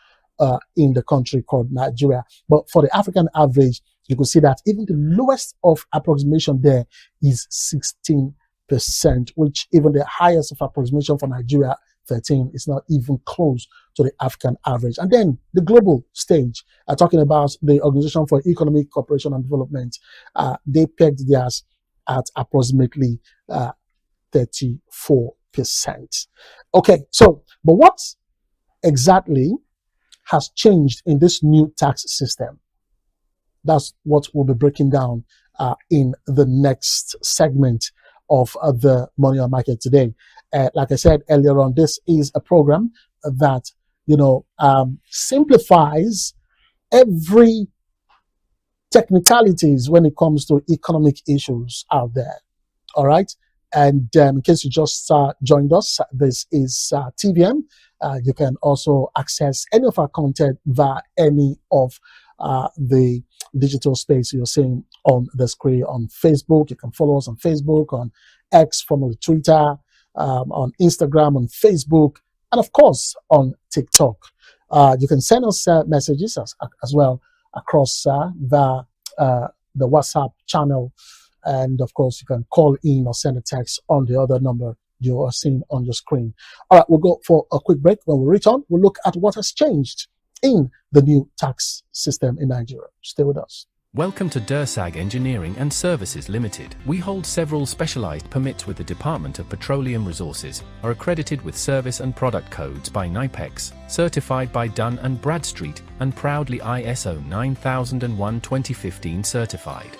in the country called Nigeria. But for the African average, you could see that even the lowest of approximation there is 16%, which even the highest of approximation for Nigeria, 13, is not even close to the African average. And then the global stage, talking about the Organization for Economic Cooperation and Development, they pegged theirs at approximately 34%. Okay, so, but what exactly has changed in this new tax system? That's what we'll be breaking down in the next segment of the Money on Market today. Like I said earlier on, this is a program that, simplifies every technicalities when it comes to economic issues out there. All right. And in case you just joined us, this is TVM. You can also access any of our content via any of the digital space you're seeing on the screen on Facebook. You can follow us on Facebook, on X, formerly Twitter, on Instagram, on Facebook, and of course on TikTok. You can send us messages as well across the WhatsApp channel. And of course, you can call in or send a text on the other number you are seeing on your screen. All right, we'll go for a quick break. When we return, we'll look at what has changed in the new tax system in Nigeria. Stay with us. Welcome to DERSAG Engineering and Services Limited. We hold several specialized permits with the Department of Petroleum Resources, are accredited with service and product codes by NIPEX, certified by Dun & Bradstreet, and proudly ISO 9001:2015 certified.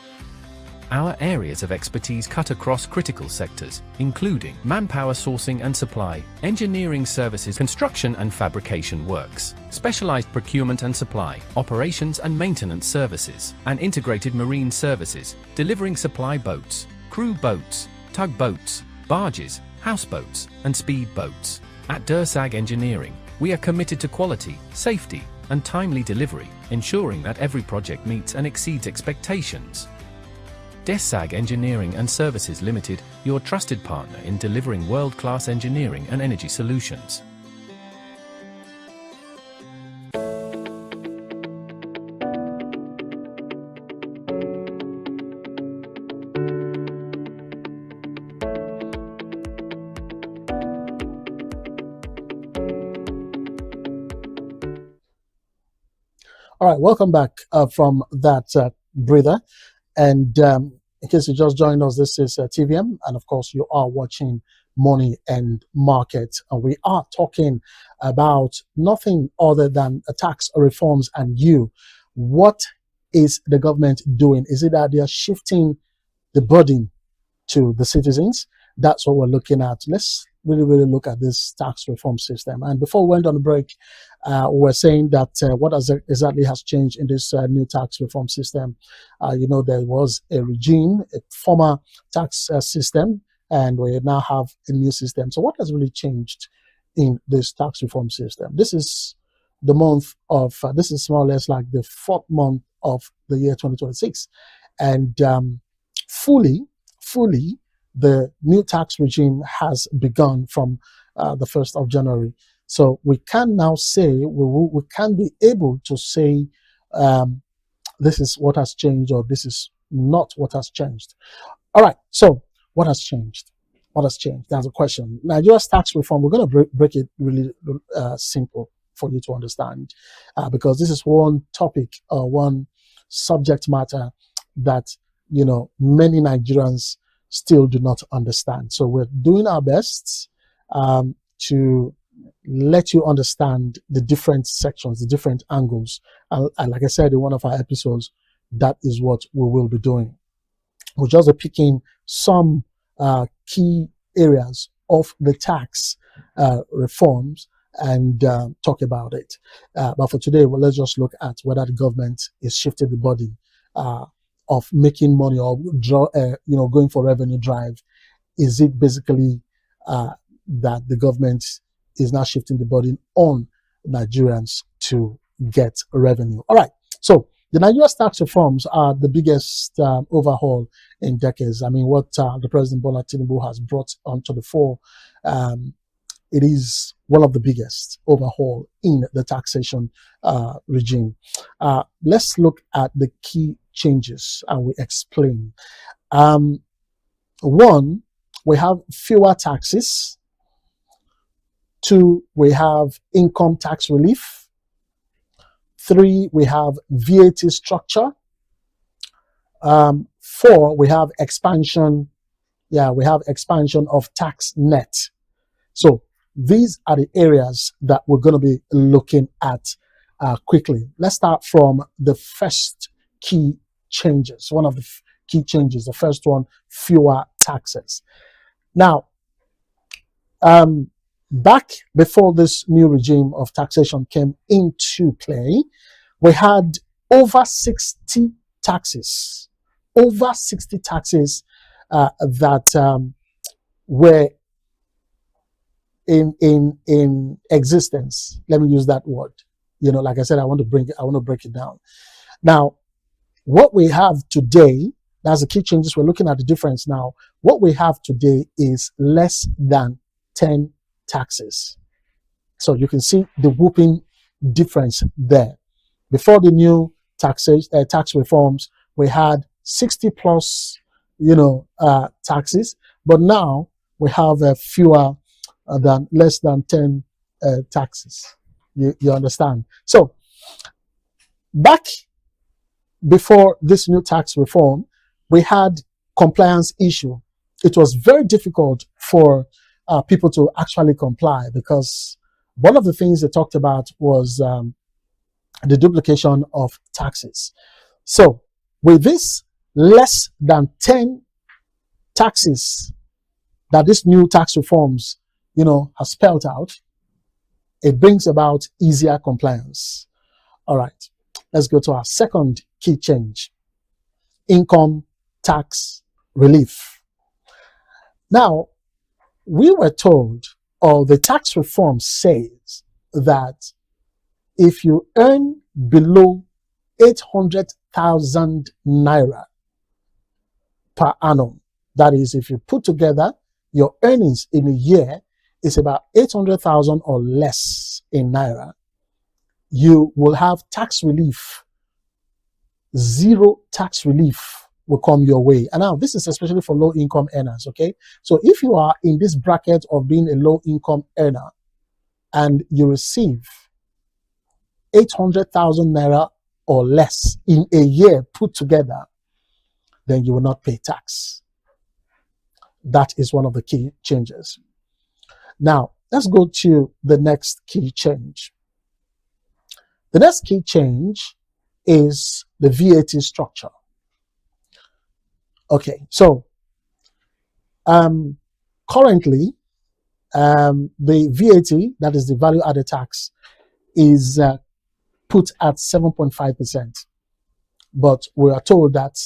Our areas of expertise cut across critical sectors, including manpower sourcing and supply, engineering services, construction and fabrication works, specialized procurement and supply, operations and maintenance services, and integrated marine services, delivering supply boats, crew boats, tugboats, barges, houseboats, and speed boats. At DERSAG Engineering, we are committed to quality, safety, and timely delivery, ensuring that every project meets and exceeds expectations. DERSAG Engineering and Services Limited, your trusted partner in delivering world-class engineering and energy solutions. All right, welcome back from that breather. And in case you just joined us, this is TVM, and of course you are watching Money and Market, and we are talking about nothing other than tax reforms. And what is the government doing? Is it that they are shifting the burden to the citizens? That's what we're looking at. Let's really look at this tax reform system. And before we went on the break, we're saying that what exactly has changed in this new tax reform system. There was a regime, a former tax system, and we now have a new system. So what has really changed in this tax reform system? This is the month of, this is more or less like the 4th month of the year 2026. And fully, the new tax regime has begun from the 1st of January. So we can now say, we can be able to say this is what has changed or this is not what has changed. All right, so what has changed? What has changed? That's a question. Nigeria's tax reform, we're going to break it really simple for you to understand, because this is one topic, one subject matter that, many Nigerians still do not understand. So we're doing our best to let you understand the different sections, the different angles. And like I said in one of our episodes, that is what we will be doing. We'll just be picking some key areas of the tax reforms and talk about it. But for today, well, let's just look at whether the government is shifting the burden of making money or going for revenue drive. Is it basically that the government is now shifting the burden on Nigerians to get revenue? All right. So the Nigeria's tax reforms are the biggest overhaul in decades. I mean, what the President Bola Tinubu has brought onto the fore, it is one of the biggest overhaul in the taxation regime. Let's look at the key changes and we explain. One, we have fewer taxes. Two, we have income tax relief. Three, we have VAT structure. Four, we have expansion. Yeah, we have expansion of tax net. So these are the areas that we're going to be looking at quickly. Let's start from the first key changes. One of the key changes, the first one, fewer taxes. Now, back before this new regime of taxation came into play, we had over 60 taxes, that were in existence. Let me use that word. You know, like I said, I want to break it down. Now, what we have today, that's the key changes. We're looking at the difference now. What we have today is less than 10 taxes. So you can see the whooping difference there. Before the new tax reforms, we had 60 plus, taxes, but now we have fewer than less than 10 taxes. You understand? So back before this new tax reform, we had compliance issue. It was very difficult for people to actually comply because one of the things they talked about was the duplication of taxes. So with this less than 10 taxes that this new tax reforms, has spelled out, it brings about easier compliance. All right, let's go to our second key change, income tax relief. Now, we were told, or the tax reform says, that if you earn below 800,000 naira per annum, that is, if you put together your earnings in a year is about 800,000 or less in naira, you will have tax relief. Zero tax relief will come your way. And now this is especially for low income earners, okay? So if you are in this bracket of being a low income earner and you receive 800,000 naira or less in a year put together, then you will not pay tax. That is one of the key changes. Now, let's go to the next key change. The next key change is the VAT structure. Okay, so currently, the VAT, that is the value added tax, is put at 7.5%. But we are told that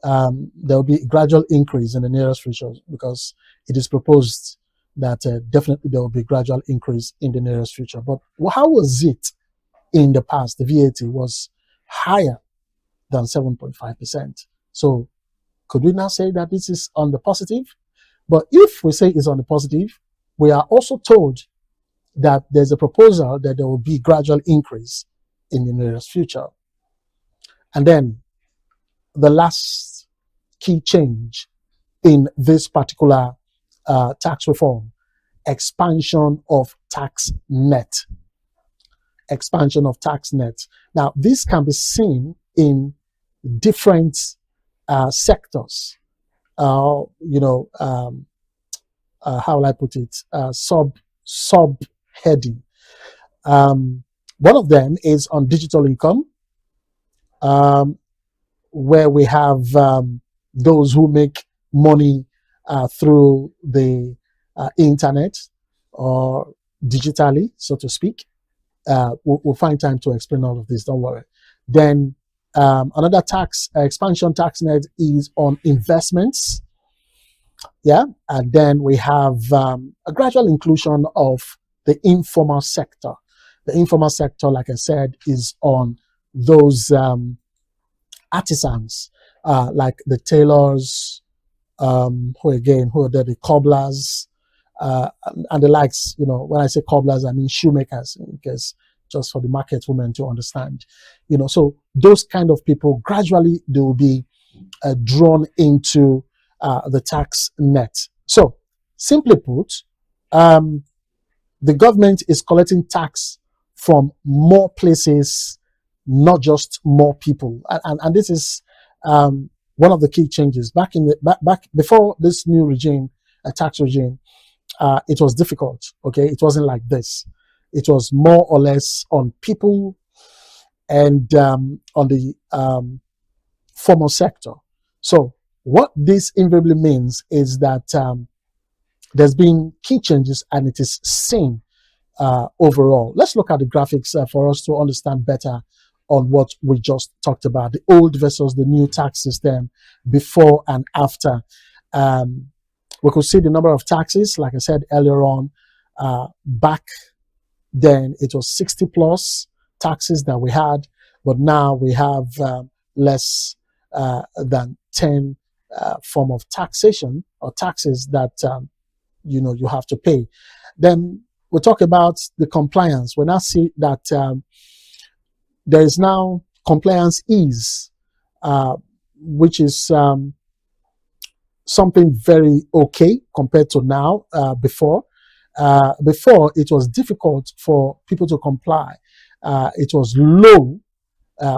there will be a gradual increase in the nearest future because it is proposed that definitely there will be a gradual increase in the nearest future. But how was it in the past? The VAT was higher than 7.5%. So could we now say that this is on the positive? But if we say it's on the positive, we are also told that there's a proposal that there will be gradual increase in the nearest future. And then the last key change in this particular tax reform, expansion of tax net. Expansion of tax net. Now, this can be seen in different sectors. How will I put it? Sub-heading. One of them is on digital income, where we have those who make money through the internet or digitally, so to speak. We'll find time to explain all of this, don't worry. Then another tax expansion tax net is on investments. Yeah, and then we have a gradual inclusion of the informal sector. The informal sector, like I said, is on those artisans, like the tailors, who are the cobblers, and the likes. When I say cobblers, I mean shoemakers, because just for the market women to understand. So those kind of people, gradually they will be drawn into the tax net. So simply put, the government is collecting tax from more places, not just more people. And this is one of the key changes. Back before this new regime, tax regime, it was difficult. Okay, it wasn't like this. It was more or less on people and on the formal sector. So what this invariably means is that there's been key changes, and it is seen overall. Let's look at the graphics for us to understand better on what we just talked about, the old versus the new tax system before and after. We could see the number of taxes, like I said earlier on. Back then, it was 60 plus taxes that we had, but now we have less than 10 form of taxation or taxes that you have to pay. Then we talk about the compliance. We now see that there is now compliance ease, which is something very okay compared to now. Before it was difficult for people to comply. It was low,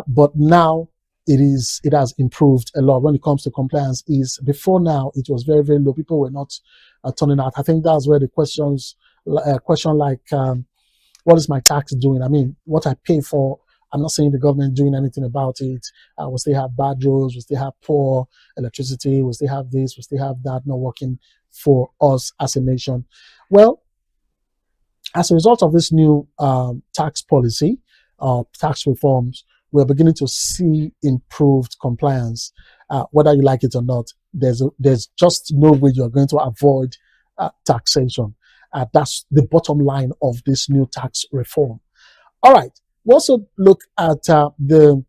but now it has improved a lot when it comes to compliance ease. Before now, it was very, very low. People were not turning out. I think that's where the question like, what is my tax doing? I mean, what I pay for, I'm not saying the government doing anything about it. We still have bad roads, we still have poor electricity, we still have this, we still have that not working for us as a nation. Well, as a result of this new tax policy, tax reforms, we're beginning to see improved compliance. Whether you like it or not, there's just no way you're going to avoid taxation. That's the bottom line of this new tax reform. All right. We also look at the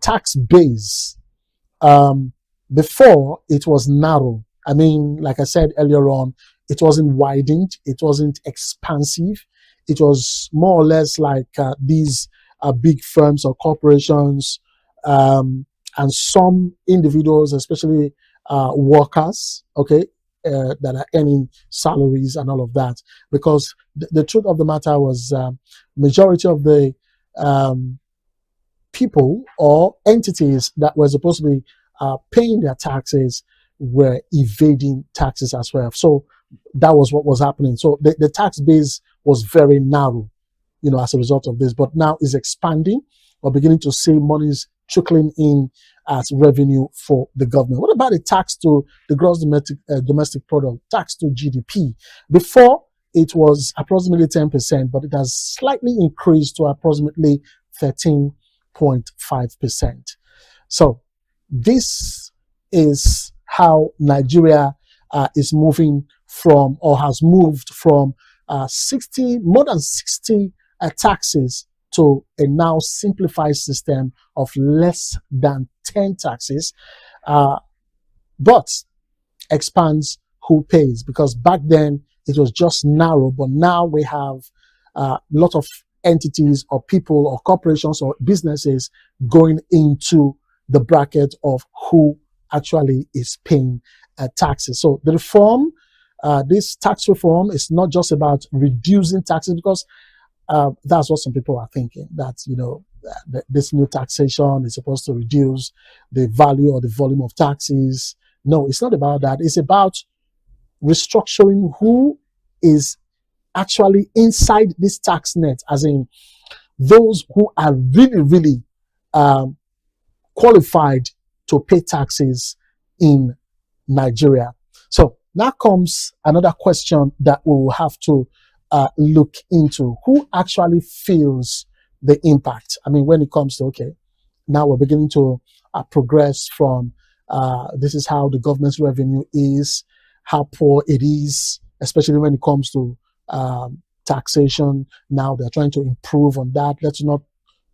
tax base. Before, it was narrow. I mean, like I said earlier on, it wasn't widened. It wasn't expansive. It was more or less like these big firms or corporations and some individuals, especially workers, okay, that are earning salaries and all of that. Because the truth of the matter was majority of the people or entities that were supposed to be paying their taxes were evading taxes as well. So that was what was happening. So the tax base was very narrow, as a result of this, but now is expanding. We're beginning to see monies trickling in as revenue for the government. What about the tax to the gross domestic product, tax to GDP? Before, it was approximately 10%, but it has slightly increased to approximately 13.5%. So this is how Nigeria is moving from, or has moved from, more than 60 taxes to a now simplified system of less than 10 taxes, but expands who pays, because back then it was just narrow, but now we have a lot of entities or people or corporations or businesses going into the bracket of who actually is paying taxes. So the reform, this tax reform, is not just about reducing taxes, because that's what some people are thinking, that this new taxation is supposed to reduce the value or the volume of taxes. No, it's not about that. It's about restructuring who is actually inside this tax net, as in those who are really, really qualified to pay taxes in Nigeria. So now comes another question that we will have to look into. Who actually feels the impact? I mean, when it comes to, okay, now we're beginning to progress from this is how the government's revenue is, how poor it is, especially when it comes to taxation. Now they're trying to improve on that. Let's not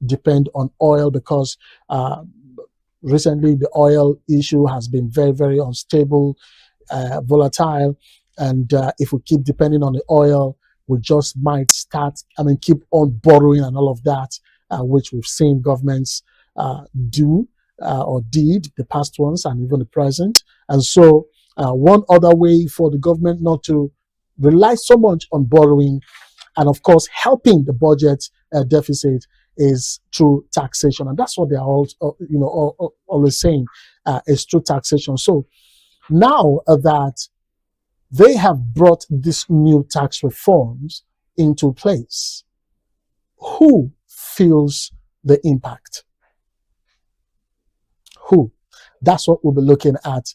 depend on oil, because recently the oil issue has been very, very unstable, volatile. And if we keep depending on the oil, we just might start, keep on borrowing and all of that, which we've seen governments do or did, the past ones and even the present. And so one other way for the government not to rely so much on borrowing and, of course, helping the budget deficit is through taxation. And that's what they are always saying, is through taxation. So now that they have brought these new tax reforms into place, who feels the impact? Who? That's what we'll be looking at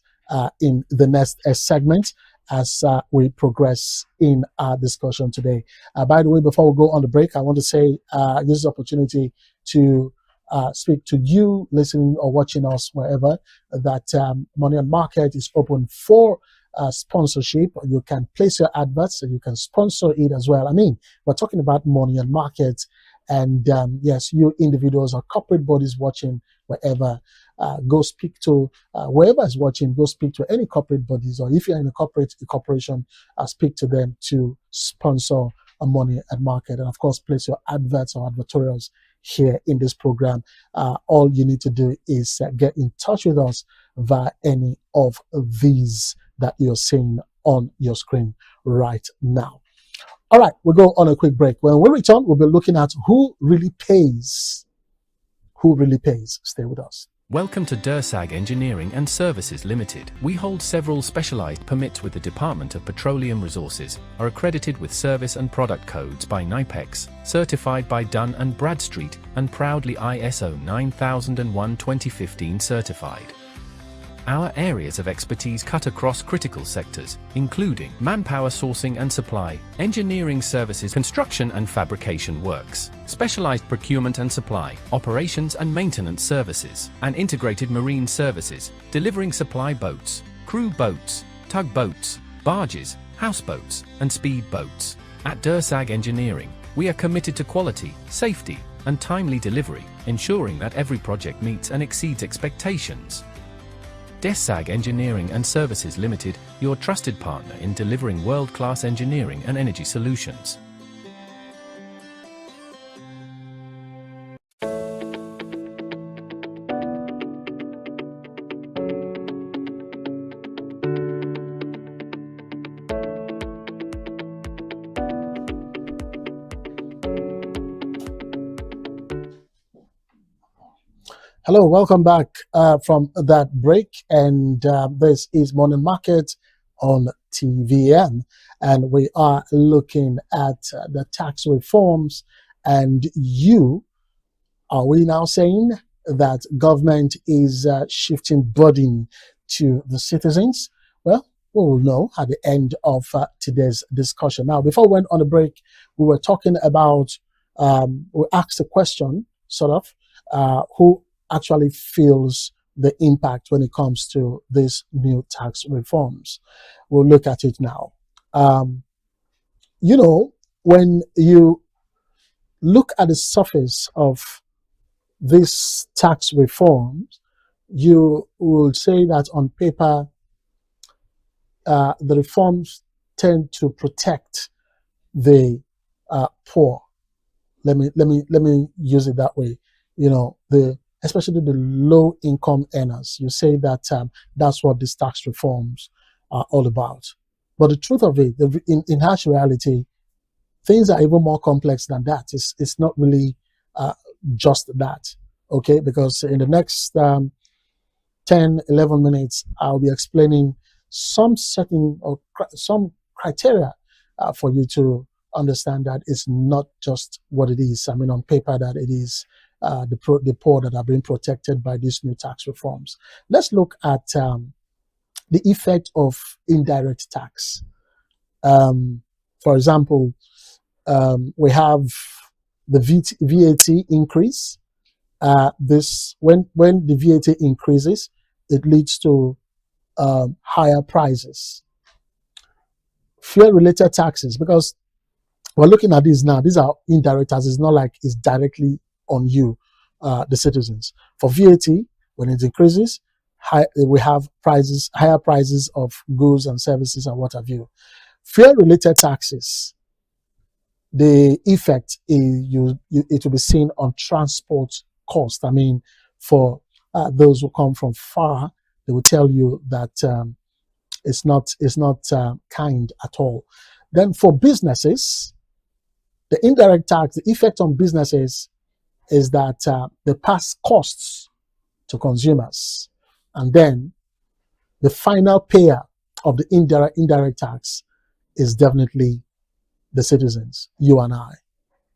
in the next segment as we progress in our discussion today. By the way, before we go on the break, I want to say use this opportunity to speak to you listening or watching us wherever, that Money on Market is open for sponsorship. You can place your adverts and you can sponsor it as well. We're talking about Money on Market, and yes, you individuals or corporate bodies watching wherever, go speak to whoever is watching, go speak to any corporate bodies, or if you're in a corporation, speak to them to sponsor a Money at Market, and of course place your adverts or advertorials here in this program. All you need to do is get in touch with us via any of these that you're seeing on your screen right now. All right, we'll go on a quick break. When we return, we'll be looking at who really pays. Who really pays? Stay with us. Welcome to DERSAG Engineering and Services Limited. We hold several specialized permits with the Department of Petroleum Resources, are accredited with service and product codes by NIPEX, certified by Dun & Bradstreet, and proudly ISO 9001:2015 certified. Our areas of expertise cut across critical sectors, including manpower sourcing and supply, engineering services, construction and fabrication works, specialized procurement and supply, operations and maintenance services, and integrated marine services, delivering supply boats, crew boats, tugboats, barges, houseboats, and speed boats. At DERSAG Engineering, we are committed to quality, safety, and timely delivery, ensuring that every project meets and exceeds expectations. DERSAG Engineering and Services Limited, your trusted partner in delivering world-class engineering and energy solutions. Hello, welcome back from that break, and this is Morning Market on TVM, and we are looking at the tax reforms. And are we now saying that government is shifting burden to the citizens? Well, we will know at the end of today's discussion. Now, before we went on the break, we were talking about, we asked a question, sort of, who actually feels the impact when it comes to these new tax reforms. We'll look at it now. When you look at the surface of these tax reforms, you will say that on paper, the reforms tend to protect the poor. Let me use it that way. Especially the low-income earners. You say that that's what these tax reforms are all about. But the truth of it, in harsh reality, things are even more complex than that. It's not really just that, okay? Because in the next 10, 11 minutes, I'll be explaining some setting or some criteria for you to understand that it's not just what it is. On paper that it is the poor that are being protected by these new tax reforms. Let's look at the effect of indirect tax. For example, we have the VAT increase. When the VAT increases, it leads to higher prices. Fuel-related taxes, because we're looking at these now. These are indirect taxes. It's not like it's directly on you, the citizens. For VAT, when it increases, we have higher prices of goods and services and what have you. Fuel-related taxes, the effect is it will be seen on transport cost. I mean, for those who come from far, they will tell you that it's not kind at all. Then for businesses, the indirect tax, the effect on businesses is that they pass costs to consumers, and then the final payer of the indirect tax is definitely the citizens, you and I.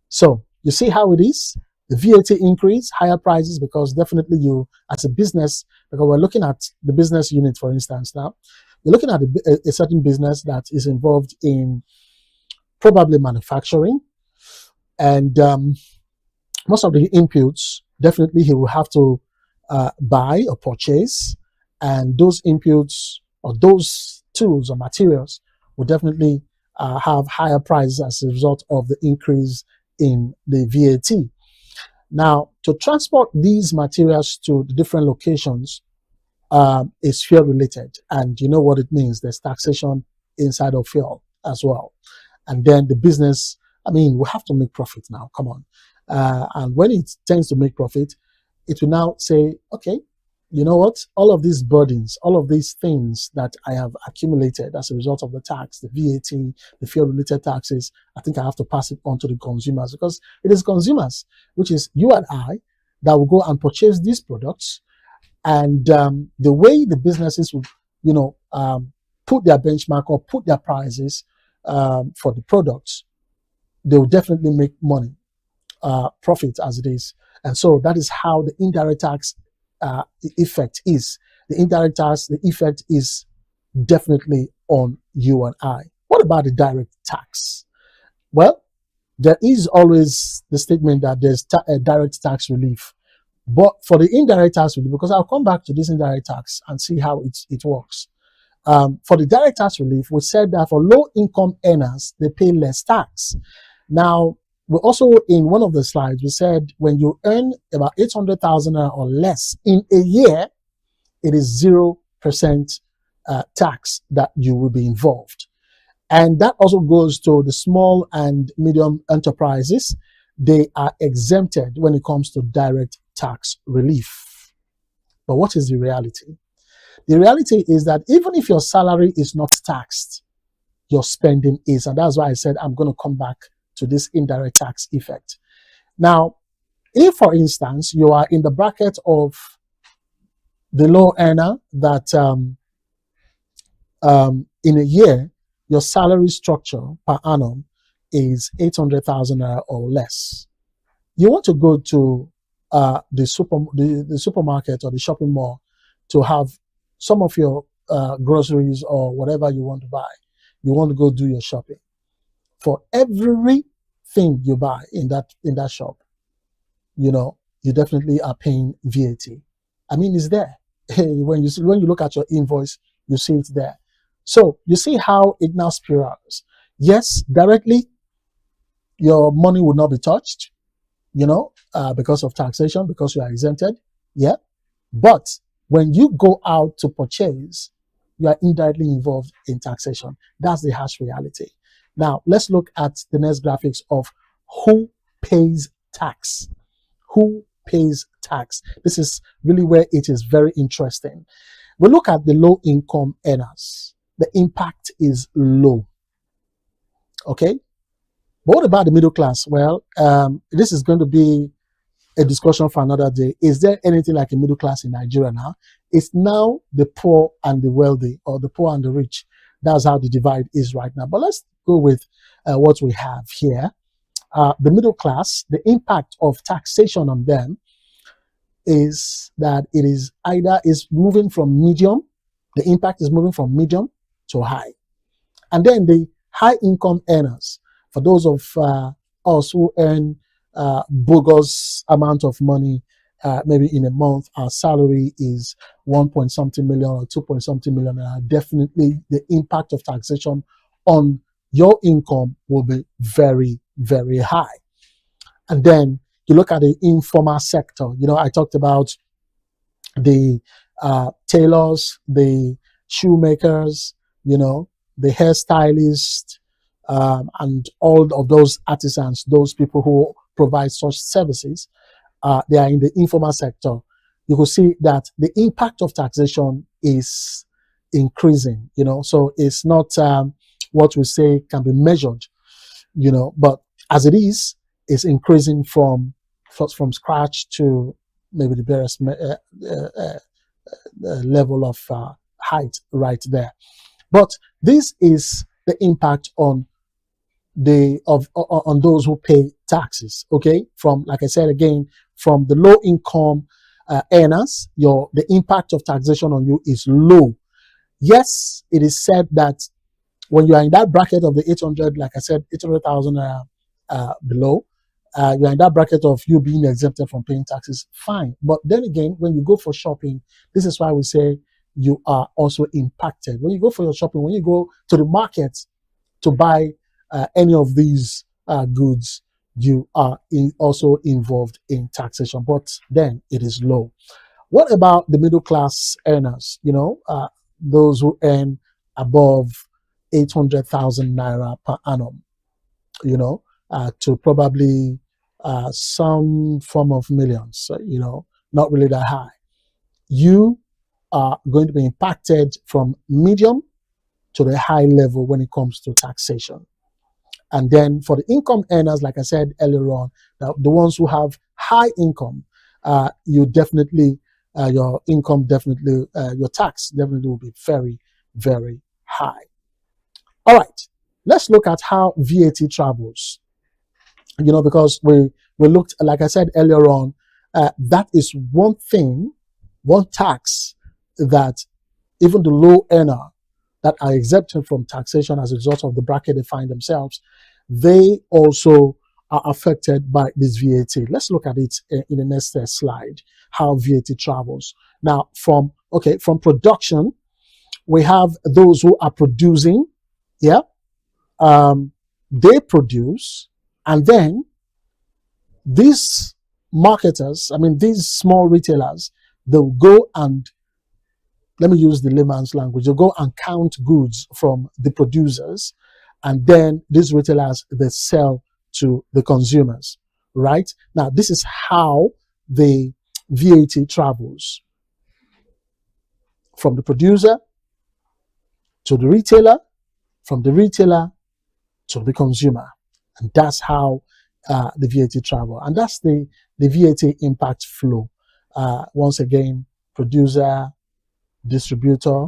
So you see how it is. The VAT increase, higher prices, because definitely you, as a business, because we're looking at the business unit, for instance, now, you're looking at a certain business that is involved in probably manufacturing, and most of the inputs, definitely he will have to buy or purchase, and those inputs or those tools or materials will definitely have higher prices as a result of the increase in the VAT. Now, to transport these materials to the different locations is fuel related, and you know what it means. There's taxation inside of fuel as well. And then the business, I mean, we have to make profit now, come on. And when it tends to make profit, it will now say, okay, you know what, all of these burdens, all of these things that I have accumulated as a result of the tax, the VAT, the fuel related taxes, I think I have to pass it on to the consumers, because it is consumers, which is you and I, that will go and purchase these products. And the way the businesses will, you know, put their benchmark or put their prices for the products, they will definitely make money, profit as it is. And so that is how the indirect tax effect is. The indirect tax, the effect is definitely on you and I. What about the direct tax? Well, there is always the statement that there's a direct tax relief. But for the indirect tax relief, because I'll come back to this indirect tax and see how it works. For the direct tax relief, we said that for low income earners, they pay less tax. Now, we also, in one of the slides, we said when you earn about 800,000 or less in a year, it is 0% tax that you will be involved. And that also goes to the small and medium enterprises. They are exempted when it comes to direct tax relief. But what is the reality? The reality is that even if your salary is not taxed, your spending is. And that's why I said I'm going to come back to this indirect tax effect. Now, if, for instance, you are in the bracket of the low earner that in a year, your salary structure per annum is 800,000 or less, you want to go to the supermarket or the shopping mall to have some of your groceries or whatever you want to buy. You want to go do your shopping. For everything you buy in that shop, you know, you definitely are paying VAT. I mean, it's there. When you look at your invoice, you see it there. So you see how it now spirals. Yes, directly, your money will not be touched, you know, because of taxation, because you are exempted. Yeah. But when you go out to purchase, you are indirectly involved in taxation. That's the harsh reality. Now, let's look at the next graphics of who pays tax. Who pays tax? This is really where it is very interesting. We look at the low income earners. The impact is low. Okay? But what about the middle class? Well, this is going to be a discussion for another day. Is there anything like a middle class in Nigeria now? It's now the poor and the wealthy, or the poor and the rich. That's how the divide is right now. But let's go with what we have here. The middle class, the impact of taxation on them is that it is either is moving from medium, the impact is moving from medium to high. And then the high income earners, for those of us who earn bogus amount of money, maybe in a month, our salary is 1 point something million or 2 point something million. Definitely the impact of taxation on your income will be very, very high. And then you look at the informal sector. You know, I talked about the tailors, the shoemakers, you know, the hairstylists, and all of those artisans, those people who provide such services, they are in the informal sector. You will see that the impact of taxation is increasing, so it's not what we say can be measured, but as it is, it's increasing from scratch to maybe the various level of height right there. But this is the impact on on those who pay taxes. Okay, from, like I said again, from the low income earners, the impact of taxation on you is low. Yes, it is said that when you are in that bracket of the 800, like I said, 800,000 below, you are in that bracket of you being exempted from paying taxes, fine. But then again, when you go for shopping, this is why we say you are also impacted. When you go for your shopping, when you go to the market to buy any of these goods, you are also involved in taxation, but then it is low. What about the middle class earners? Those who earn above 800,000 naira per annum, to probably some form of millions, not really that high. You are going to be impacted from medium to the high level when it comes to taxation. And then for the income earners, like I said earlier on, the ones who have high income, you definitely, your income definitely, your tax definitely will be very, very high. All right, let's look at how VAT travels. Because we looked, like I said earlier on, that is one thing, one tax that even the low earner that are exempted from taxation as a result of the bracket they find themselves, they also are affected by this VAT. Let's look at it in the next slide, how VAT travels. Now, from production, we have those who are producing, they produce, and then these marketers, these small retailers, they'll go and, let me use the layman's language, they'll go and count goods from the producers, and then these retailers, they sell to the consumers, right? Now, this is how the VAT travels from the producer to the retailer, from the retailer to the consumer. And that's how the VAT travel. And that's the VAT impact flow. Once again, producer, distributor,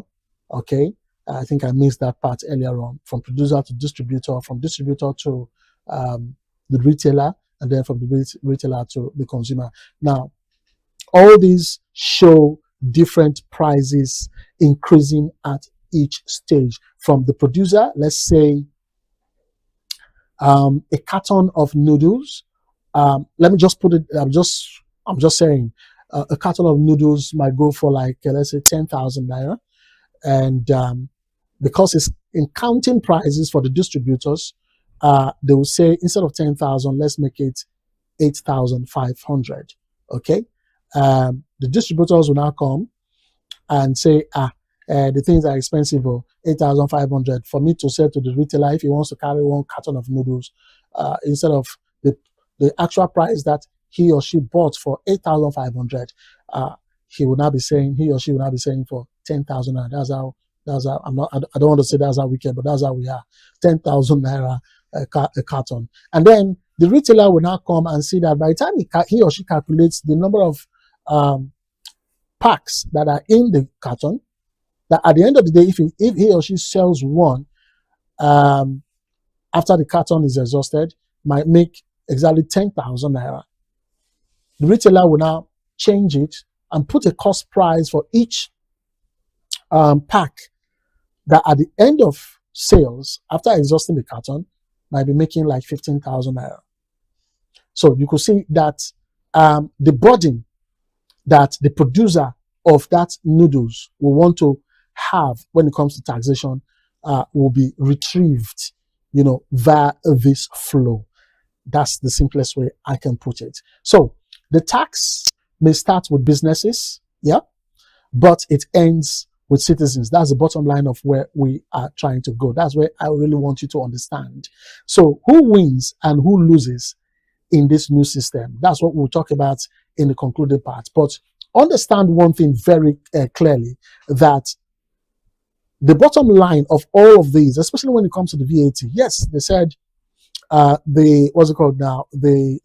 okay? I think I missed that part earlier on. From producer to distributor, from distributor to the retailer, and then from the retailer to the consumer. Now, all these show different prices increasing at each stage. From the producer, let's say a carton of noodles. Let me just put it, I'm just saying, a carton of noodles might go for like, let's say 10,000 naira. And because it's in counting prices for the distributors, they will say instead of 10,000, let's make it 8,500. Okay. The distributors will now come and say, the things are expensive, 8,500. For me to sell to the retailer, if he wants to carry one carton of noodles, instead of the actual price that he or she bought for 8,500, he or she will now be saying for 10,000 naira. That's how I don't want to say that's how we can, but that's how we are. 10,000 naira a carton. And then the retailer will now come and see that by the time he or she calculates the number of packs that are in the carton, that at the end of the day, if he or she sells one, after the carton is exhausted, might make exactly 10,000 naira. The retailer will now change it and put a cost price for each pack that at the end of sales, after exhausting the carton, might be making like 15,000 naira. So you could see that the burden that the producer of that noodles will want to have when it comes to taxation will be retrieved, via this flow. That's the simplest way I can put it. So the tax may start with businesses, but it ends with citizens. That's the bottom line of where we are trying to go. That's where I really want you to understand. So who wins and who loses in this new system? That's what we'll talk about in the concluded part. But understand one thing very clearly, that the bottom line of all of these, especially when it comes to the VAT, yes, they said the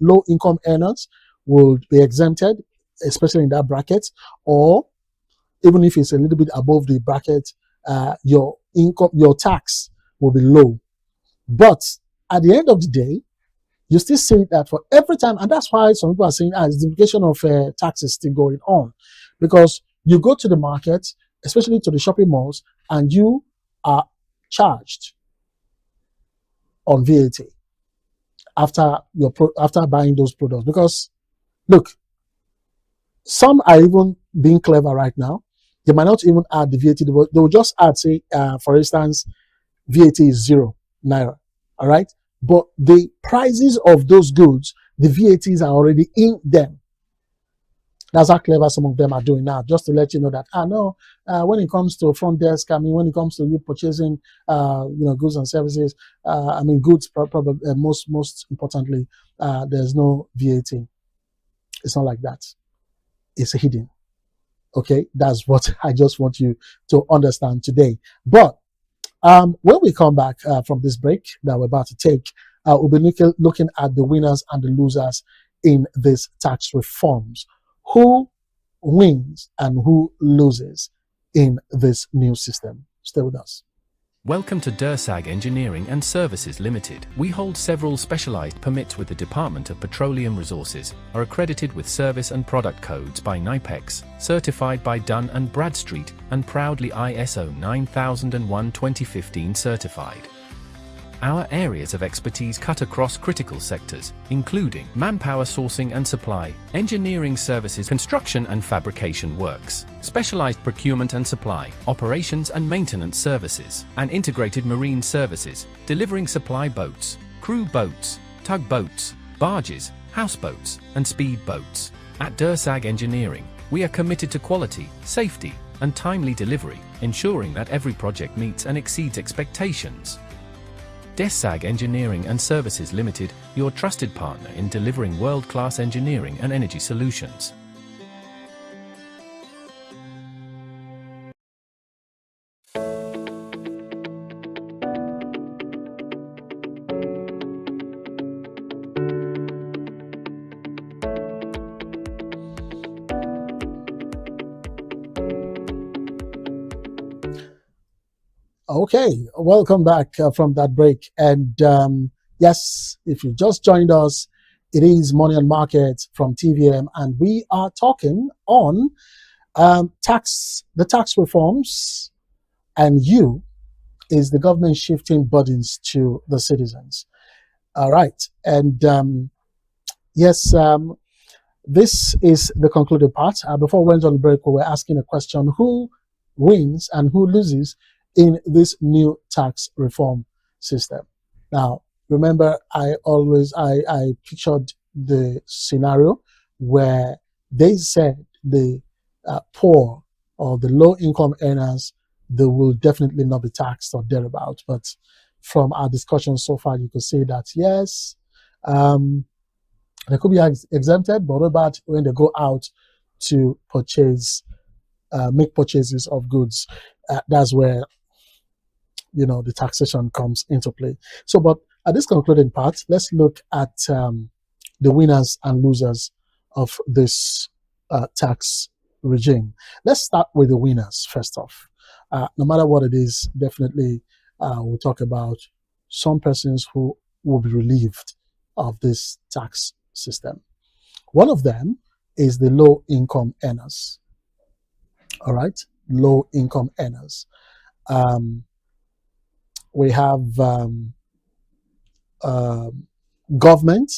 low income earners will be exempted, especially in that bracket, or even if it's a little bit above the bracket, your tax will be low. But at the end of the day, you still see that for every time, and that's why some people are saying, it's the implication of taxes still going on, because you go to the market, especially to the shopping malls, and you are charged on VAT after buying those products. Because look, some are even being clever right now. They might not even add the VAT. They will just add, say, for instance, VAT is 0 naira. All right. But the prices of those goods, the VATs are already in them. That's how clever some of them are doing now, just to let you know that, when it comes to front desk, when it comes to you purchasing, goods and services, goods, probably, most importantly, there's no VAT. It's not like that. It's hidden. Okay, that's what I just want you to understand today. But when we come back from this break that we're about to take, we'll be looking at the winners and the losers in these tax reforms. Who wins and who loses in this new system? Stay with us. Welcome to DERSAG Engineering and Services Limited. We hold several specialized permits with the Department of Petroleum Resources, are accredited with service and product codes by NIPEX, certified by Dun & Bradstreet, and proudly ISO 9001:2015 certified. Our areas of expertise cut across critical sectors, including manpower sourcing and supply, engineering services, construction and fabrication works, specialized procurement and supply, operations and maintenance services, and integrated marine services, delivering supply boats, crew boats, tugboats, barges, houseboats, and speed boats. At DERSAG Engineering, we are committed to quality, safety, and timely delivery, ensuring that every project meets and exceeds expectations. DERSAG Engineering and Services Limited, your trusted partner in delivering world-class engineering and energy solutions. Okay, welcome back from that break. And yes, if you just joined us, it is Money and Market from TVM, and we are talking on the tax reforms, and is the government shifting burdens to the citizens. All right, and yes, this is the concluded part. Before we went on break, we were asking a question: who wins and who loses in this new tax reform system? Now, remember, I pictured the scenario where they said the poor or the low income earners, they will definitely not be taxed or thereabout. But from our discussion so far, you could say that yes, they could be exempted, but what about when they go out to purchase, make purchases of goods? That's where the taxation comes into play. So, but at this concluding part, let's look at the winners and losers of this tax regime. Let's start with the winners first off. No matter what it is, definitely we'll talk about some persons who will be relieved of this tax system. One of them is the low income earners. All right, low income earners. We have government,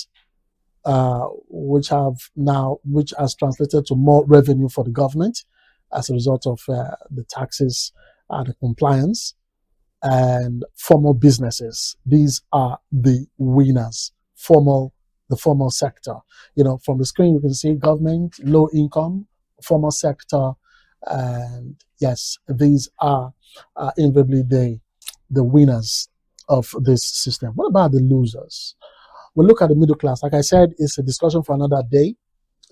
which has translated to more revenue for the government as a result of the taxes and the compliance, and formal businesses. These are the winners. The formal sector. From the screen you can see government, low income, formal sector, And yes, these are invariably the winners of this system. What about the losers? We look at the middle class. Like I said, it's a discussion for another day.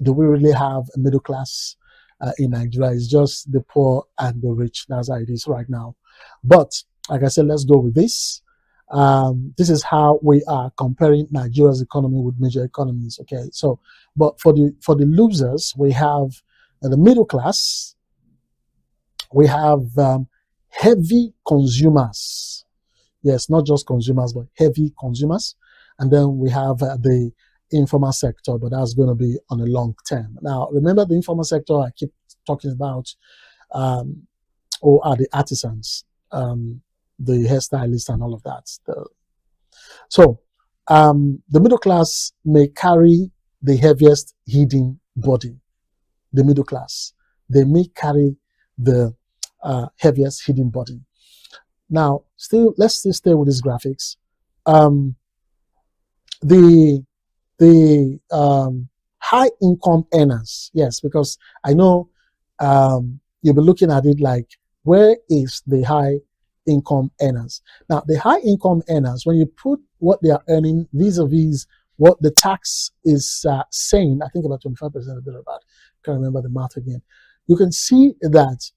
Do we really have a middle class in Nigeria? It's just the poor and the rich. That's how it is right now. But like I said, let's go with this. This is how we are comparing Nigeria's economy with major economies. Okay, so but for the losers, we have the middle class. We have heavy consumers. Yes, not just consumers, but heavy consumers. And then we have the informal sector, but that's going to be on a long term. Now, remember the informal sector I keep talking about, or are the artisans, the hairstylists and all of that. So the middle class may carry the heaviest hidden burden. The middle class, they may carry the heaviest hidden burden. Now, let's still stay with these graphics. The high income earners, yes, because I know you'll be looking at it like, where is the high income earners? Now, the high income earners, when you put what they are earning vis-a-vis what the tax is saying, I think about 25% or thereabout. Can't remember the math again. You can see that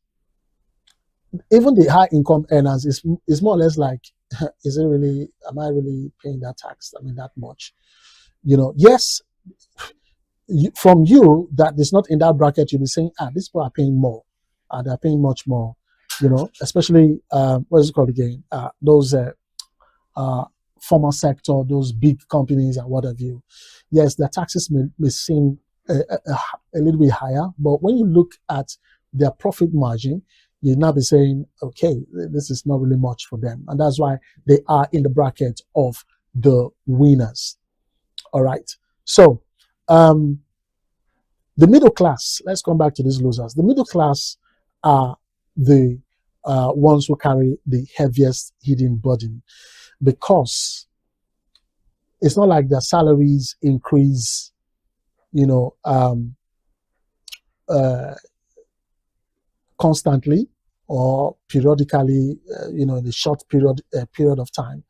even the high income earners is more or less like, is it really, am I really paying that tax? I mean, that much? You know, yes, from you that is not in that bracket, you'll be saying, these people are paying more. They're paying much more, you know, especially, what is it called again? Those formal sector, those big companies and what have you. Yes, their taxes may seem a little bit higher, but when you look at their profit margin, you'll now be saying, okay, this is not really much for them. And that's why they are in the bracket of the winners. All right. So the middle class, let's come back to these losers. The middle class are the ones who carry the heaviest hidden burden, because it's not like their salaries increase, you know, constantly or periodically, you know, in a short period of time.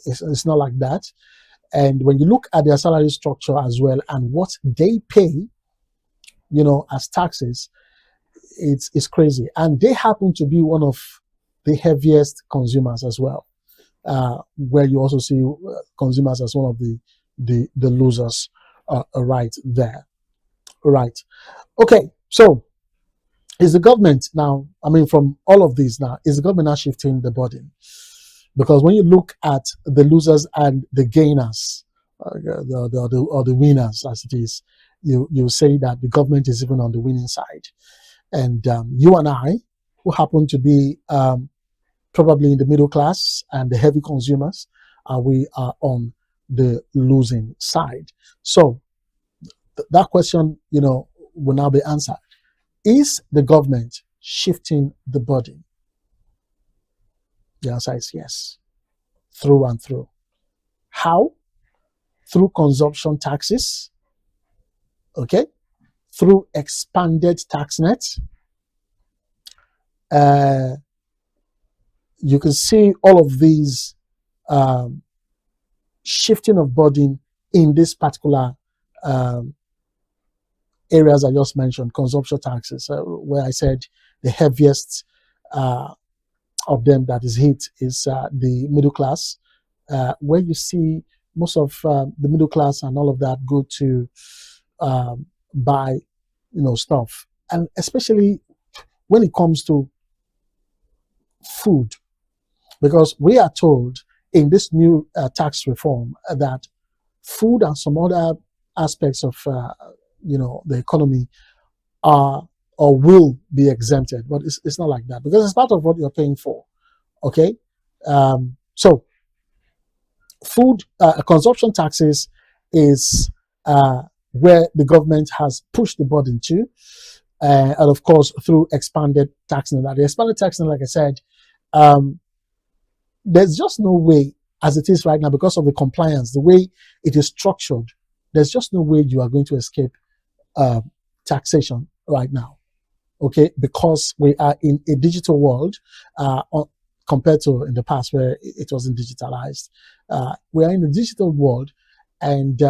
It's not like that. And when you look at their salary structure as well and what they pay, you know, as taxes, it's crazy. And they happen to be one of the heaviest consumers as well, where you also see consumers as one of the losers right there. Right. Okay. So is the government now, I mean, from all of these now, is the government now shifting the burden? Because when you look at the losers and the gainers, or the winners as it is, you say that the government is even on the winning side. And you and I, who happen to be probably in the middle class and the heavy consumers, we are on the losing side. So that question, you know, will now be answered. Is the government shifting the burden? The answer is yes, through and through. How? Through consumption taxes, okay? Through expanded tax nets. You can see all of these shifting of burden in this particular areas I just mentioned, consumption taxes, where I said the heaviest of them that is hit is the middle class, where you see most of the middle class and all of that go to buy, you know, stuff, and especially when it comes to food, because we are told in this new tax reform that food and some other aspects of you know, the economy are or will be exempted, but it's not like that, because it's part of what you're paying for. Okay, so food consumption taxes is where the government has pushed the burden to, and of course through expanded tax net. The expanded tax net, like I said, there's just no way, as it is right now, because of the compliance, the way it is structured, there's just no way you are going to escape taxation right now. okay, because we are in a digital world compared to in the past where it wasn't digitalized. We are in a digital world, and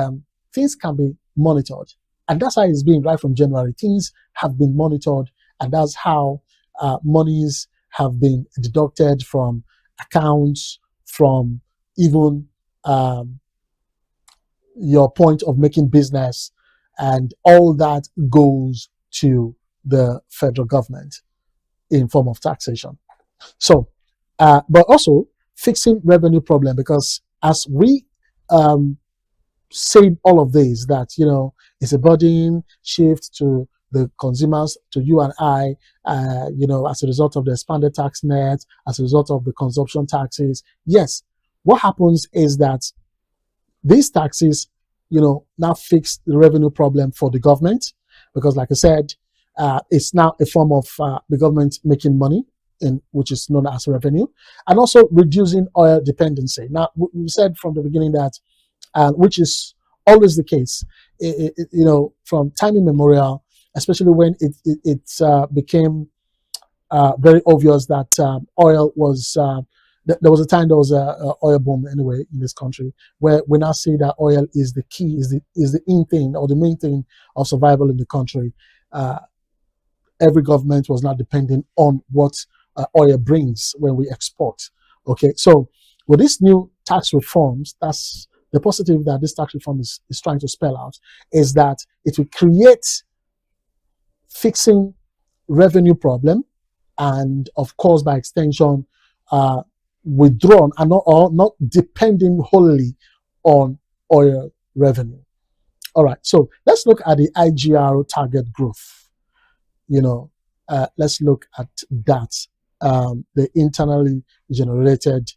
things can be monitored. And that's how it's been right from January. Things have been monitored, and that's how monies have been deducted from accounts, from even your point of making business, and all that goes to the federal government in form of taxation. So, but also fixing revenue problem, because as we say all of this, that it's a burden shift to the consumers, to you and I, as a result of the expanded tax net, as a result of the consumption taxes. Yes, what happens is that these taxes, now fix the revenue problem for the government, because, like I said, it's now a form of the government making money, which is known as revenue, and also reducing oil dependency. Now, we said from the beginning that, which is always the case, from time immemorial, especially when it became very obvious that oil was. There was a time there was a oil boom anyway in this country, where we now see that oil is the key, is the in thing or the main thing of survival in the country. Every government was not depending on what oil brings when we export. Okay, so with these new tax reforms, that's the positive that this tax reform is trying to spell out, is that it will create fixing revenue problem, and of course, by extension, withdrawn and not depending wholly on oil revenue. All right, so let's look at the IGR target growth. Let's look at that, the internally generated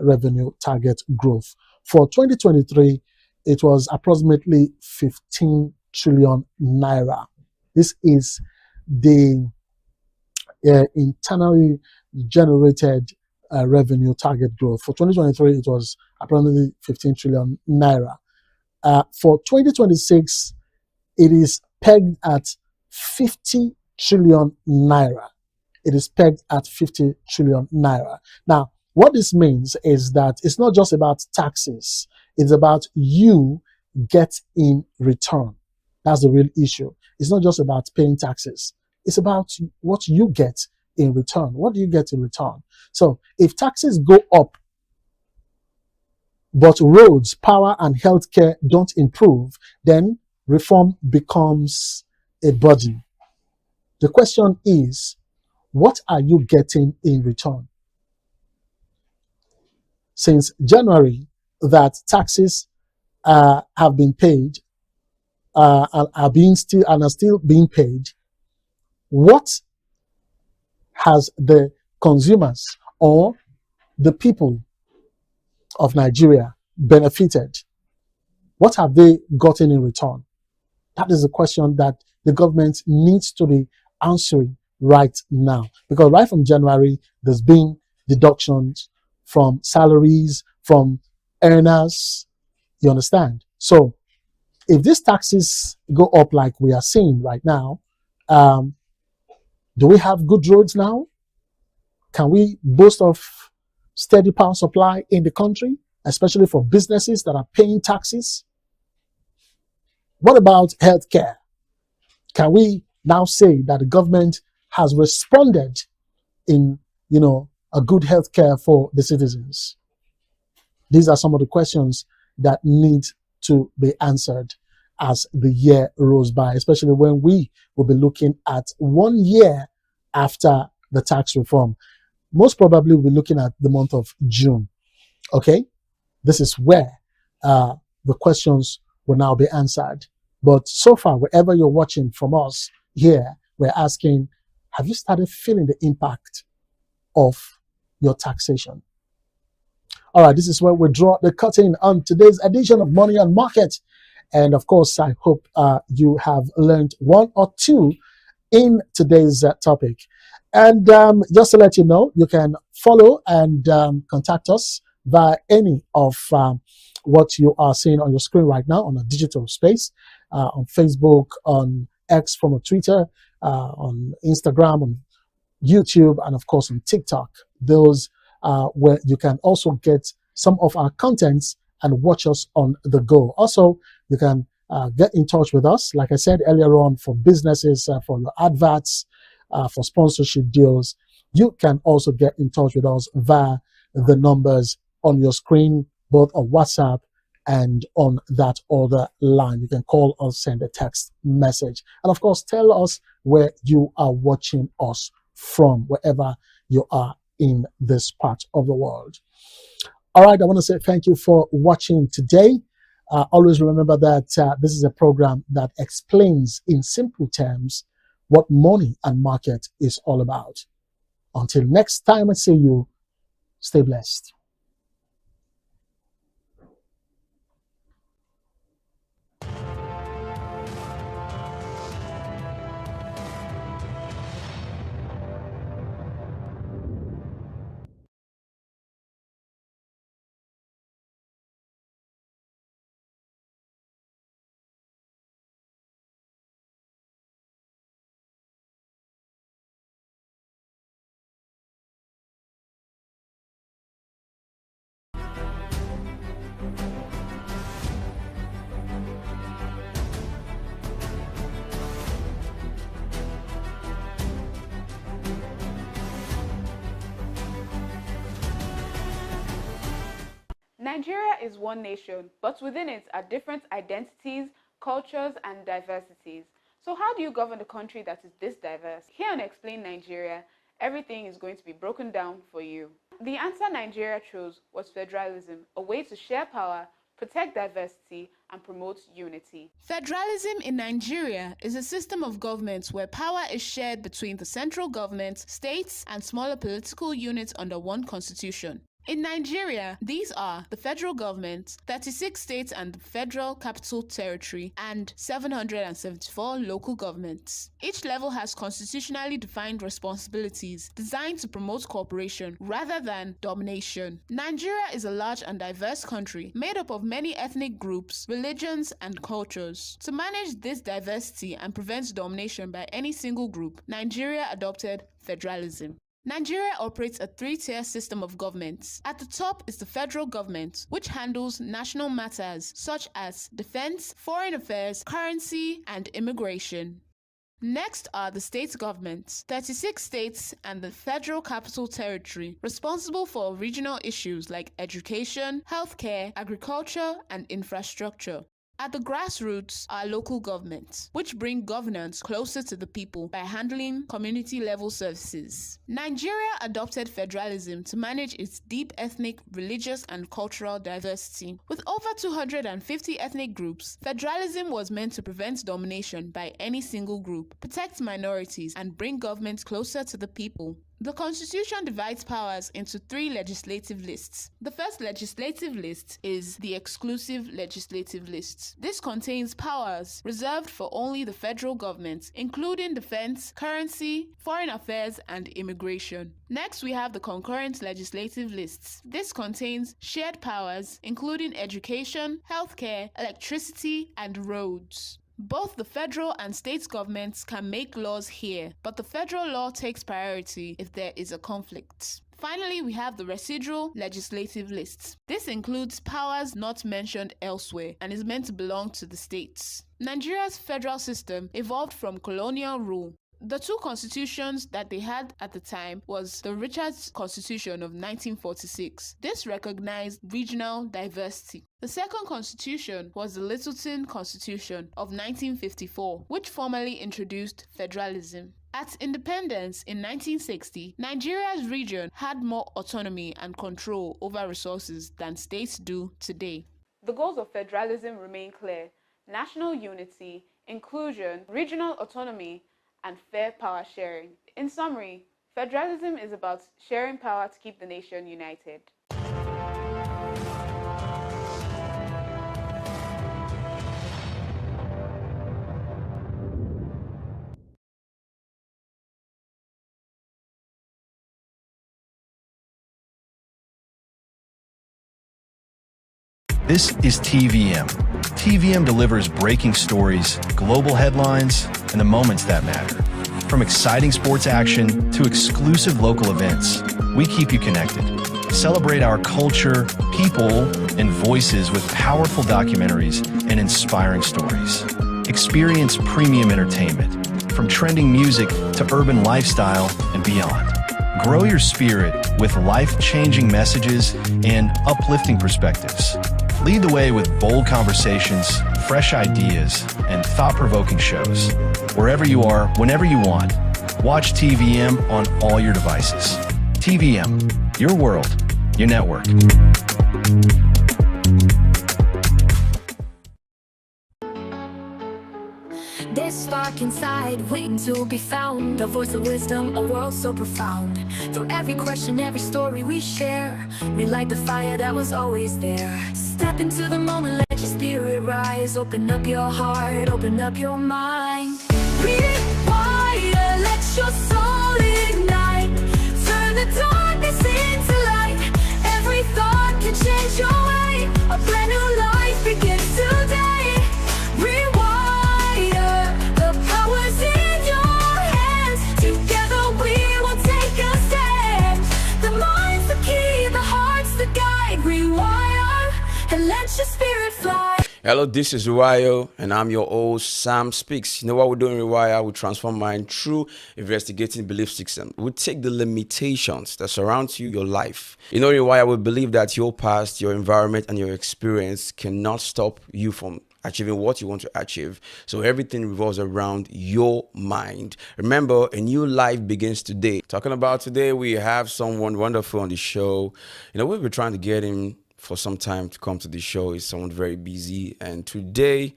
revenue target growth. For 2023, it was approximately 15 trillion naira. This is the internally generated revenue target growth. For 2023, it was approximately 15 trillion naira. For 2026, it is pegged at 50 trillion naira. It is pegged at 50 trillion naira. Now, what this means is that it's not just about taxes, it's about you get in return. That's the real issue. It's not just about paying taxes. It's about what you get in return. What do you get in return? So if taxes go up, but roads, power, and healthcare don't improve, then reform becomes a burden. The question is, what are you getting in return? Since January, that taxes have been paid, are still being paid, what has the consumers or the people of Nigeria benefited? What have they gotten in return? That is the question that the government needs to be answering right now. Because right from January, there's been deductions from salaries, from earners. You understand? So if these taxes go up like we are seeing right now, do we have good roads now? Can we boast of steady power supply in the country, especially for businesses that are paying taxes? What about healthcare? Can we now say that the government has responded in, a good healthcare for the citizens? These are some of the questions that need to be answered as the year rolls by, especially when we will be looking at 1 year after the tax reform. Most probably we'll be looking at the month of June. Okay? This is where the questions will now be answered. But so far, wherever you're watching from us here, we're asking, have you started feeling the impact of your taxation? All right, this is where we draw the curtain on today's edition of Money and Market. And of course, I hope you have learned one or two in today's topic. And just to let you know, you can follow and contact us via any of what you are seeing on your screen right now on a digital space, on Facebook, on X, from a Twitter, on Instagram, on YouTube, and of course on TikTok. Those where you can also get some of our contents and watch us on the go. Also, you can get in touch with us, like I said earlier on, for businesses, for your adverts, for sponsorship deals. You can also get in touch with us via the numbers on your screen, both on WhatsApp and on that other line. You can call or send a text message. And of course, tell us where you are watching us from, wherever you are in this part of the world. All right, I want to say thank you for watching today. Always remember that this is a program that explains in simple terms what money and market is all about. Until next time I see you, stay blessed. Nigeria is one nation, but within it are different identities, cultures, and diversities. So how do you govern a country that is this diverse? Here on Explain Nigeria, everything is going to be broken down for you. The answer Nigeria chose was federalism, a way to share power, protect diversity, and promote unity. Federalism in Nigeria is a system of government where power is shared between the central government, states, and smaller political units under one constitution. In Nigeria, these are the federal government, 36 states and the Federal Capital Territory, and 774 local governments. Each level has constitutionally defined responsibilities designed to promote cooperation rather than domination. Nigeria is a large and diverse country made up of many ethnic groups, religions, and cultures. To manage this diversity and prevent domination by any single group, Nigeria adopted federalism. Nigeria operates a three-tier system of governments. At the top is the federal government, which handles national matters such as defense, foreign affairs, currency, and immigration. Next are the state governments, 36 states and the Federal Capital Territory, responsible for regional issues like education, healthcare, agriculture, and infrastructure. At the grassroots are local governments, which bring governance closer to the people by handling community-level services. Nigeria adopted federalism to manage its deep ethnic, religious, and cultural diversity. With over 250 ethnic groups, federalism was meant to prevent domination by any single group, protect minorities, and bring government closer to the people. The Constitution divides powers into three legislative lists. The first legislative list is the exclusive legislative list. This contains powers reserved for only the federal government, including defense, currency, foreign affairs, and immigration. Next, we have the concurrent legislative lists. This contains shared powers, including education, healthcare, electricity, and roads. Both the federal and state governments can make laws here, but the federal law takes priority if there is a conflict. Finally, we have the residual legislative lists. This includes powers not mentioned elsewhere and is meant to belong to the states. Nigeria's federal system evolved from colonial rule. The two constitutions that they had at the time was the Richards Constitution of 1946. This recognized regional diversity. The second constitution was the Littleton Constitution of 1954, which formally introduced federalism. At independence in 1960, Nigeria's region had more autonomy and control over resources than states do today. The goals of federalism remain clear: national unity, inclusion, regional autonomy, and fair power sharing. In summary, federalism is about sharing power to keep the nation united. This is TVM. TVM delivers breaking stories, global headlines, and the moments that matter. From exciting sports action to exclusive local events, we keep you connected. Celebrate our culture, people, and voices with powerful documentaries and inspiring stories. Experience premium entertainment, from trending music to urban lifestyle and beyond. Grow your spirit with life-changing messages and uplifting perspectives. Lead the way with bold conversations, fresh ideas, and thought-provoking shows. Wherever you are, whenever you want, watch TVM on all your devices. TVM, your world, your network. This spark inside, waiting to be found. A voice of wisdom, a world so profound. Through every question, every story we share, relight the fire that was always there. Step into the moment, let your spirit rise. Open up your heart, open up your mind. Rewire, let your soul ignite. Turn the darkness into light. Every thought can change your way. A brand new life begins today. Rewire, the power's in your hands. Together we will take a stand. The mind's the key, the heart's the guide. Rewire and let your spirit fly. Hello, this is Iyovwaye, and I'm your host, Sam Speaks. You know what we're doing in Rewire? We transform mind through investigating belief system. We take the limitations that surround you, your life. You know, in Rewire, we believe that your past, your environment, and your experience cannot stop you from achieving what you want to achieve. So everything revolves around your mind. Remember, a new life begins today. Talking about today, we have someone wonderful on the show. You know, we've been trying to get him for some time to come to the show. He's someone very busy, and today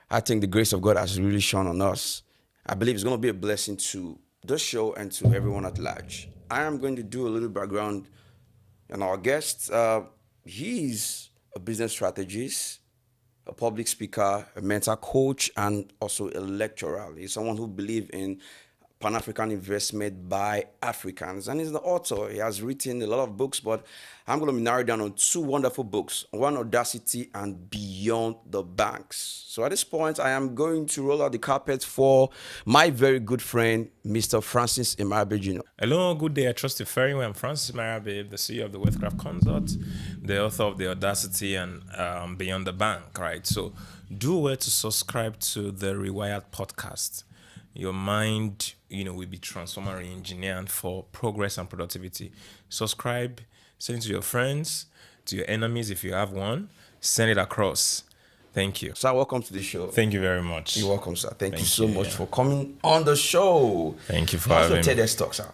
I think the grace of God has really shone on us. I believe it's going to be a blessing to the show and to everyone at large. I am going to do a little background on our guest. He's a business strategist, a public speaker, a mental coach, and also a lecturer. He's someone who believes in Pan-African investment by Africans, and he's the author. He has written a lot of books, but I'm going to narrow down on two wonderful books, One Audacity and Beyond the Banks. So at this point, I am going to roll out the carpet for my very good friend, Mr. Francis Imarabe Jr. Hello, good day. I trust you very well. I'm Francis Imarabe, the CEO of the Wealthcraft Consult, the author of The Audacity and Beyond the Bank, right? So do well to subscribe to the Rewired podcast. Your mind, will be transformed and re-engineered for progress and productivity. Subscribe, send it to your friends, to your enemies if you have one. Send it across. Thank you. Sir, welcome to the show. Thank you very much. You're welcome, sir. Thank you so much for coming on the show. Thank you for having me. TEDx talk, sir.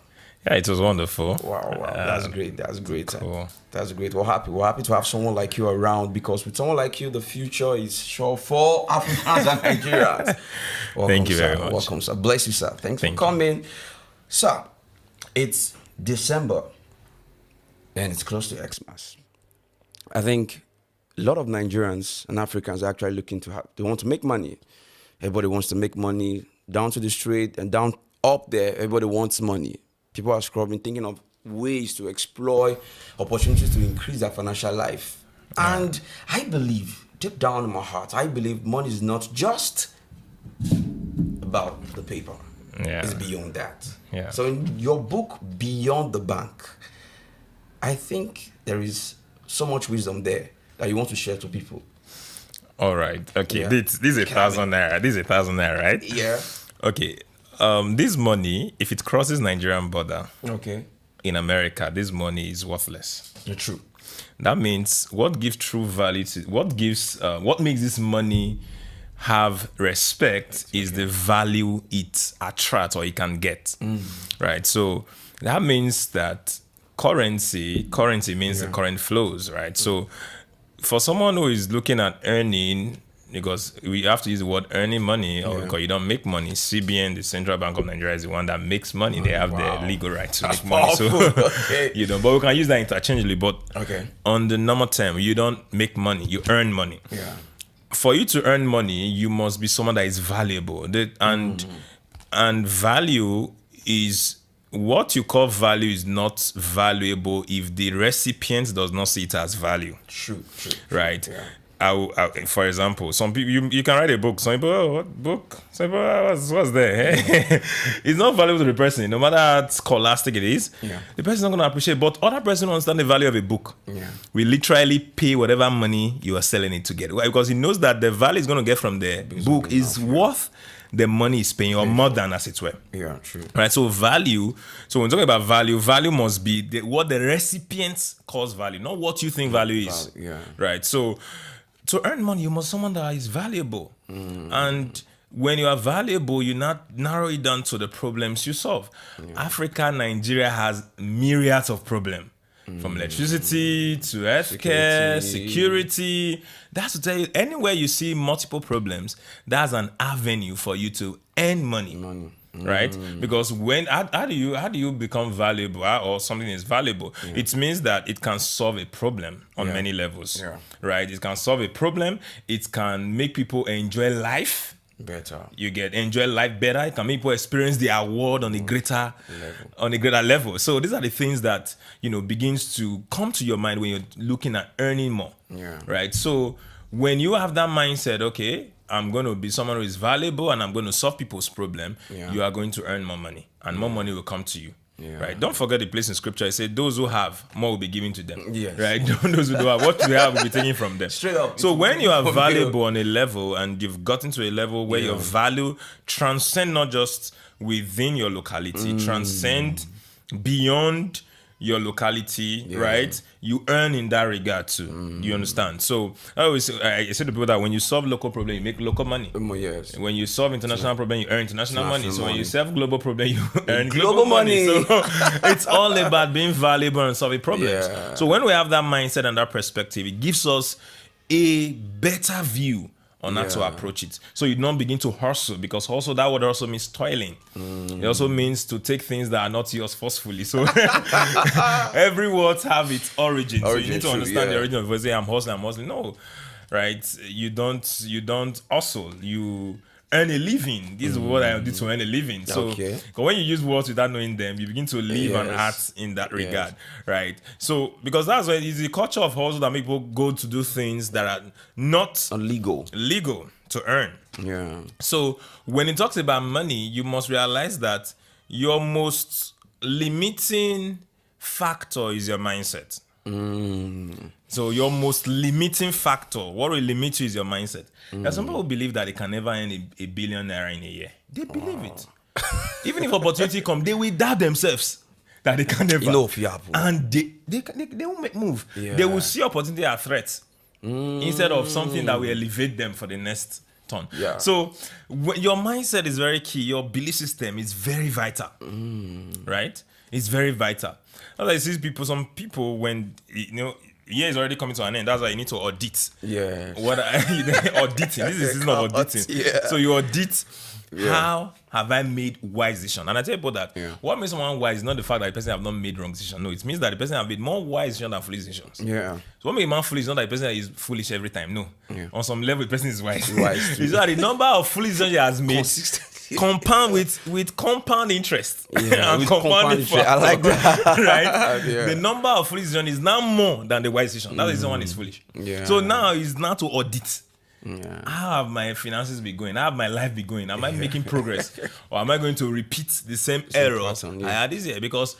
Yeah, it was wonderful. Wow. That's great. That's great. Cool. That's great. We're happy to have someone like you around, because with someone like you, the future is sure for Africans and Nigerians. Thank you very much. Welcome, sir. Bless you, sir. Thanks for coming. Sir, it's December and it's close to Xmas. I think a lot of Nigerians and Africans are actually looking they want to make money. Everybody wants to make money. Down to the street and down up there, everybody wants money. People are scrubbing, thinking of ways to exploit opportunities to increase their financial life. Yeah. And I believe, deep down in my heart, I believe money is not just about the paper. Yeah. It's beyond that. Yeah. So in your book, Beyond the Bank, I think there is so much wisdom there that you want to share to people. All right. Okay. Yeah. This is 1,000 naira. This is 1,000 naira, right? Yeah. Okay. This money, if it crosses Nigerian border, in America, this money is worthless. True. That means what gives true value to what makes this money have respect is the value it attracts or it can get. Right. So that means that currency means the current flows, right? So for someone who is looking at earning, because we have to use the word earning money, or because you don't make money. CBN, the Central Bank of Nigeria, is the one that makes money. They have the legal right to make money. So, but we can use that interchangeably. But on the normal term, you don't make money, you earn money. Yeah. For you to earn money, you must be someone that is valuable. And value is, what you call value is not valuable if the recipient does not see it as value. True. Right? Yeah. For example, some people you can write a book. Some people, what book? Some people, what's there? It's not valuable to the person, no matter how scholastic it is. Yeah. The person's not going to appreciate. But other person understand the value of a book. Yeah. We literally pay whatever money you are selling it to get. Why? Because he knows that the value he's going to get from the book is worth the money he's paying, or more than, as it were. Yeah, true. Right. So value. So when we're talking about value, value must be what the recipients calls value, not what you think value is. Yeah. Right. So to earn money, you must someone that is valuable. And when you are valuable, you not narrow it down to the problems you solve. Africa, Nigeria has myriads of problems. From electricity to healthcare, security. That's to tell you, anywhere you see multiple problems, that's an avenue for you to earn money. Right? Because how do you become valuable, or something is valuable? It means that it can solve a problem on many levels. Right? It can solve a problem. It can make people enjoy life better. You enjoy life better. It can make people experience the award on a greater level. So these are the things that begins to come to your mind when you're looking at earning more. Right? So when you have that mindset, okay, I'm going to be someone who is valuable and I'm going to solve people's problem, you are going to earn more money, and more money will come to you. Right? Don't forget the place in scripture. It said, those who have, more will be given to them. Right? Those who don't have, what they have will be taken from them. Straight up. So when you are valuable on a level, and you've gotten to a level where your value transcend not just within your locality, transcend beyond your locality, right? You earn in that regard too. You understand? So I say to people that when you solve local problem, you make local money. Yes. When you solve international problem, you earn international money. So when you solve global problem, you earn global money. So it's all about being valuable and solving problems. So when we have that mindset and that perspective, it gives us a better view on how to approach it. So you don't begin to hustle, because hustle, that word also means toiling. It also means to take things that are not yours forcefully. So every word have its origin. So you need to understand the origin of it. Say I'm hustling. No, right? You don't hustle. You earn a living. This is what I do to earn a living. So when you use words without knowing them, you begin to live and act in that regard, right? So because that's why it's the culture of hustle that make people go to do things that are not legal to earn. So when it talks about money, you must realize that your most limiting factor is your mindset. So your most limiting factor, what will limit you, is your mindset. There's some people who believe that they can never earn a billion naira in a year. They believe it. Even if opportunity come, they will doubt themselves that they can never. And they won't make move. They will see opportunity as threat instead of something that will elevate them for the next turn. So your mindset is very key. Your belief system is very vital. Right? It's very vital. As I see some people, when year is already coming to an end, that's why you need to audit. Auditing. This is not auditing. So you audit. How have I made wise decision? And I tell people that what makes someone wise is not the fact that the person have not made wrong decision. No, it means that the person have made more wise decision than foolish decisions. So what makes a man foolish is not that the person is foolish every time. No. On some level, the person is wise. It's that the number of foolish decisions he has made compound with compound interest. And compound interest. I like that. Right? The number of foolish decisions is now more than the wise decision. That is the one is foolish. So now is now to audit. How have my finances been going? How have my life been going? Am I making progress? Or am I going to repeat the same error I had this year? Because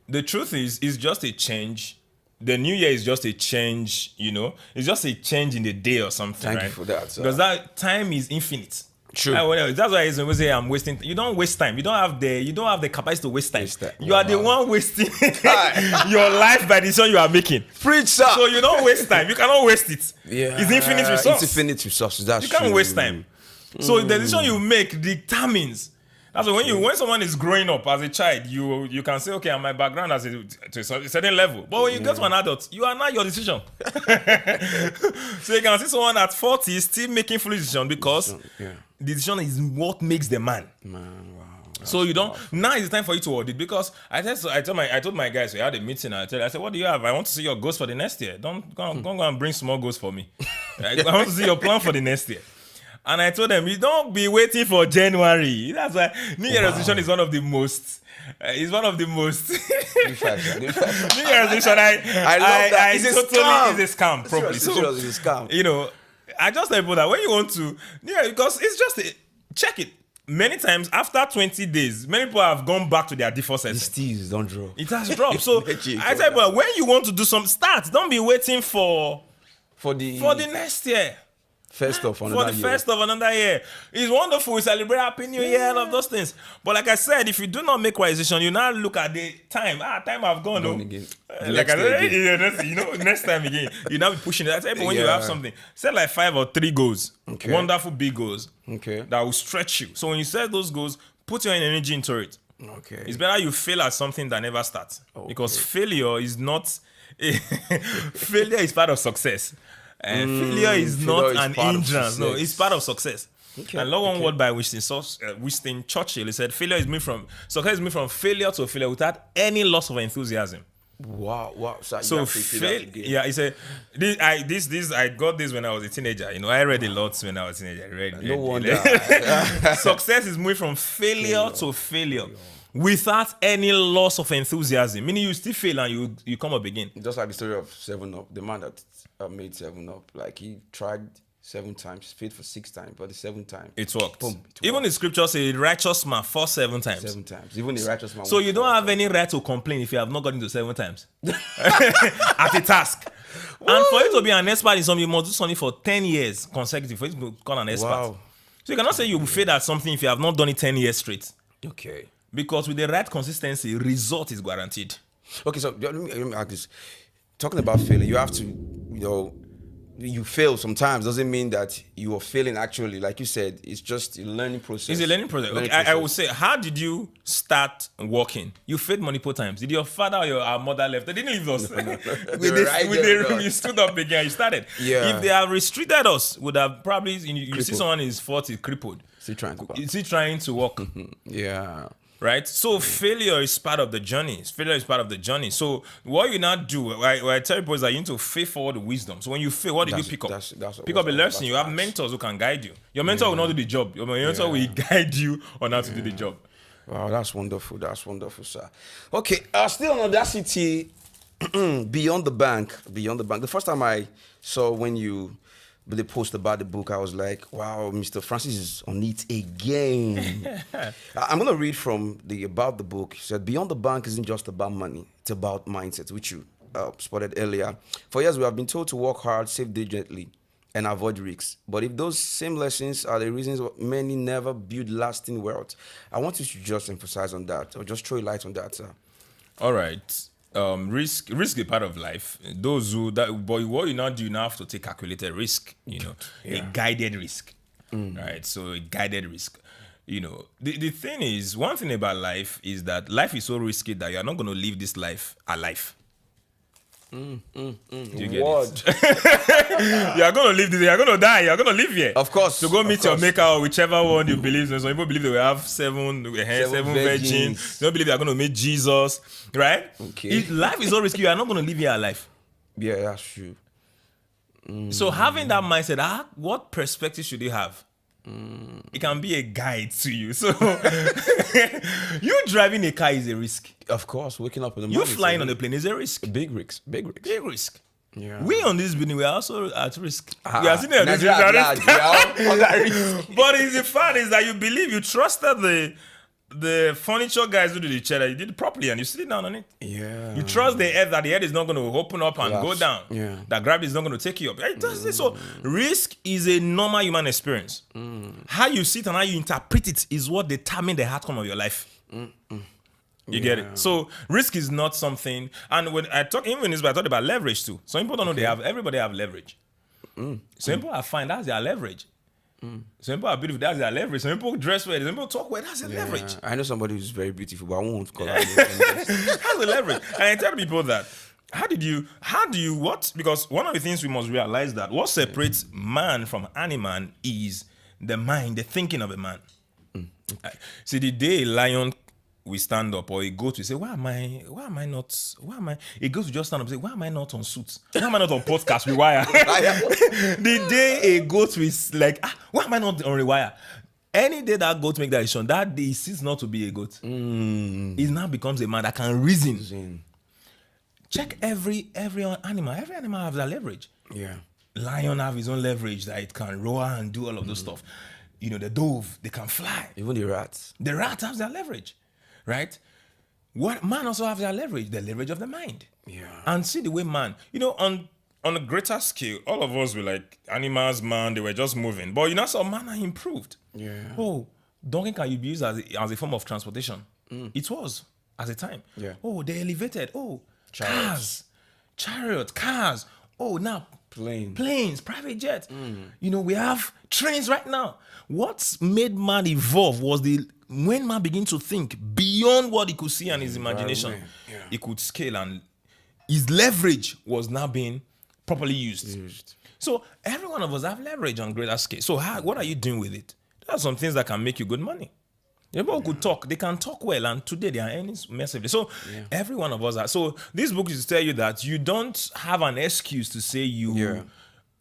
the truth is, it's just a change. The new year is just a change, it's just a change in the day or something. Thank you for that. Because that time is infinite. True. That's why I always say I'm wasting. You don't waste time. You don't have the capacity to waste time. You are the one wasting your life by the decision you are making. Preach, sir. So you don't waste time. You cannot waste it. It's infinite resource. It's infinite resources. That's true. You can't waste time. So the decision you make determines. That's why when someone is growing up as a child, you can say, okay, my background has to a certain level. But when you get to an adult, you are not your decision. So you can see someone at 40 still making foolish decision because the decision is what makes the man. So you don't. Now it's time for you to audit, because I told my guys, we had a meeting. I said, what do you have? I want to see your goals for the next year. Don't go and bring small goals for me. I want to see your plan for the next year. And I told them, you don't be waiting for January. That's why New Year resolution is one of the most. It's one of the most. New Year resolution. I love that. It's a scam. Probably. It's a scam. You know, I just tell people that when you want to, because it's just check it. Many times after 20 days, many people have gone back to their default setting. Steez don't drop. It has dropped. So I tell people, when you want to do some start, don't be waiting for the next year. First of another year. It's wonderful. We celebrate Happy New Year and all of those things. But like I said, if you do not make wise decision, you now look at the time. Time have gone. Again. Like I said, next time again, you now be pushing it. But when you have something, set like 5 or 3 goals. Okay. Wonderful big goals. Okay. That will stretch you. So when you set those goals, put your energy into it. Okay. It's better you fail at something that never starts. Okay. Because failure is not failure is part of success. And failure is not an hindrance. No, it's part of success. Okay. And one word by Winston Churchill, he said, success is moved from failure to failure without any loss of enthusiasm. Wow. So he said, I got this when I was a teenager. You know, I read a lot when I was a teenager. No wonder. Success is moving from failure to failure without any loss of enthusiasm. Meaning you still fail and you come up again. Just like the story of 7-Up, the man that made 7-Up. Like he tried 7 times, failed for 6 times, but the 7th time it worked. Boom, Even the scripture says a righteous man falls 7 times. 7 times. Even the righteous man. So you don't have any right to complain if you have not gotten to 7 times at a task. Woo! And for you to be an expert in something, you must do something for 10 years consecutive for you to become an expert. Wow. So you cannot say you will fail at something if you have not done it 10 years straight. Okay. Because with the right consistency, result is guaranteed. Okay, so let me ask this. Talking about failure, you have to, you fail sometimes doesn't mean that you are failing actually. Like you said, it's just a learning process. It's a learning process. I would say, how did you start working? You failed multiple times. Did your father or our mother left? They didn't leave us. You stood up again, you started. Yeah. If they have restricted us, would have probably, you see someone is 40, crippled. Is he trying to walk? Yeah. Right? So failure is part of the journey. So what you now do, what I tell people is that you need to faith forward the wisdom. So when you fail, what did you pick up? Pick up a lesson. You have mentors who can guide you. Your mentor will not do the job. Your mentor will guide you on how to do the job. Wow, that's wonderful, sir. Okay, still on Audacity, Beyond the Bank. The first time I saw when you the post about the book, I was like, wow, Mr. Francis is on it again. I'm going to read from about the book. He said, Beyond the Bank isn't just about money. It's about mindset, which you spotted earlier. For years, we have been told to work hard, save diligently, and avoid risks. But if those same lessons are the reasons many never build lasting wealth, I want you to just emphasize on that, or just throw a light on that, sir. All right. Risk is part of life. But what you now do, you now have to take calculated risk, a guided risk, right? So a guided risk, the thing is, one thing about life is that life is so risky that you're not going to live this life alive. Do you get it? You're going to live this, you're going to die, you're going to live here. Of course. To go meet your maker or whichever one you believe in. Some people believe they will have seven virgins. Some believe they're going to meet Jesus, right? Okay. Life is so risky, you are not going to live here alive. Yeah, that's true. So having that mindset, what perspective should you have? It can be a guide to you. So you driving a car is a risk. Of course, waking up in the morning. You flying on a plane is a risk. Big risk. Yeah. We on this building, we are also at risk. We are sitting at risk. But the fact is that you believe, you trusted the furniture guys who did the chair, you did it properly and you sit down on it. Yeah. You trust the head that the head is not going to open up and go down. Yeah. That gravity is not going to take you up. It does this. So risk is a normal human experience. How you sit and how you interpret it is what determines the outcome of your life. You get it? So risk is not something, and when I talk about leverage too. Some people don't know everybody have leverage. Some people are fine, that's their leverage. Some people are beautiful, that's their leverage. Some people dress well, some people talk well, that's their leverage. I know somebody who's very beautiful, but I won't call her. That's the leverage. And I tell people that, how do you what? Because one of the things we must realize that what separates man from animal is the mind, the thinking of a man. See, the day a lion we stand up, or a goat will say, why am I, a goat will just stand up and say, why am I not on Suits? Why am I not on Podcast Rewire? The day a goat will like, why am I not on Rewire? Any day that goat make that decision, that day he ceases not to be a goat. He now becomes a man that can reason. Check every animal. Every animal has their leverage. Yeah. Lion have his own leverage that it can roar and do all of those stuff. You know, the dove, they can fly. Even the rats. The rat has their leverage, right? What man also have their leverage, the leverage of the mind. Yeah. And see the way man, you know, on a greater scale, all of us were like animals, man, they were just moving. But you know, so man are improved. Yeah. Oh, donkey can be used as a form of transportation. It was at the time. Yeah. Oh, they elevated. Oh, Chariots. cars. Oh, now planes, private jets. You know, we have trains right now. What's made man evolve was when man began to think beyond what he could see and his imagination. Yeah. He could scale, and his leverage was now being properly used. So every one of us have leverage on greater scale. So what are you doing with it? There are some things that can make you good money. People could talk. They can talk well, and today they are earning massively. So every one of us are. So this book is to tell you that you don't have an excuse to say you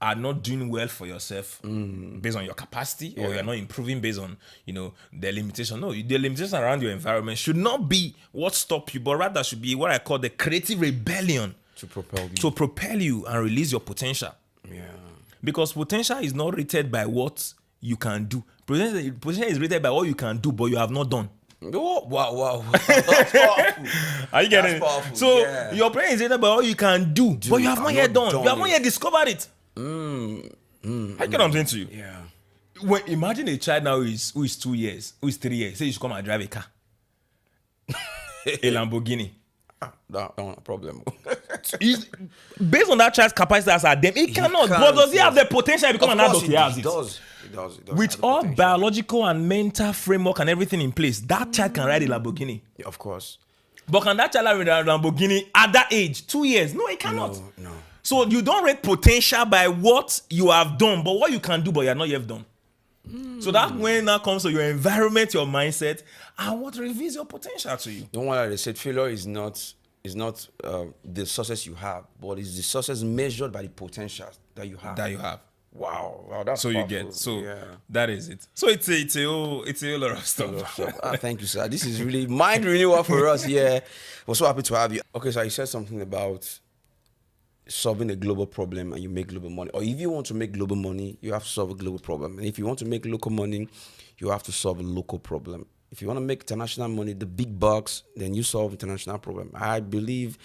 are not doing well for yourself based on your capacity, or you're not improving based on, you know, the limitation. No, the limitation around your environment should not be what stops you, but rather should be what I call the creative rebellion to propel you. To propel you and release your potential. Yeah. Because potential is not rated by what you can do. Potential is rated by what you can do, but you have not done. Oh, wow. That's powerful. Are you getting it? Powerful. So your brain is rated by what you can do, but you have not yet done. You have not yet discovered it. I get what I'm saying to you. Yeah. Imagine a child now who is 2 years, who is 3 years, say you should come and drive a car. A Lamborghini. No problem. Based on that child's capacity as a them, he cannot. But does he have the potential to become an adult? He has it. It does. With all biological and mental framework and everything in place, that child can ride a Lamborghini. Yeah, of course. But can that child ride a Lamborghini at that age? 2 years? No, he cannot. No. So you don't rate potential by what you have done, but what you can do, but you are not yet done. So that when that comes to your environment, your mindset, and what reveals your potential to you. Don't worry, they said failure is not the success you have, but it's the success measured by the potential that you have. Wow, that's so powerful. You get that is it. So it's a whole lot of stuff. Thank you, sir. This is really mind renewal for us. Yeah, we're so happy to have you. Okay, so you said something about solving a global problem and you make global money. Or if you want to make global money, you have to solve a global problem. And if you want to make local money, you have to solve a local problem. If you want to make international money, the big bucks, then you solve international problem. I believe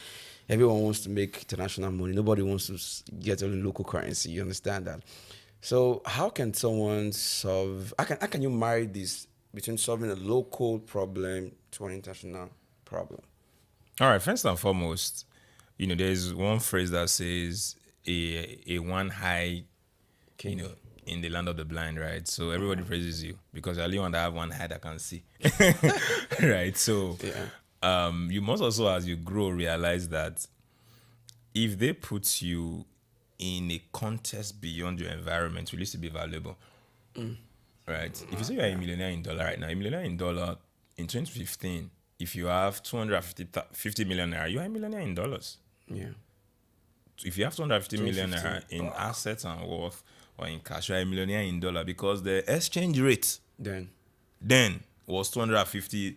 everyone wants to make international money. Nobody wants to get only local currency. You understand that? So how can someone solve, how can you marry this between solving a local problem to an international problem? All right, first and foremost, you know, there's one phrase that says a one high, you know, in the land of the blind, right? So everybody praises you because you're the only one that have one eye that can see, right? So you must also, as you grow, realize that if they put you in a context beyond your environment, will used to be valuable, right? If you say you're a millionaire in dollar right now, a millionaire in dollar in 2015, if you have 250 million naira, you are a millionaire in dollars. Yeah. If you have 250 million naira in assets and worth or in cash, you are a millionaire in dollar because the exchange rate then was 250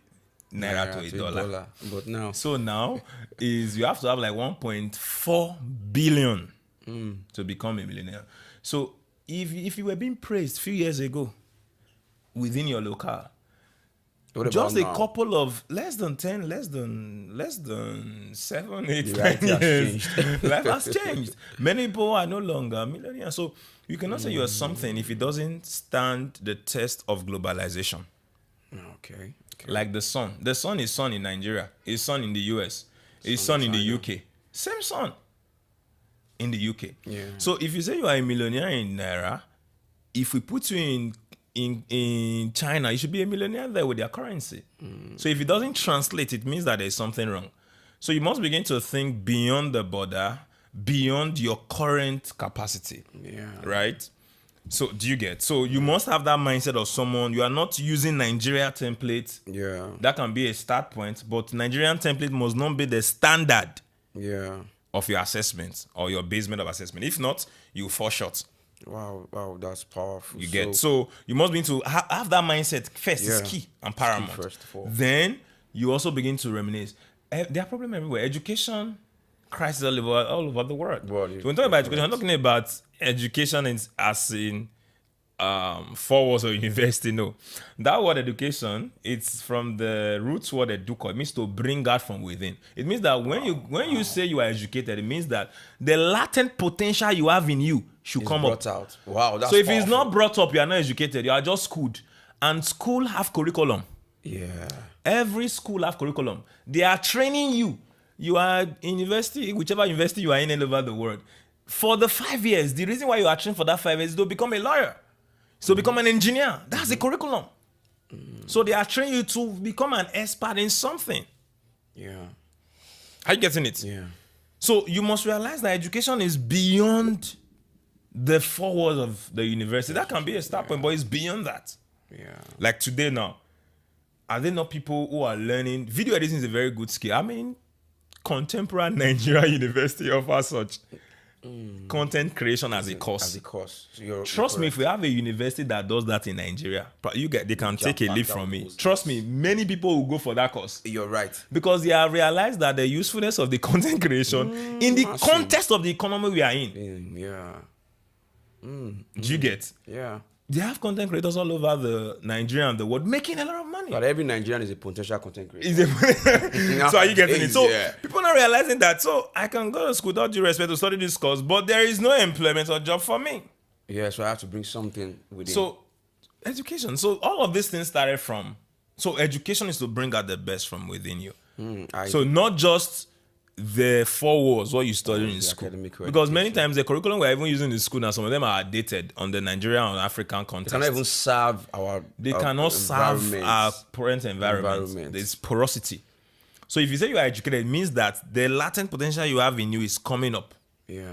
naira to a dollar. But now, so now is you have to have like 1.4 billion to become a millionaire. So if you were being praised a few years ago within your local, just a couple of less than 10, less than 7, 8 years, life has changed. Many people are no longer millionaires. So you cannot say you are something if it doesn't stand the test of globalization. Okay. Like the sun. The sun is sun in Nigeria. It's sun in the US. It's sun in the UK. Same sun in the UK. Yeah. So if you say you are a millionaire in Naira, if we put you in China, you should be a millionaire there with their currency. So if it doesn't translate, it means that there's something wrong. So you must begin to think beyond the border, beyond your current capacity. Yeah. Right? So do you get? So you must have that mindset of someone. You are not using Nigeria template. Yeah. That can be a start point, but Nigerian template must not be the standard. Yeah. Of your assessment or your basement of assessment. If not, you fall short. Wow, that's powerful. You get so you must begin to have that mindset first. Yeah. Is key and paramount. Key first of all. Then you also begin to reminisce. There are problems everywhere. Education crisis all over the world. So when talking about education, I'm talking about education as in 4 walls of university. No, that word education, it's from the roots word educo. It means to bring out from within. It means that when you say you are educated, it means that the latent potential you have in you should come brought up. Out. Wow, that's so if powerful. It's not brought up, you are not educated. You are just schooled, and school have curriculum. Yeah. Every school have curriculum. They are training you. You are in university, whichever university you are in all over the world. For the 5 years, the reason why you are trained for that 5 years is to become a lawyer. So become an engineer. That's the curriculum. So they are training you to become an expert in something. Yeah. Are you getting it? Yeah. So you must realize that education is beyond the 4 walls of the university. That can be a start point, but it's beyond that. Yeah. Like today now, are there not people who are learning? Video editing is a very good skill. I mean, contemporary Nigeria University offers such. Content creation as a course. As a course. So Trust me, if we have a university that does that in Nigeria, they can take a leap from me. Trust me, many people will go for that course. You're right. Because they have realized that the usefulness of the content creation in the context of the economy we are in. Yeah. Do you get? Yeah. They have content creators all over the Nigeria and the world making a lot of money. But every Nigerian is a potential content creator. So are you getting it? So yeah. people are not realizing that. So I can go to school without due respect to study this course, but there is no employment or job for me. Yeah, so I have to bring something within. So education. So all of these things started from. So education is to bring out the best from within you. So not just the 4 walls what you study in school, because many times the curriculum we're even using in school now, some of them are outdated on the Nigerian and African context. They cannot even serve our they cannot serve our current environment. There's porosity. So if you say you are educated, it means that the latent potential you have in you is coming up. Yeah.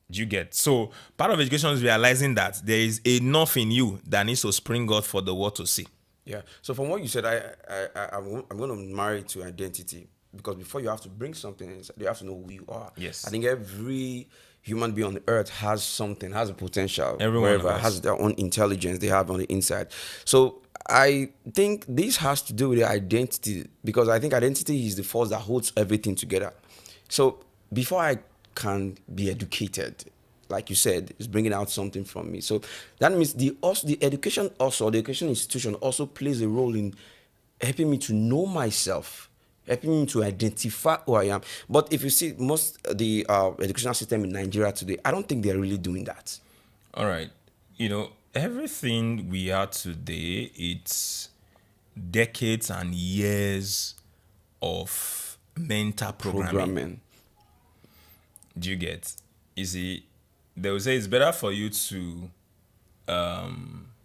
Do you get? So part of education is realizing that there is enough in you that needs to spring out for the world to see. Yeah. So from what you said, I'm going to marry to identity. Because before you have to bring something inside, you have to know who you are. Yes. I think every human being on the earth has something, has a potential. Everyone wherever has their own intelligence they have on the inside. So I think this has to do with the identity, because I think identity is the force that holds everything together. So before I can be educated, like you said, is bringing out something from me. So that means the education also, the education institution also plays a role in helping me to know myself, helping me to identify who I am. But if you see most of the educational system in Nigeria today, I don't think they're really doing that. All right. Everything we are today, it's decades and years of mental programming. Do you get? You see, they will say it's better for you to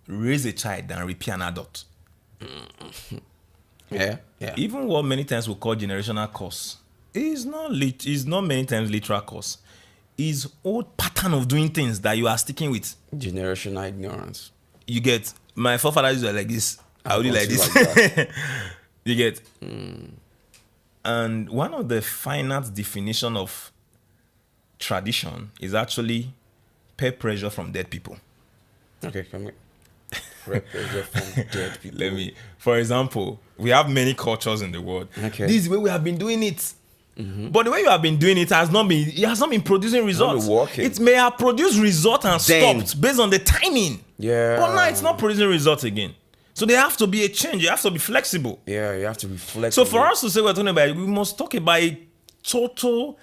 raise a child than repair an adult. Yeah. Even what many times we call generational curse is not many times literal curse. Is old pattern of doing things that you are sticking with. Generational ignorance. You get? My forefathers were like this. I would do like this. You get? And one of the finest definition of tradition is actually peer pressure from dead people. Okay, come here. Pressure from dead people. For example, we have many cultures in the world. Okay. This is the way we have been doing it. But the way you have been doing it has not been producing results. It may have produced results and stopped based on the timing. Yeah. But now it's not producing results again. So there have to be a change. You have to be flexible. Yeah, you have to be flexible. So for us to say we're talking about it, we must talk about a total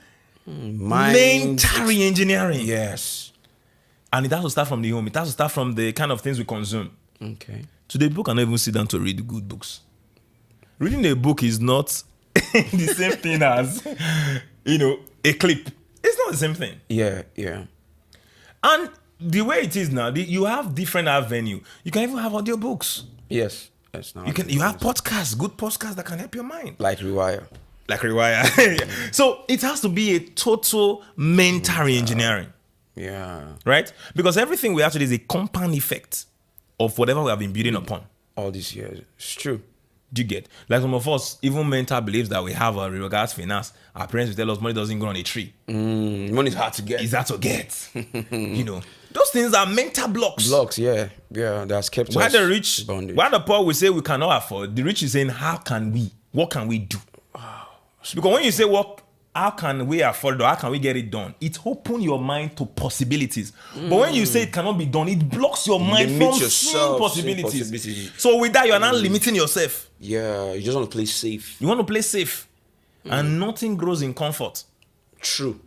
mental re-engineering. Yes. And it has to start from the home. It has to start from the kind of things we consume. Okay. Today, people cannot even sit down to read good books. Reading a book is not the same thing as, a clip. It's not the same thing. Yeah. And the way it is now, you have different avenue. You can even have audiobooks. Yes. You have podcasts, good podcasts that can help your mind. Like Rewire. So it has to be a total mental re-engineering. Yeah. Right? Because everything we actually is a compound effect of whatever we have been building upon. All these years. It's true. Do you get? Like some of us, even mental beliefs that we have regards finance, our parents will tell us money doesn't grow on a tree. Money is hard to get. It's hard to get. You know, those things are mental blocks. Blocks, yeah. That's kept Why us the rich, bondage. why the poor will say we cannot afford, the rich is saying, how can we? What can we do? Because when you say, how can we afford it or how can we get it done? It opens your mind to possibilities. But when you say it cannot be done, it blocks your mind from seeing possibilities. So with that, you are not limiting yourself. Yeah, you just want to play safe. You want to play safe. And nothing grows in comfort. True.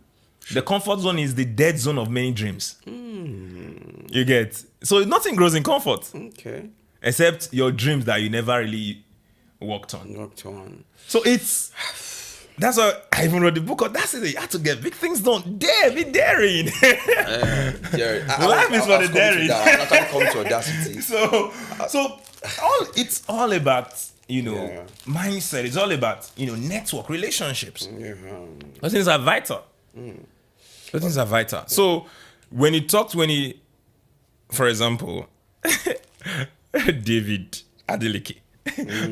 The comfort zone is the dead zone of many dreams. You get? So nothing grows in comfort. Okay. Except your dreams that you never really worked on. So that's why I even wrote the book. That's it. You have to get big things done. Be daring. Life is for the daring. I'm not trying to come to audacity. So it's all about, mindset. It's all about, network, relationships. Those things are vital. Those things are vital. So when for example, David Adeleke,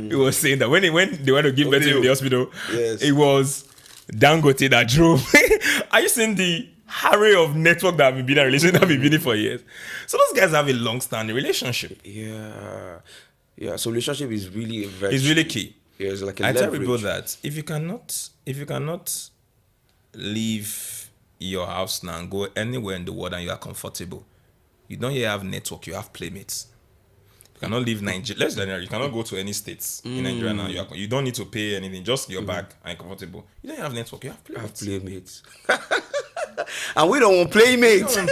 he was saying that when they went to give birth in the hospital, it was Dangote that drove. Are you seeing the array of network that have been building, relationship that have been building for years? So those guys have a long-standing relationship. Yeah. So relationship is really it's really key. Yeah, it's like a I leverage. tell people that if you cannot leave your house now and go anywhere in the world and you are comfortable, you don't yet have network, you have playmates. You cannot leave Nigeria. Let's say you cannot go to any states in Nigeria now. You don't need to pay anything, just your bag and comfortable. You don't have network, you have playmates. And we don't want playmates. And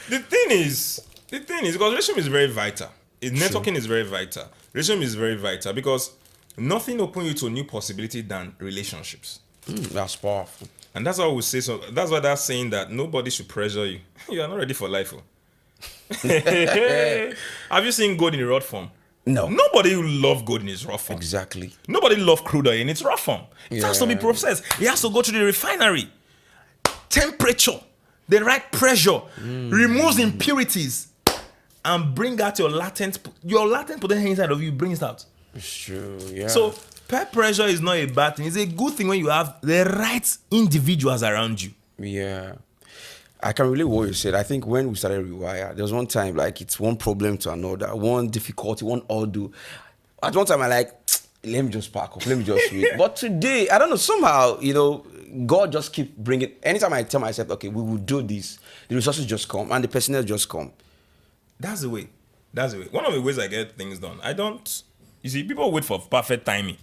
the thing is, because relationship is very vital. Networking is very vital. Relationship is very vital because nothing opens you to a new possibility than relationships. That's powerful. And that's why we say so. That's why that's saying that nobody should pressure you. You are not ready for life. Have you seen gold in rod form? No. Nobody will love gold in its raw form. Exactly. Nobody love crude oil in its raw form. It has to be processed. It has to go to the refinery. Temperature, the right pressure, removes impurities, and bring out your latent potential inside of you. Brings it out. It's true. Yeah. So peer pressure is not a bad thing. It's a good thing when you have the right individuals around you. Yeah. I can relate what you said. I think when we started Rewire, there was one time like it's one problem to another, one difficulty, one ordeal. At one time I like, let me just pack up, let me just read. But today, I don't know, somehow, God just keep bringing. Anytime I tell myself, okay, we will do this, the resources just come and the personnel just come. That's the way. One of the ways I get things done. You see, people wait for perfect timing.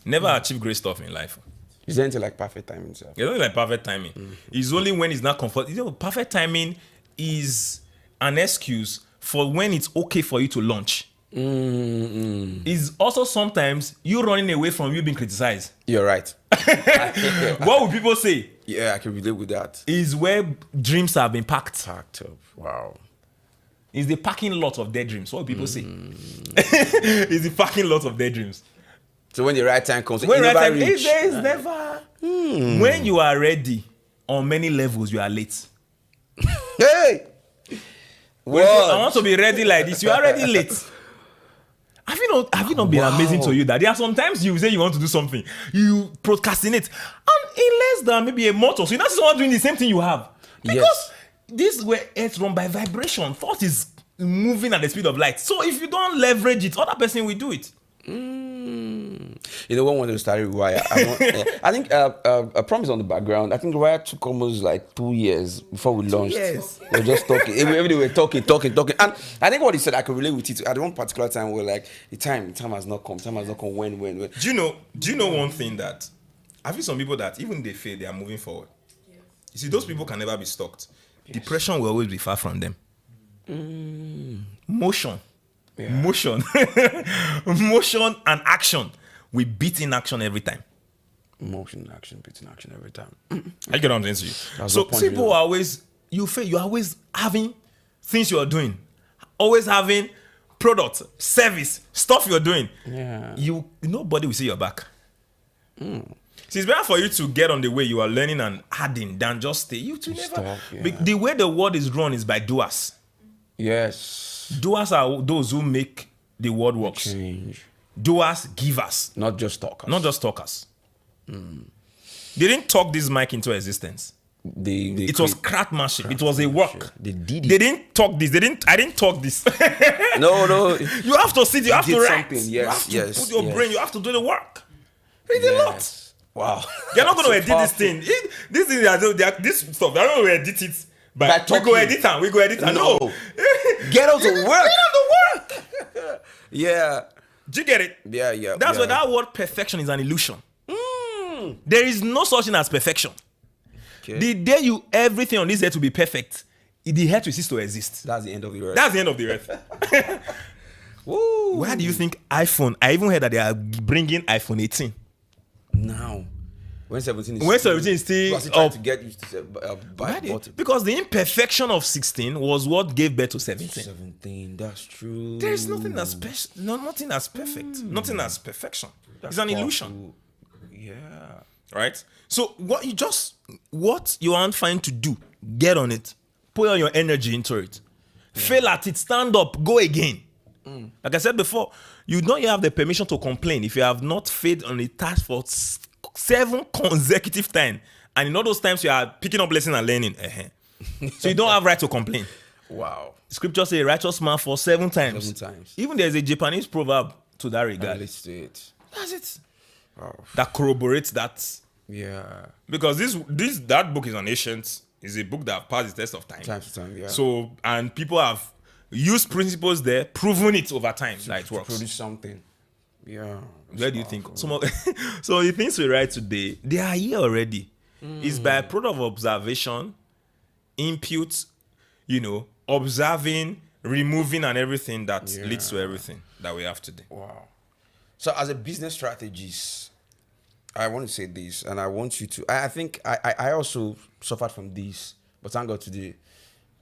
Never achieve great stuff in life. Is there anything like perfect timing, sir? It's not like perfect timing. It's only when it's not comfortable. Perfect timing is an excuse for when it's okay for you to launch. It's also sometimes you running away from you being criticized. You're right. What would people say? Yeah, I can relate with that. Is where dreams have been packed. Packed up. Wow. Is the parking lot of dead dreams. What do people say? Is the parking lot of dead dreams. So when the right time comes, there is never. When you are ready, on many levels, you are late. Hey! I want to be ready like this. You are already late. Have you not been amazing to you that there are sometimes you say you want to do something, you procrastinate, and in less than maybe a month or so, you're not someone doing the same thing you have. Because this is where it's run by vibration. Thought is moving at the speed of light. So if you don't leverage it, other person will do it. When we wanted to start Rewire, I think a promise on the background. I think Rewire took almost like 2 years before we launched. 2 years. We were just talking. Every day we were talking. And I think what he said, I could relate with it. At one particular time, we were like, the time has not come. Time has not come. When? Do you know one thing that I feel some people that even they fail, they are moving forward. Yes. You see, those people can never be stopped. Yes. Depression will always be far from them. Motion. Yeah. Motion and action. We beat in action every time. Motion, action, beating action every time. I get what I'm saying to you. So people are always, you're always having things you're doing, always having product, service, stuff you're doing. Yeah. Nobody will see your back. See, it's better for you to get on the way you are learning and adding than just stay. You to never. The way the world is run is by doers. Yes. Doers are those who make the world work. Doers, givers. Not just talkers. Not just talkers. They didn't talk this mic into existence. It was craftsmanship. It was a work. They did it. They didn't talk this. I didn't talk this. No. You have to sit. You have to write. Something. Yes, you have to put your brain. You have to do the work. It's a lot. Wow. You're not going to edit this thing. This thing, this stuff. They're not going to edit it. But we go edit and we go edit and no. Get out to work. Get out to work. Yeah. Do you get it? Yeah. That's why that word perfection is an illusion. There is no such thing as perfection. Okay. The day everything on this earth will be perfect, the earth will cease to exist. That's the end of the earth. That's the end of the earth. Why do you think iPhone? I even heard that they are bringing iPhone 18 now. When 17 is still trying to get used to because the imperfection of 16 was what gave birth to 17. 17, that's true. There is nothing as special, nothing as perfect, nothing as perfection. It's an illusion. Yeah. Right? So what you aren't trying to do, get on it. Put all your energy into it. Fail at it, stand up, go again. Like I said before, you don't have the permission to complain if you have not failed on a task for 7 consecutive times. And in all those times you are picking up lessons and learning. So you don't have right to complain. Wow. Scripture says righteous man for 7 times. 7 times. Even there's a Japanese proverb to that regard. That's it. That's it. Wow. That corroborates that. Yeah. Because that book is ancient. It's a book that passed the test of time. Time to time, yeah. So, and people have used principles there, proven it over time that it works. Produce something. Yeah. Where do you think? So the things we write today, they are here already. It's by a product of observation, input, observing, removing and everything that leads to everything that we have today. Wow. So as a business strategist, I want to say this, and I want you to. I think I also suffered from this, but thank God today,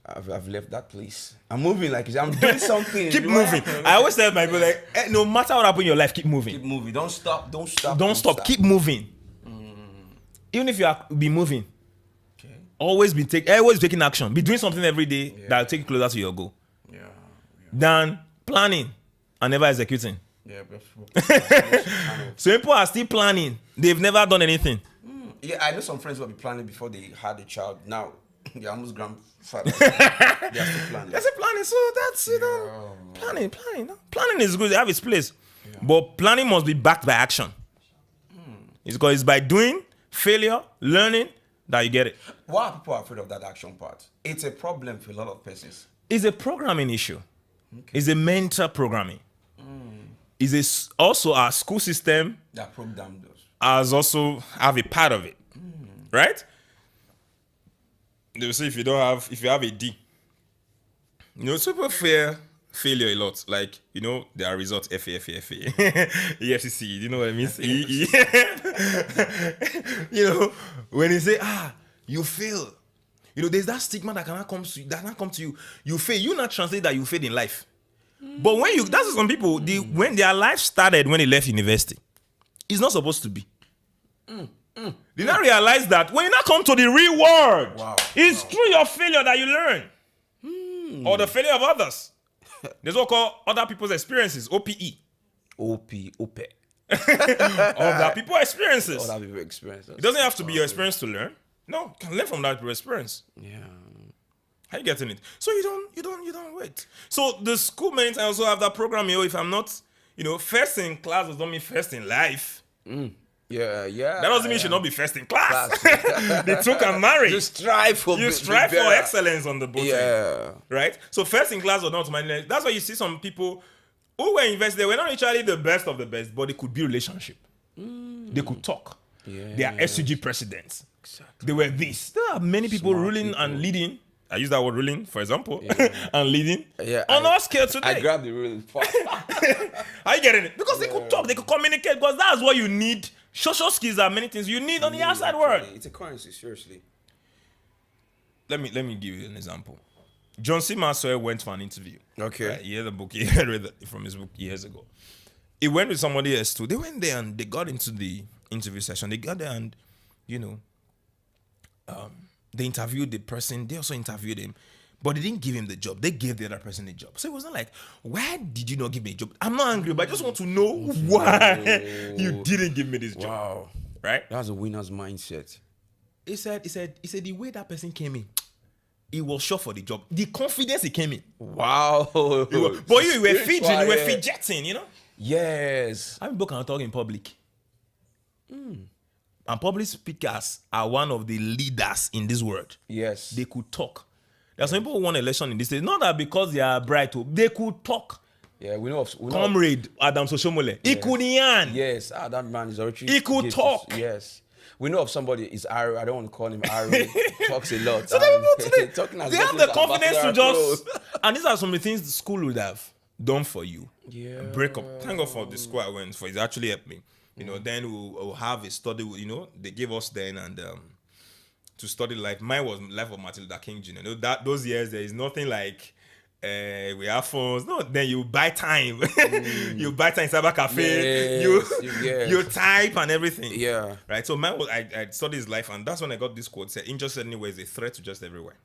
I've left that place. I'm moving like I'm doing something. Keep moving. I always tell my people no matter what happens in your life, keep moving. Keep moving. Don't stop. Don't stop. Don't stop. Keep moving. Even if you be moving, always be taking action. Be doing something every day that'll take you closer to your goal. Than planning and never executing. So people are still planning. They've never done anything. Yeah, I know some friends who have been planning before they had a child. Now they're almost grandfathers. They're still planning. They're still planning. So that's planning. Planning is good. They have its place, but planning must be backed by action. It's because it's by doing, failure, learning that you get it. Why are people afraid of that action part? It's a problem for a lot of persons. It's a programming issue. It's a mental programming. Is also our school system that programmed us has also have a part of it, right? They will say if you have a D, people fear failure a lot. Like their results FA, EFCC. You know what I mean? When they say you fail, there's that stigma that cannot come to you. You fail. You not translate that you failed in life. But that's some people, when their life started when they left university, it's not supposed to be. They not realize that when you not come to the real world, it's through your failure that you learn. Or the failure of others. There's what called other people's experiences, OPE. OPE. Other people's experiences. Other people's experiences. It doesn't have to be your experience to learn. No, you can learn from that experience. Yeah. How you getting it? So you don't wait. So the school mates also have that program. If I'm not, first in class doesn't mean first in life. Yeah. That doesn't mean you should not be first in class. They took and married. You strive for excellence on the both. Yeah. Right. So first in class or not, that's why you see some people who were invested. They were not actually the best of the best, but they could build relationship. They could talk. Yeah. They are SUG presidents. Exactly. They were this. There are many people ruling and leading. I use that word ruling, for example, and leading on our scale today. I grabbed the ruling part. Are you getting it? Because they could talk, they could communicate, because that's what you need. Social skills are many things you need on the outside world. It's a currency, seriously. Let me give you an example. John C. Maxwell went for an interview. Okay. Right? He had a book. He had read from his book years ago. He went with somebody else too. They went there and they got into the interview session. They got there and, you know, they interviewed the person. They also interviewed him. But they didn't give him the job. They gave the other person the job. So it was not like, why did you not give me a job? I'm not angry, but I just want to know why you didn't give me this job. Wow. Right? That's a winner's mindset. He said the way that person came in, he was sure for the job. The confidence he came in. Wow. But you were fidgeting, you know? Yes. How people can talk in public? And public speakers are one of the leaders in this world. Yes. They could talk. There are some people who won election in this state. Not that because they are bright, they could talk. Yeah, we know. Comrade Adam Soshomole. He could yarn. Yes, that man is already. He could talk. Yes. We know of somebody, is Ari, I don't want to call him Ari, talks a lot. So they have the confidence to just. And these are some of the things the school would have done for you. Yeah. Break up. Thank God for the school I went for. It's actually helped me. You know, then we'll have a study, you know, they gave us then and to study life. Mine was Life of Martin Luther King Jr. You know, those years, there is nothing like we have phones. No, then you buy time. You buy time in cyber cafe. Yes, you type and everything. Yeah. Right. So mine was I studied his life, and that's when I got this quote. Said, "Injustice anywhere is a threat to just everywhere."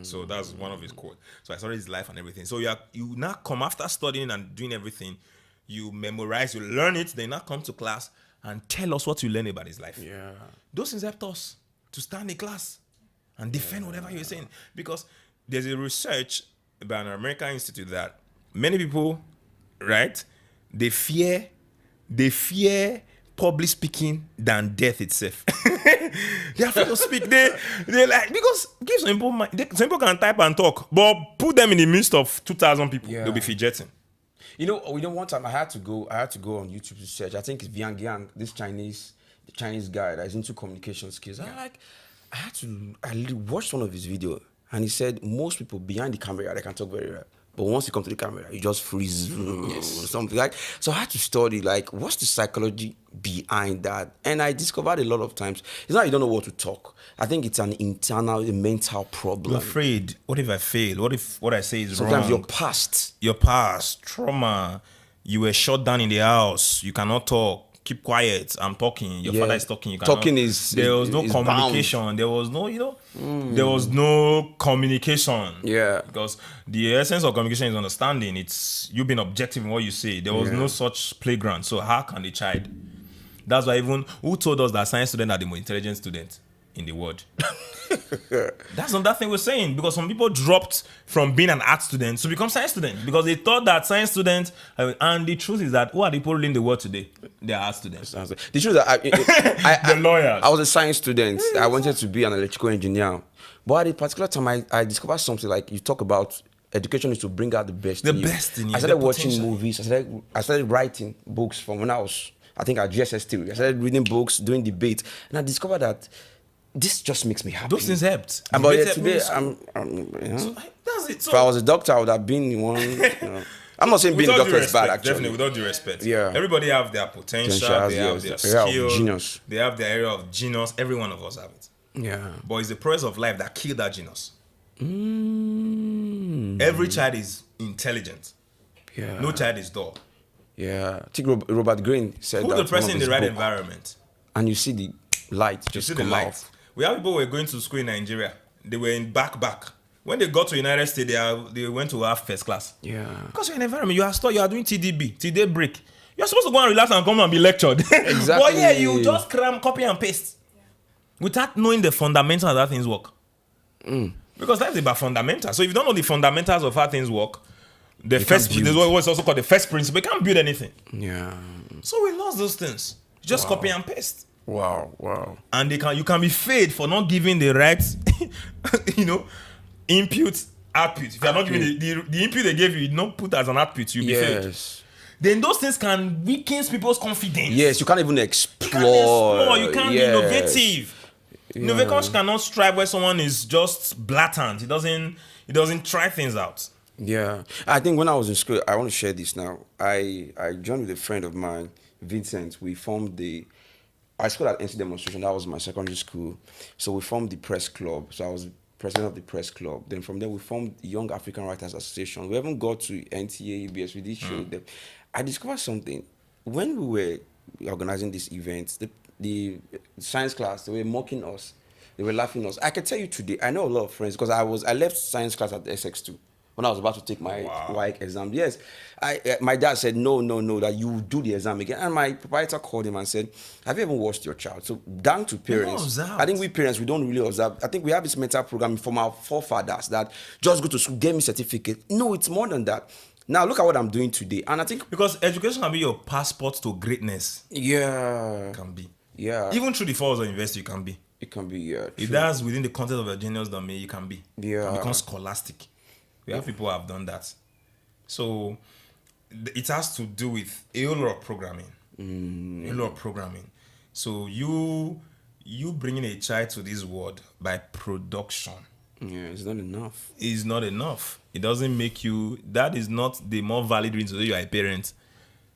So that's one of his quotes. So I studied his life and everything. So you now come after studying and doing everything. You memorize, you learn it, then you now come to class and tell us what you learn about his life. Yeah. Those things helped us to stand in class and defend whatever you're saying. Because there's a research by an American institute that many people, right, they fear public speaking than death itself. They are afraid to speak. They like, because give some people some people can type and talk, but put them in the midst of 2,000 people, they'll be fidgeting. You know, one time I had to go on YouTube to search. I think it's Vian Gian, this Chinese guy that is into communication skills. I watched one of his videos, and he said most people behind the camera they can talk very well, but once you come to the camera, you just freeze or something like. So I had to study like what's the psychology behind that, and I discovered a lot of times it's not you don't know what to talk. I think it's an internal, mental problem. You're afraid. What if I fail? What if what I say is wrong? Sometimes your past, trauma. You were shut down in the house. You cannot talk. Keep quiet. I'm talking. Your father is talking. You cannot. Talking is there was no communication. Bound. There was no, there was no communication. Yeah. Because the essence of communication is understanding. It's you being objective in what you say. There was no such playground. So how can the child? That's why even who told us that science students are the most intelligent students in the world? That's not that thing we're saying, because some people dropped from being an art student to become science students because they thought that science students, and the truth is that who are the people ruling the world today? They are art students. The truth is that the lawyers. I was a science student. I wanted to be an electrical engineer, but at a particular time I discovered something like you talk about education is to bring out the best. Best in you. I started watching movies. I started writing books from when I was, I think at GSS3. I started reading books, doing debate, and I discovered that this just makes me happy. Those things helped. But today, I'm so that's it. So if I was a doctor, I would have been one. I'm not saying being a doctor is bad, actually. Definitely, with all due respect. Yeah. Everybody have their potential. They have their skill. Genius. They have their area of genius. Every one of us have it. Yeah. But it's the process of life that killed that genius. Every child is intelligent. Yeah. No child is dull. Yeah. I think Robert Greene said Put that. the person in the right environment. And you see the light just come out. We have people who were going to school in Nigeria. They were in back. When they got to United States, they went to have first class. Yeah. Because you're in an environment, you are doing TD break. You're supposed to go and relax and come and be lectured. Exactly. But yeah, you just cram, copy and paste. Without knowing the fundamentals of how things work. Because that's about fundamentals. So if you don't know the fundamentals of how things work, there's what's also called the first principle. You can't build anything. Yeah. So we lost those things. Just copy and paste. Wow. And you can be failed for not giving the right, input, output. If you're not giving the input they gave you, you don't put as an output, you'll be failed. Then those things can weaken people's confidence. Yes, you can't even explore. You can't be innovative. Yeah. Innovators cannot strive where someone is just blatant. He doesn't try things out. Yeah. I think when I was in school, I want to share this now. I joined with a friend of mine, Vincent. We formed I schooled at NC Demonstration. That was my secondary school. So we formed the press club. So I was president of the press club. Then from there, we formed the Young African Writers Association. We haven't got to NTA, EBS. We did show them. I discovered something. When we were organizing this event, the science class, they were mocking us. They were laughing at us. I can tell you today, I know a lot of friends because I left science class at SX2 when I was about to take my WAEC exam. Yes, my dad said, no, that you do the exam again. And my proprietor called him and said, have you ever watched your child? So down to parents, I think we parents, we don't really observe. I think we have this mental program from our forefathers that just go to school, get me certificate. No, it's more than that. Now look at what I'm doing today. And I think because education can be your passport to greatness. Yeah. It can be. Yeah. Even through the falls of university, you can be. It can be, yeah. If that's within the context of a genius domain, you can be. Yeah. You can become scholastic. We have people who have done that. So it has to do with a whole lot of programming. A lot of programming. So you bringing a child to this world by production. Yeah, it's not enough. It's not enough. It doesn't make you. That is not the more valid reason to say you are a parent.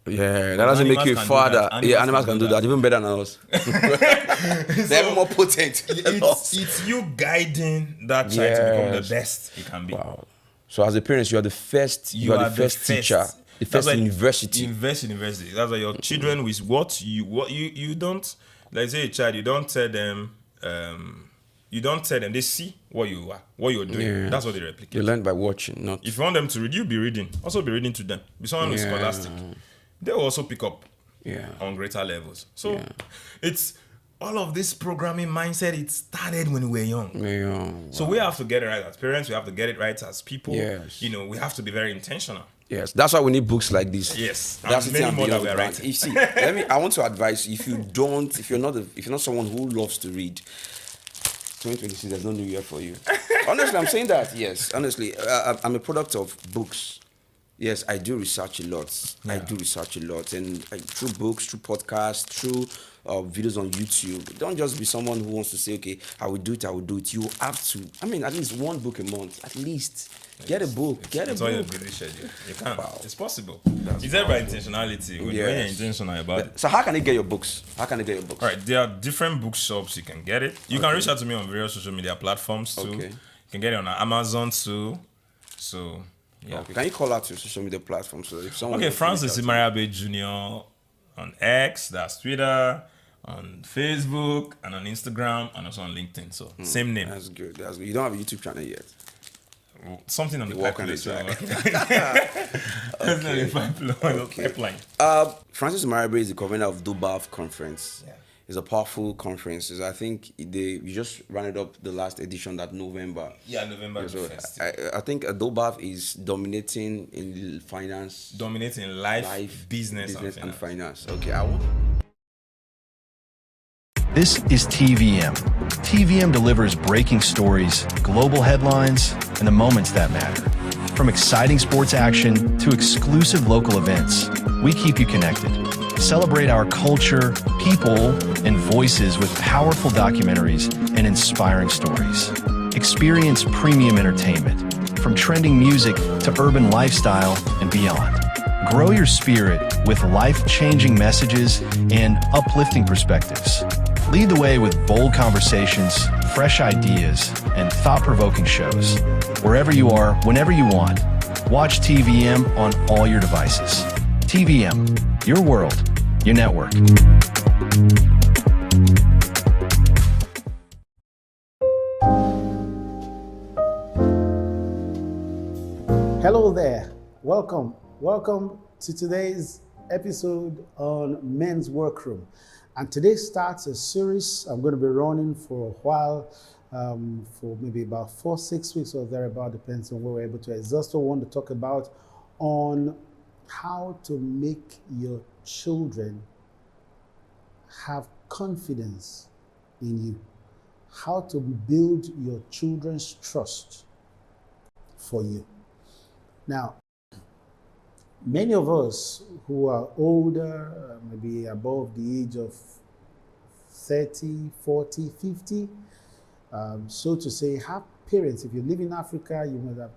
Yeah, that doesn't make you a father. Yeah, animals can do that even better than us. They're even more potent. It's you guiding that child to become the best it can be. Wow. So as a parent, you are the first. You are the first teacher. The first university. University. That's why your children with what you don't. Let's say a child, you don't tell them. They see what you are, what you're doing. Yeah. That's what they replicate. They learn by watching, not. If you want them to read, you be reading. Also be reading to them. Be someone who's scholastic. They will also pick up on greater levels. So it's all of this programming mindset. It started when we were young. So we have to get it right as parents. We have to get it right as people. Yes. We have to be very intentional. Yes, that's why we need books like this. Yes, that's many more that we are writing. You see, I want to advise if you're not someone who loves to read. 2026, there's no new year for you. Honestly, I'm saying that. Yes, honestly, I'm a product of books. Yes, I do research a lot. Yeah. I do research a lot, and through books, through podcasts, through videos on YouTube. Don't just be someone who wants to say, okay, I will do it. You have to. I mean, at least one book a month, at least. Get a book. It's all your busy schedule. You can. Wow. It's possible. It's there by intentionality. When you're intentional about it. So how can they get your books? All right, there are different bookshops you can get it. You can reach out to me on various social media platforms too. Okay. You can get it on Amazon too. So yeah. Okay. Can you call out your social media platforms so if someone? Okay, Francis Imariabe Jr. on X, that's Twitter, on Facebook, and on Instagram, and also on LinkedIn. So same name. That's good. You don't have a YouTube channel yet. Something on the pipeline. Pipeline. Francis Imariabe is the convener of Dubav Conference. Yeah. It's a powerful conference. I think you just ran it up the last edition that November. Yeah, November. So I think Dubav is dominating in finance. Dominating in life, business and finance. Okay, This is TVM. TVM delivers breaking stories, global headlines, and the moments that matter. From exciting sports action to exclusive local events, we keep you connected. Celebrate our culture, people, and voices with powerful documentaries and inspiring stories. Experience premium entertainment, from trending music to urban lifestyle and beyond. Grow your spirit with life-changing messages and uplifting perspectives. Lead the way with bold conversations, fresh ideas, and thought-provoking shows. Wherever you are, whenever you want, watch TVM on all your devices. TVM, your world, your network. Hello there. Welcome to today's episode on Men's Workroom. And today starts a series I'm going to be running for a while, for maybe about 4-6 weeks or thereabout, depends on where we're able to exhaust. I want to talk about on how to make your children have confidence in you, how to build your children's trust for you. Now, many of us who are older, maybe above the age of 30, 40, 50, so to say, have parents. If you live in Africa, you must have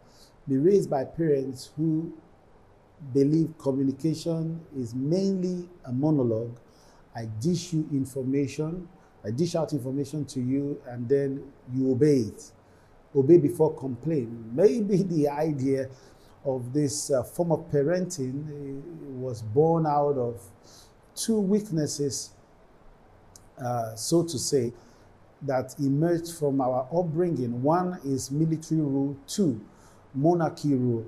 been raised by parents who believe communication is mainly a monologue. I dish you information, I dish out information to you, and then you obey it. Obey before complain. Maybe the idea of this form of parenting was born out of two weaknesses, so to say, that emerged from our upbringing. One is military rule, two, monarchy rule.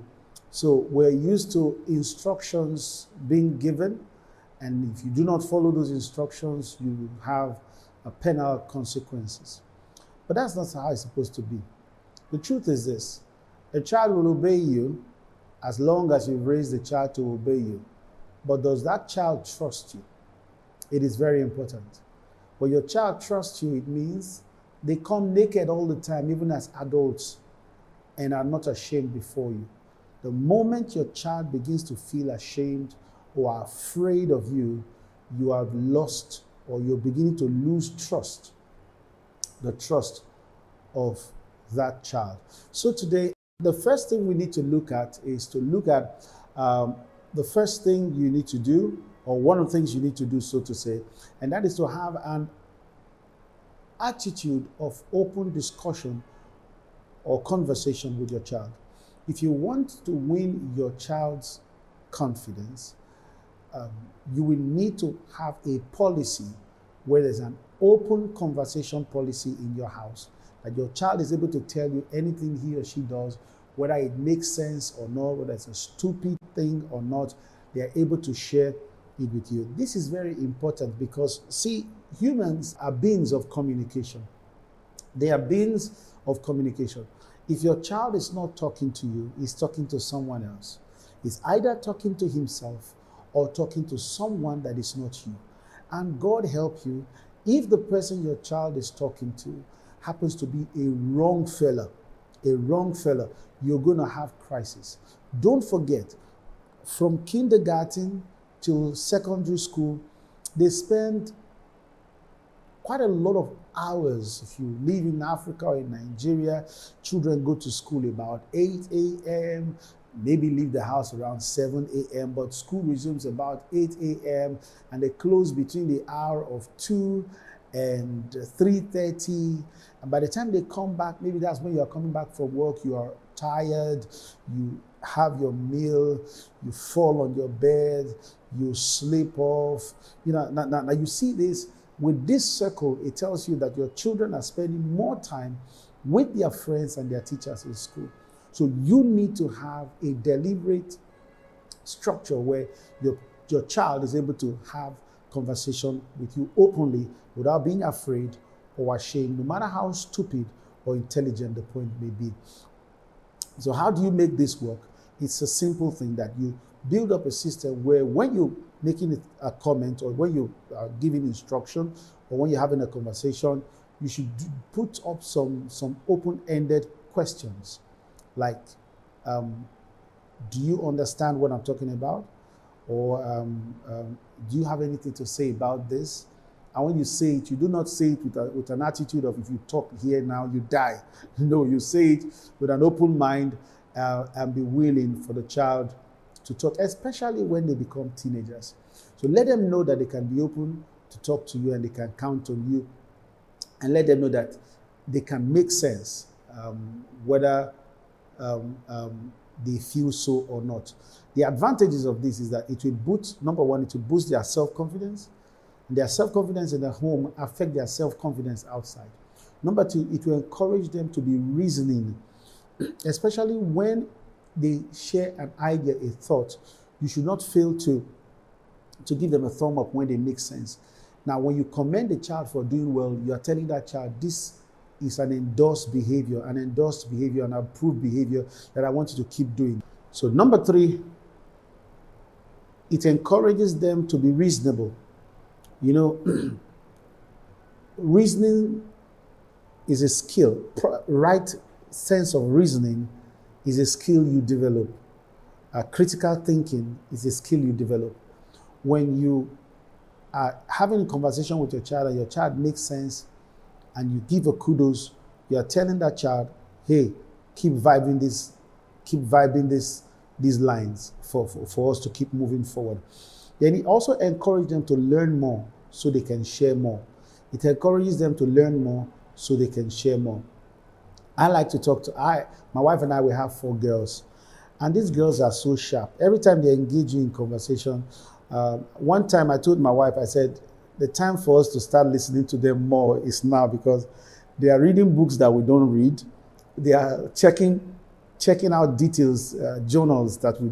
So we're used to instructions being given, and if you do not follow those instructions, you will have penal consequences. But that's not how it's supposed to be. The truth is this: a child will obey you as long as you've raised the child to obey you. But does that child trust you? It is very important. When your child trusts you, it means they come naked all the time, even as adults, and are not ashamed before you. The moment your child begins to feel ashamed or afraid of you, you have lost, or you're beginning to lose trust, the trust of that child. So today, the first thing we need to look at is to look at the first thing you need to do, or one of the things you need to do, so to say, and that is to have an attitude of open discussion or conversation with your child. If you want to win your child's confidence, you will need to have a policy where there's an open conversation policy in your house, that your child is able to tell you anything he or she does, whether it makes sense or not, whether it's a stupid thing or not. They are able to share it with you. This is very important because, see, humans are beings of communication. They are beings of communication. If your child is not talking to you, he's talking to someone else. He's either talking to himself or talking to someone that is not you. And God help you, if the person your child is talking to happens to be a wrong fella, you're going to have crisis. Don't forget, from kindergarten till secondary school, they spend quite a lot of hours. If you live in Africa or in Nigeria, children go to school about 8 a.m., maybe leave the house around 7 a.m., but school resumes about 8 a.m., and they close between the hour of 2 and 3:30. And by the time they come back, maybe that's when you are coming back from work, you are tired, you have your meal, you fall on your bed, you sleep off. You know, now you see this, with this circle, it tells you that your children are spending more time with their friends and their teachers in school. So you need to have a deliberate structure where your child is able to have conversation with you openly without being afraid or ashamed, no matter how stupid or intelligent the point may be. So how do you make this work? It's a simple thing that you build up a system where when you're making a comment, or when you are giving instruction, or when you're having a conversation, you should put up some open-ended questions like, do you understand what I'm talking about? Or do you have anything to say about this? And when you say it, you do not say it with an attitude of, if you talk here now, you die. No, you say it with an open mind and be willing for the child to talk, especially when they become teenagers. So let them know that they can be open to talk to you and they can count on you. And let them know that they can make sense, whether they feel so or not. The advantages of this is that it will boost, number one, it will boost their self-confidence. Their self-confidence in the home affect their self-confidence outside. Number two, it will encourage them to be reasoning, especially when they share an idea, a thought. You should not fail to give them a thumb up when they make sense. Now, when you commend the child for doing well, you are telling that child, this is an endorsed behavior, an approved behavior that I want you to keep doing. So number three, it encourages them to be reasonable. You know, reasoning is a skill. Right sense of reasoning is a skill you develop. Critical thinking is a skill you develop. When you are having a conversation with your child and your child makes sense and you give a kudos, you are telling that child, hey, keep vibing these lines for us to keep moving forward. Then it also encourages them to learn more so they can share more. It encourages them to learn more so they can share more. I like to talk to, my wife and I, we have 4 girls. And these girls are so sharp. Every time they engage you in conversation, One time I told my wife, I said, the time for us to start listening to them more is now, because they are reading books that we don't read. They are checking out details, journals that we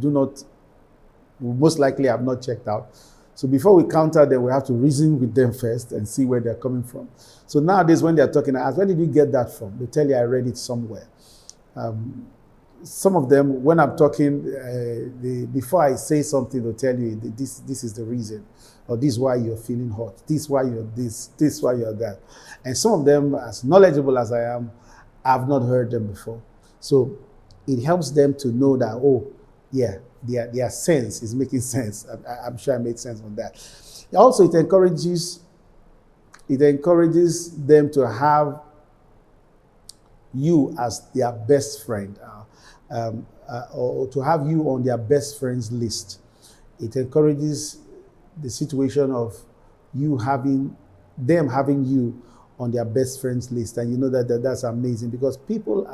most likely have not checked out. So before we counter them, we have to reason with them first and see where they're coming from. So nowadays, when they're talking, I ask, where did you get that from? They tell you, I read it somewhere. Some of them, when I'm talking, before I say something, they'll tell you, this is the reason, or this is why you're feeling hot, this is why you're this is why you're that. And some of them, as knowledgeable as I am, I've not heard them before. So it helps them to know that, oh, yeah, their sense is making sense. I'm sure I made sense on that. Also, it encourages them to have you as their best friend, or to have you on their best friends list. It encourages the situation of them having you on their best friends list, and you know that's amazing, because people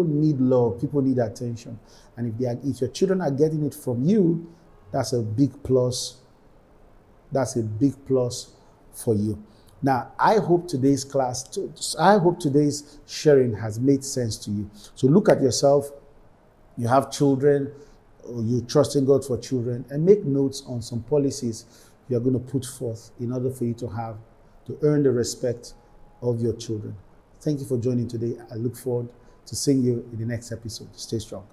need love, people need attention, and if your children are getting it from you, that's a big plus. That's a big plus for you. Now, I hope today's sharing has made sense to you. So look at yourself. You have children, or you trust in God for children, and make notes on some policies you're going to put forth in order for you to earn the respect of your children. Thank you for joining today. I look forward to seeing you in the next episode. Stay strong.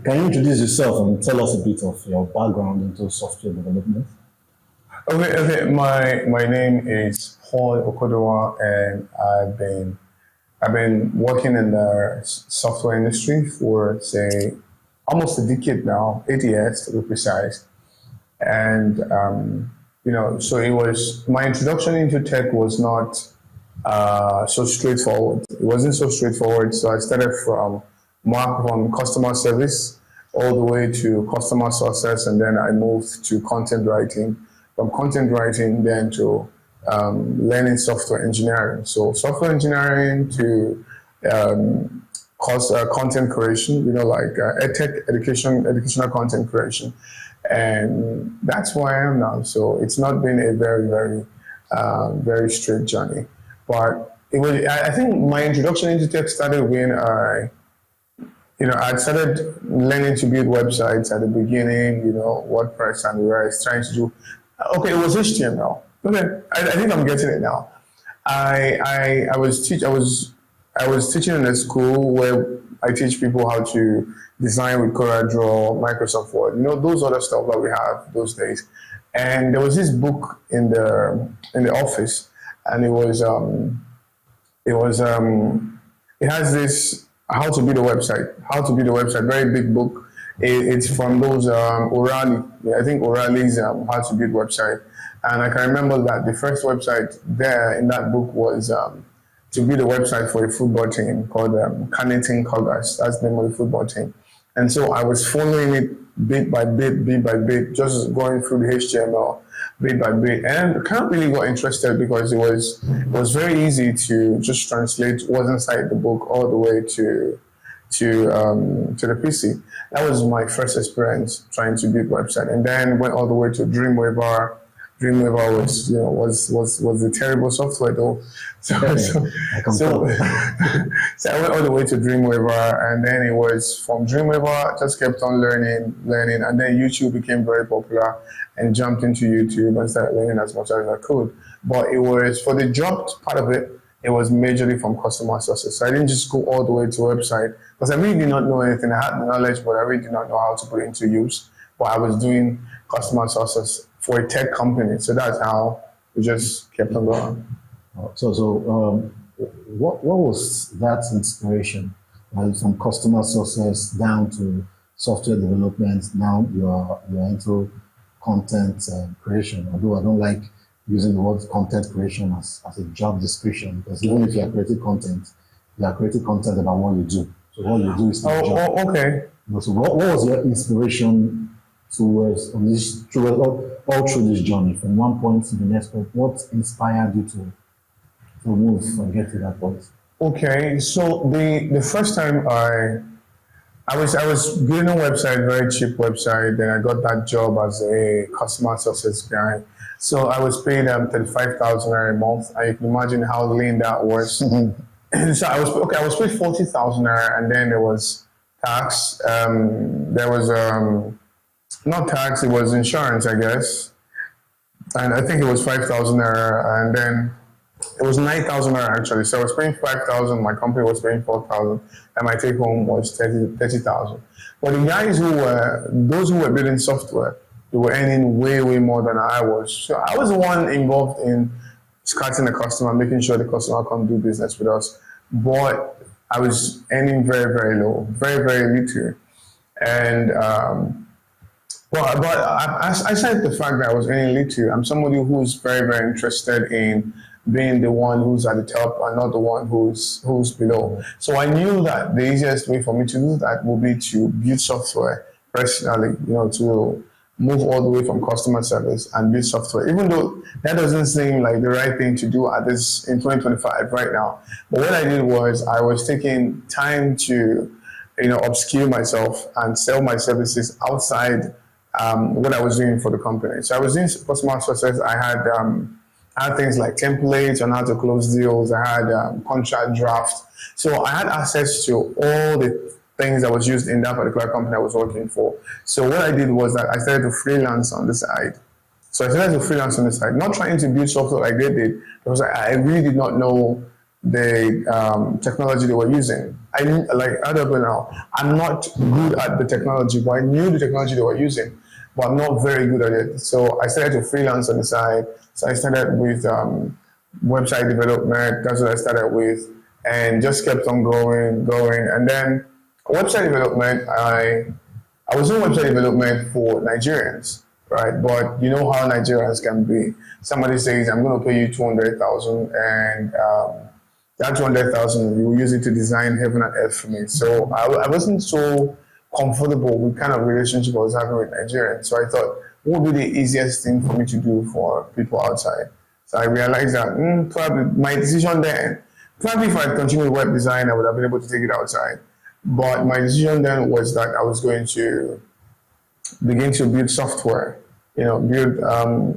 Can you introduce yourself and tell us a bit of your background into software development? Okay. My name is Paul Okodowa, and I've been working in the software industry for, say, almost a decade now, 8 years to be precise. And so my introduction into tech was not so straightforward. It wasn't so straightforward. So I started from customer service all the way to customer success, and then I moved to content writing. From content writing then to learning software engineering. So software engineering to content creation, like educational content creation. And that's where I am now. So it's not been a very, very, very straight journey. But I think my introduction into tech started when I started learning to build websites at the beginning, WordPress and the rest, trying to do. Okay, it was HTML. Okay, I think I'm getting it now. I was teaching in a school where I teach people how to design with CorelDRAW, Microsoft Word, those other stuff that we have those days. And there was this book in the office, and it has this how to build a website, very big book. It's from those O'Reilly, I think O'Reilly's how to build website. And I can remember that the first website there in that book was to build a website for a football team called Carnington Cougars. That's the name of the football team. And so I was following it bit by bit, just going through the HTML bit by bit. And I kind of really got interested because it was very easy to just translate what's inside the book all the way to the PC. That was my first experience trying to build website, and then went all the way to Dreamweaver. Dreamweaver was a terrible software though. So I went all the way to Dreamweaver, and then it was from Dreamweaver, just kept on learning, and then YouTube became very popular, and jumped into YouTube and started learning as much as I could. But it was, for the job part of it, it was majorly from customer success. So I didn't just go all the way to website, because I really did not know anything. I had the knowledge, but I really did not know how to put it into use. But I was doing customer success for a tech company. So that's how we just kept on going. What was that inspiration? From customer success down to software development, now you're into content creation. Although I don't like using the word content creation as a job description, because even if you are creating content about what you do. So what you do is your job. Okay. So what was your inspiration towards on this all through this journey from one point to the next point? What inspired you to move and get to that point? Okay, so the first time I was building a website, very cheap website. Then I got that job as a customer success guy. So I was paid 35,000 a month. I can imagine how lean that was. So I was paid 40,000, and then there was tax. There was not tax. It was insurance, I guess, and I think it was 5,000, and then it was 9,000 actually. So I was paying 5,000. My company was paying 4,000, and my take home was 30,000. But the guys those who were building software, they were earning way more than I was. So I was the one involved in scratching the customer, making sure the customer can do business with us. But I was earning very low, very little. And but aside the fact that I was earning little, I'm somebody who's very interested in being the one who's at the top and not the one who's below. So I knew that the easiest way for me to do that would be to build software personally, to move all the way from customer service and build software, even though that doesn't seem like the right thing to do in 2025 right now. But what I did was I was taking time to, upskill myself and sell my services outside what I was doing for the company. So I was doing customer success. I had things like templates on how to close deals. I had contract draft. So I had access to all the things that was used in that particular company I was working for. So what I did was that I started to freelance on the side. Not trying to build software like they did, because I really did not know the technology they were using. I don't know. I'm not good at the technology, but I knew the technology they were using, but I'm not very good at it. So I started to freelance on the side. So I started with website development. That's what I started with, and just kept on going. And then website development, I was doing website development for Nigerians, right? But you know how Nigerians can be. Somebody says, I'm going to pay you 200,000, and that 200,000, you will use it to design heaven and earth for me. So I wasn't so comfortable with kind of relationship I was having with Nigerians. So I thought, what would be the easiest thing for me to do for people outside? So I realized that probably my decision then, probably if I had continued web design, I would have been able to take it outside. But my decision then was that I was going to begin to build software, build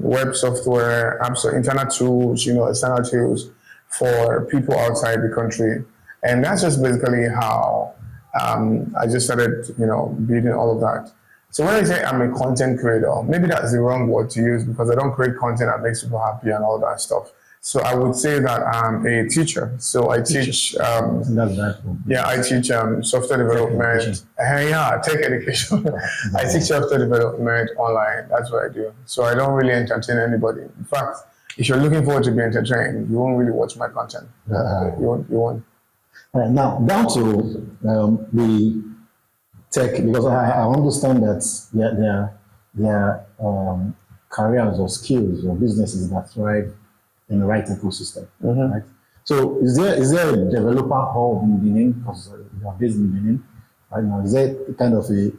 web software, internal tools, external tools for people outside the country. And that's just basically how I just started, building all of that. So when I say I'm a content creator, maybe that's the wrong word to use, because I don't create content that makes people happy and all that stuff. So I would say that I'm a teacher. So I teach, I teach software development. Tech education. I teach software development online. That's what I do. So I don't really entertain anybody. In fact, if you're looking forward to be entertained, you won't really watch my content. You won't. Now, down to the tech, because I understand that there are careers or skills or businesses that thrive in the right ecosystem, right? So is there a developer hub in Benin, because you are based in Benin right now? Is there kind of a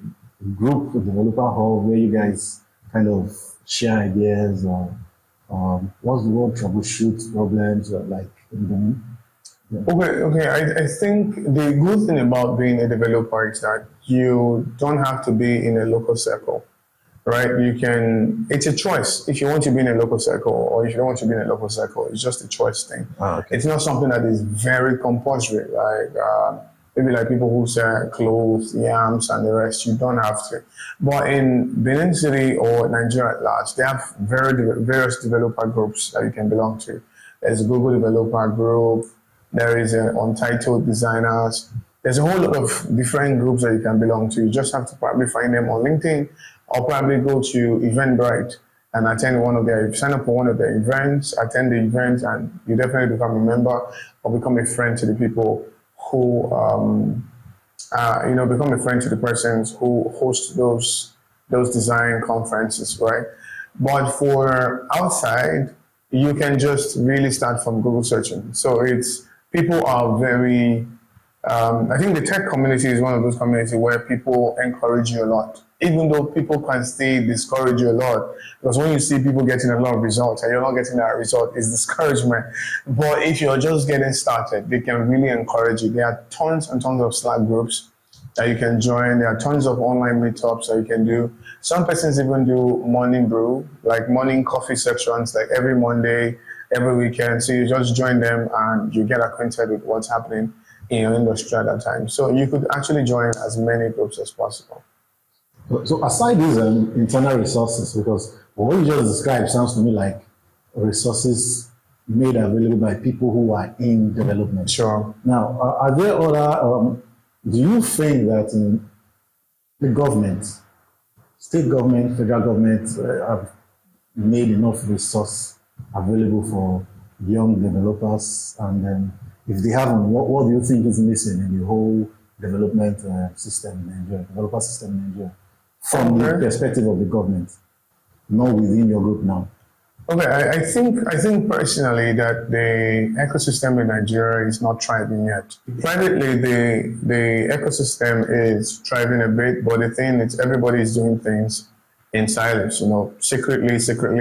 group, a developer hub where you guys kind of share ideas, or what's the word, troubleshoot problems like in Benin? Yeah. Okay. I think the good thing about being a developer is that you don't have to be in a local circle, right? It's a choice if you want to be in a local circle or if you don't want to be in a local circle. It's just a choice thing. Okay. It's not something that is very compulsory, maybe like people who sell clothes, yams, and the rest. You don't have to. But in Benin City or Nigeria at large, they have various developer groups that you can belong to. There's a Google developer group. There is an Untitled Designers. There's a whole lot of different groups that you can belong to. You just have to probably find them on LinkedIn, or probably go to Eventbrite and sign up for one of the events, attend the event, and you definitely become a member or become a friend to the people who, become a friend to the persons who host those design conferences, right? But for outside, you can just really start from Google searching. So people are very I think the tech community is one of those communities where people encourage you a lot, even though people can still discourage you a lot. Because when you see people getting a lot of results and you're not getting that result, it's discouragement. But if you're just getting started, they can really encourage you. There are tons and tons of Slack groups that you can join. There are tons of online meetups that you can do. Some persons even do morning brew, like morning coffee sections, like every Monday, every weekend. So you just join them and you get acquainted with what's happening in your industry at that time. So you could actually join as many groups as possible. So aside these internal resources, because what you just described sounds to me like resources made available by people who are in development. Sure. Now, are there other, do you think that in the government, state government, federal government have made enough resource available for young developers? And then if they haven't, what do you think is missing in the whole development system in Nigeria, developer system in Nigeria, from the perspective of the government, not within your group now? Okay, I think personally that the ecosystem in Nigeria is not thriving yet. Privately, the ecosystem is thriving a bit, but the thing is everybody is doing things in silence, secretly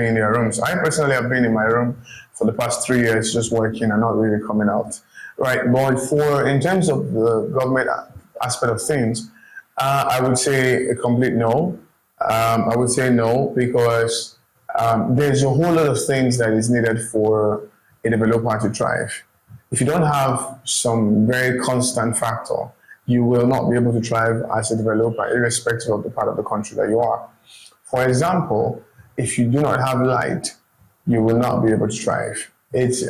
in their rooms. I personally have been in my room for the past 3 years just working and not really coming out. Right, but in terms of the government aspect of things, I would say a complete no. I would say no because there's a whole lot of things that is needed for a developer to thrive. If you don't have some very constant factor, you will not be able to thrive as a developer, irrespective of the part of the country that you are. For example, if you do not have light, you will not be able to thrive. It's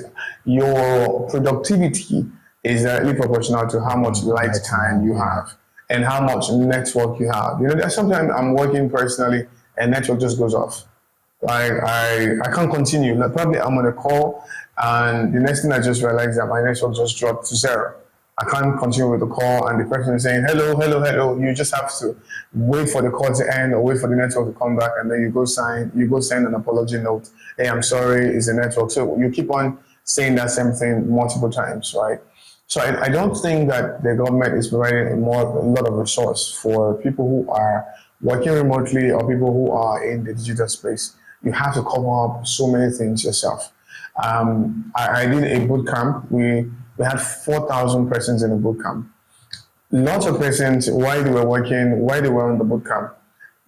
your productivity is directly proportional to how much light time you have and how much network you have. There's sometimes I'm working personally and network just goes off. Like I can't continue. Like probably I'm on a call and the next thing I just realized that my network just dropped to 0. I can't continue with the call and the person is saying, hello. You just have to wait for the call to end or wait for the network to come back and then you go send an apology note. Hey, I'm sorry, it's the network. So you keep on saying that same thing multiple times, right? So I don't think that the government is providing a lot of resource for people who are working remotely or people who are in the digital space. You have to cover up so many things yourself. I did a boot camp. We had 4,000 persons in a boot camp. Lots of persons, while they were on the boot camp,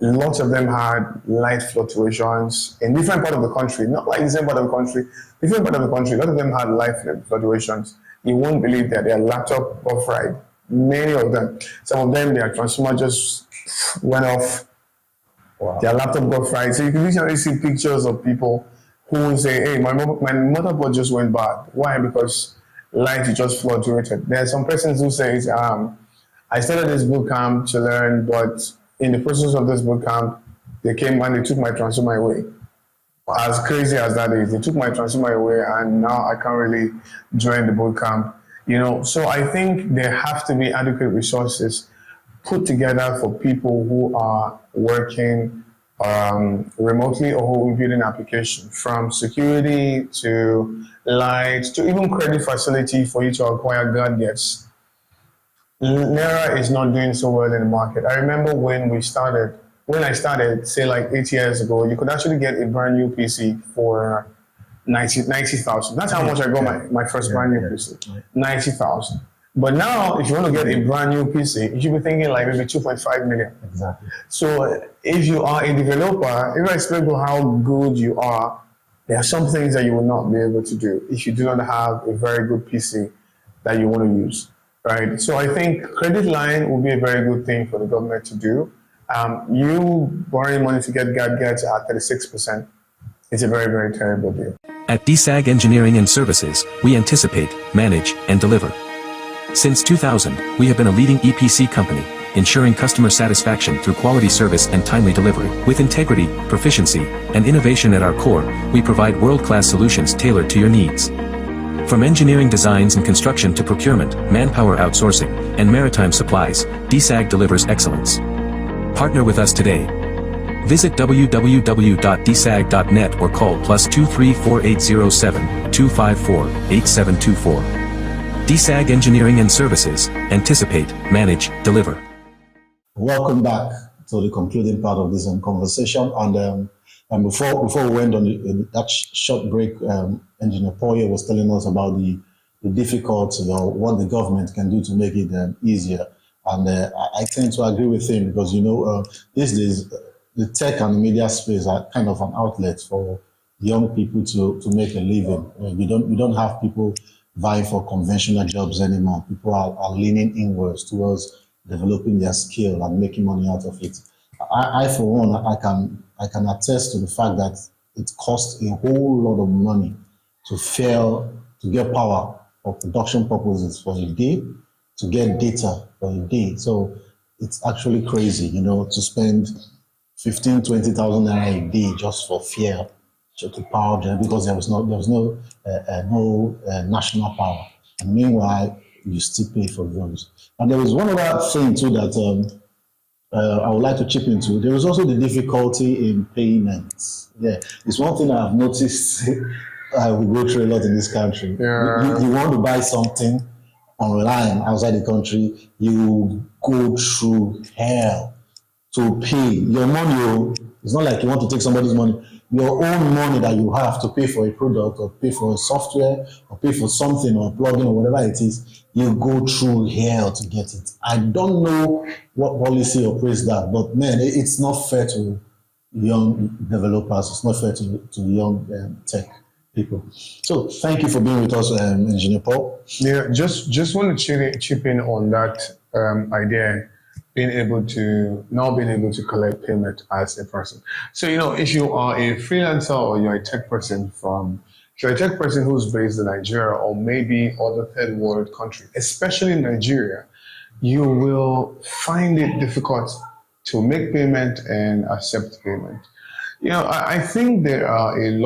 lots of them had light fluctuations in different part of the country, not like the same part of the country, different part of the country. A lot of them had light fluctuations. You won't believe that their laptop got fried. Many of them. Some of them, their transformer just went off. Wow. Their laptop got fried. So you can usually see pictures of people who say, hey, my motherboard just went bad. Why? Because light just fluctuated. There are some persons who say, I started this boot camp to learn, but in the process of this boot camp, they came and they took my transformer away. As crazy as that is, they took my transformer away and now I can't really join the boot camp. So I think there have to be adequate resources put together for people who are working remotely or who are building application, from security to light to even credit facility for you to acquire gadgets. Naira is not doing so well in the market. I remember when I started, say like 8 years ago, you could actually get a brand new PC for 90,000. That's how much I got my first brand new PC, 90,000. But now, if you want to get a brand new PC, you should be thinking like maybe 2.5 million. Exactly. So if you are a developer, irrespective of how good you are, there are some things that you will not be able to do if you do not have a very good PC that you want to use, right? So I think credit line will be a very good thing for the government to do. You borrowing money to get gadgets at 36%, it's a very, very terrible deal. At DSAG Engineering and Services, we anticipate, manage, and deliver. Since 2000, we have been a leading EPC company, ensuring customer satisfaction through quality service and timely delivery. With integrity, proficiency, and innovation at our core, we provide world-class solutions tailored to your needs. From engineering designs and construction to procurement, manpower outsourcing, and maritime supplies, DSAG delivers excellence. Partner with us today. Visit www.dsag.net or call +234 807 254 8724. DSAG Engineering and Services, anticipate, manage, deliver. Welcome back to the concluding part of this conversation. And before we went on that short break, Engineer Poye was telling us about the difficulty or what the government can do to make it easier. And I tend to agree with him because, these days, the tech and media space are kind of an outlet for young people to make a living. We don't have people vying for conventional jobs anymore. People are leaning inwards towards developing their skill and making money out of it. I for one, I can attest to the fact that it costs a whole lot of money to get power for production purposes for a day, to get data for a day. So it's actually crazy, to spend 15,000, 20,000 naira a day just for fuel to power them because there was no national power. And meanwhile, you still pay for those. And there was one other thing too that I would like to chip into. There is also the difficulty in payments. Yeah, it's one thing I've noticed. We go through a lot in this country. Yeah. You want to buy something online outside the country, you go through hell to pay your money. It's not like you want to take somebody's money. Your own money that you have to pay for a product or pay for a software or pay for something or plugin or whatever it is, you go through hell to get it. I don't know what policy operates that, but man, it's not fair to young developers. It's not fair to young tech people. So thank you for being with us, Engineer Paul. Yeah, just want to chip in on that idea. Being able to collect payment as a person. So, if you are a freelancer or you're a tech person who's based in Nigeria or maybe other third world country, especially in Nigeria, you will find it difficult to make payment and accept payment. I think there are a lot